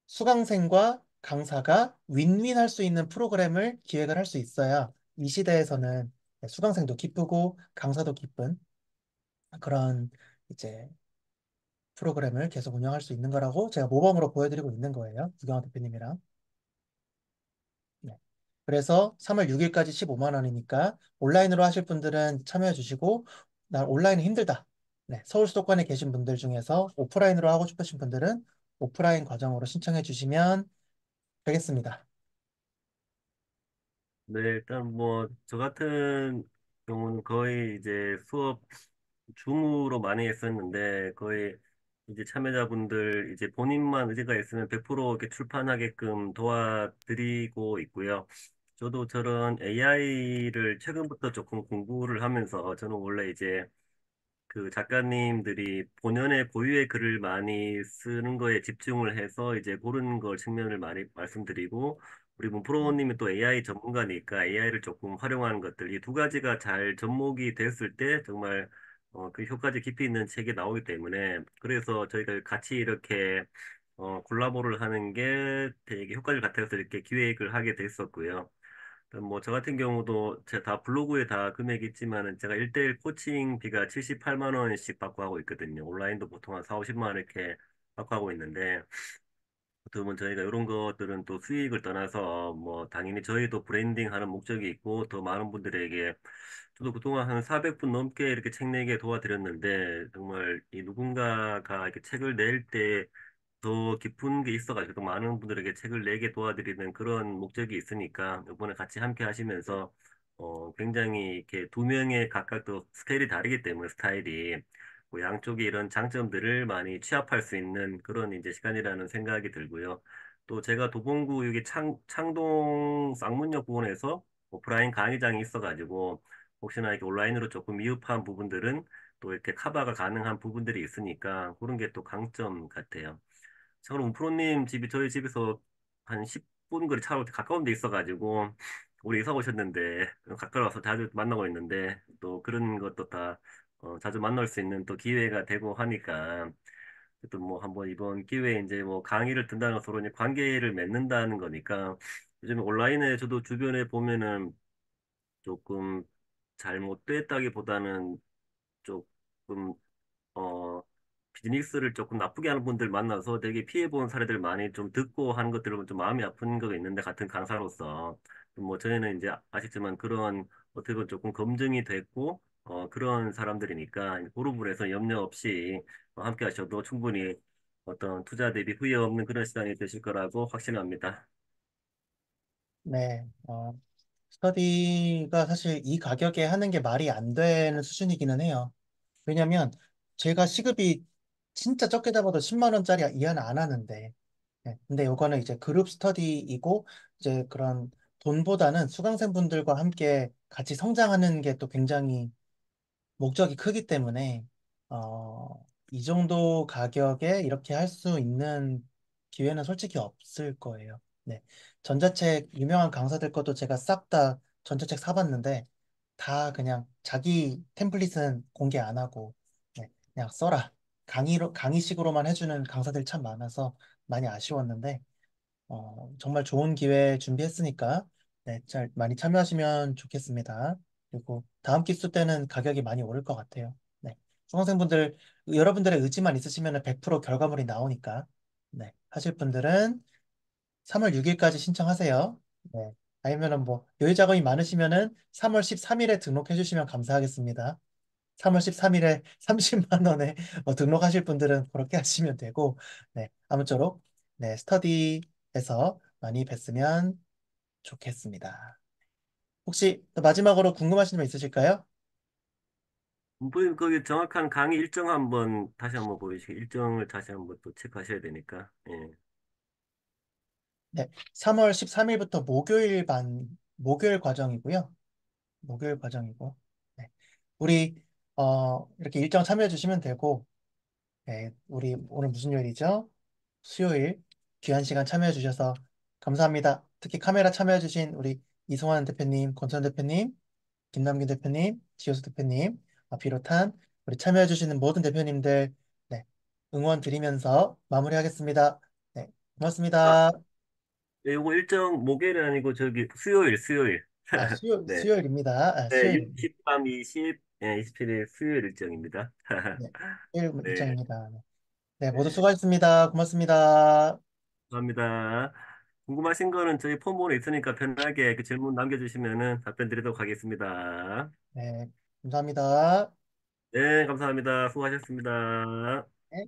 수강생과 강사가 윈윈 할 수 있는 프로그램을 기획을 할 수 있어야 이 시대에서는 수강생도 기쁘고 강사도 기쁜 그런 이제 프로그램을 계속 운영할 수 있는 거라고 제가 모범으로 보여드리고 있는 거예요. 구경화 대표님이랑. 네. 그래서 3월 6일까지 15만 원이니까 온라인으로 하실 분들은 참여해 주시고 난 온라인은 힘들다. 네. 서울 수도권에 계신 분들 중에서 오프라인으로 하고 싶으신 분들은 오프라인 과정으로 신청해 주시면 되겠습니다. 네, 일단 뭐, 저 같은 경우는 거의 이제 수업 줌으로 많이 했었는데, 거의 이제 참여자분들 이제 본인만 의지가 있으면 100% 이렇게 출판하게끔 도와드리고 있고요. 저도 저런 AI를 최근부터 조금 공부를 하면서, 저는 원래 이제 그 작가님들이 본연의 고유의 글을 많이 쓰는 거에 집중을 해서 이제 고르는 걸 측면을 많이 말씀드리고, 우리 문프로님이 또 AI 전문가니까 AI를 조금 활용하는 것들, 이 두 가지가 잘 접목이 됐을 때 정말 그 효과적 깊이 있는 책이 나오기 때문에, 그래서 저희가 같이 이렇게 콜라보를 하는 게 되게 효과를 같아서 이렇게 기획을 하게 됐었고요. 뭐, 저 같은 경우도 제가 다 블로그에 다 금액이 있지만은 제가 1대1 코칭비가 78만 원씩 받고 하고 있거든요. 온라인도 보통 한 4, 50만 원 이렇게 받고 하고 있는데, 어떻게 보면 저희가 이런 것들은 또 수익을 떠나서 뭐, 당연히 저희도 브랜딩 하는 목적이 있고, 더 많은 분들에게 저도 그동안 한 400분 넘게 이렇게 책 내게 도와드렸는데, 정말 이 누군가가 이렇게 책을 낼때 더 깊은 게 있어가지고 많은 분들에게 책을 내게 도와드리는 그런 목적이 있으니까 이번에 같이 함께 하시면서 굉장히 이렇게 두 명의 각각 또 스타일이 다르기 때문에 스타일이 뭐 양쪽의 이런 장점들을 많이 취합할 수 있는 그런 이제 시간이라는 생각이 들고요. 또 제가 도봉구 여기 창동 쌍문역 부근에서 오프라인 강의장이 있어가지고 혹시나 이렇게 온라인으로 조금 미흡한 부분들은 또 이렇게 커버가 가능한 부분들이 있으니까 그런 게 또 강점 같아요. 저는 운프로님 집이 저희 집에서 한 10분 거리 차로 가까운 데 있어가지고 우리 이사 오셨는데 가까워서 자주 만나고 있는데 또 그런 것도 다 자주 만날 수 있는 또 기회가 되고 하니까 또 뭐 한번 이번 기회에 이제 뭐 강의를 듣는다는 서로 이제 관계를 맺는다는 거니까 요즘 온라인에 저도 주변에 보면은 조금 잘못됐다기보다는 조금 어, 비즈니스를 조금 나쁘게 하는 분들 만나서 되게 피해본 사례들 많이 좀 듣고 하는 것들은 좀 마음이 아픈 거 있는데 같은 강사로서 뭐 저희는 이제 아시지만 그런 어떻게 보면 조금 검증이 됐고 그런 사람들이니까 그 부분에서 염려 없이 함께 하셔도 충분히 어떤 투자 대비 후회 없는 그런 시간이 되실 거라고 확신합니다. 네. 스터디가 사실 이 가격에 하는 게 말이 안 되는 수준이기는 해요. 왜냐면 제가 시급이 진짜 적게 잡아도 10만 원짜리 이하는 안 하는데 네. 근데 요거는 이제 그룹 스터디이고 이제 그런 돈보다는 수강생분들과 함께 같이 성장하는 게 또 굉장히 목적이 크기 때문에 이 정도 가격에 이렇게 할 수 있는 기회는 솔직히 없을 거예요. 네. 전자책 유명한 강사들 것도 제가 싹 다 전자책 사봤는데 다 그냥 자기 템플릿은 공개 안 하고 네. 그냥 써라. 강의식으로만 해주는 강사들 참 많아서 많이 아쉬웠는데 정말 좋은 기회 준비했으니까 네, 잘 많이 참여하시면 좋겠습니다. 그리고 다음 기수 때는 가격이 많이 오를 것 같아요. 네. 수강생분들 여러분들의 의지만 있으시면 100% 결과물이 나오니까 네. 하실 분들은 3월 6일까지 신청하세요. 네. 아니면은 뭐 요일 작업이 많으시면은 3월 13일에 등록해 주시면 감사하겠습니다. 3월 13일에 30만 원에 등록하실 분들은 그렇게 하시면 되고, 네, 아무쪼록, 네, 스터디에서 많이 뵀으면 좋겠습니다. 혹시 또 마지막으로 궁금하신 점 있으실까요? 선생님 거기 정확한 강의 일정 한번 다시 한번 보여주시고 일정을 다시 한번 또 체크하셔야 되니까. 예. 네, 3월 13일부터 목요일 과정이고요. 목요일 과정이고, 네. 우리, 이렇게 일정 참여해 주시면 되고, 네, 우리 오늘 무슨 요일이죠? 수요일 귀한 시간 참여해 주셔서 감사합니다. 특히 카메라 참여해 주신 우리 이송환 대표님, 권선 대표님, 김남균 대표님, 지효수 대표님 비롯한 우리 참여해 주시는 모든 대표님들 네, 응원 드리면서 마무리하겠습니다. 네, 아, 고맙습니다. 네, 요거 일정 목요일이 아니고 저기 수요일. 네. 수요일입니다. 네, 수요일. 60밤 27일 수요일 일정입니다. 네, 수요일 네, 일정입니다. 네, 모두 네, 수고하셨습니다. 고맙습니다. 감사합니다. 궁금하신 거는 저희 폼으로 있으니까 편하게 그 질문 남겨주시면은 답변 드리도록 하겠습니다. 네, 감사합니다. 네, 감사합니다. 수고하셨습니다. 네.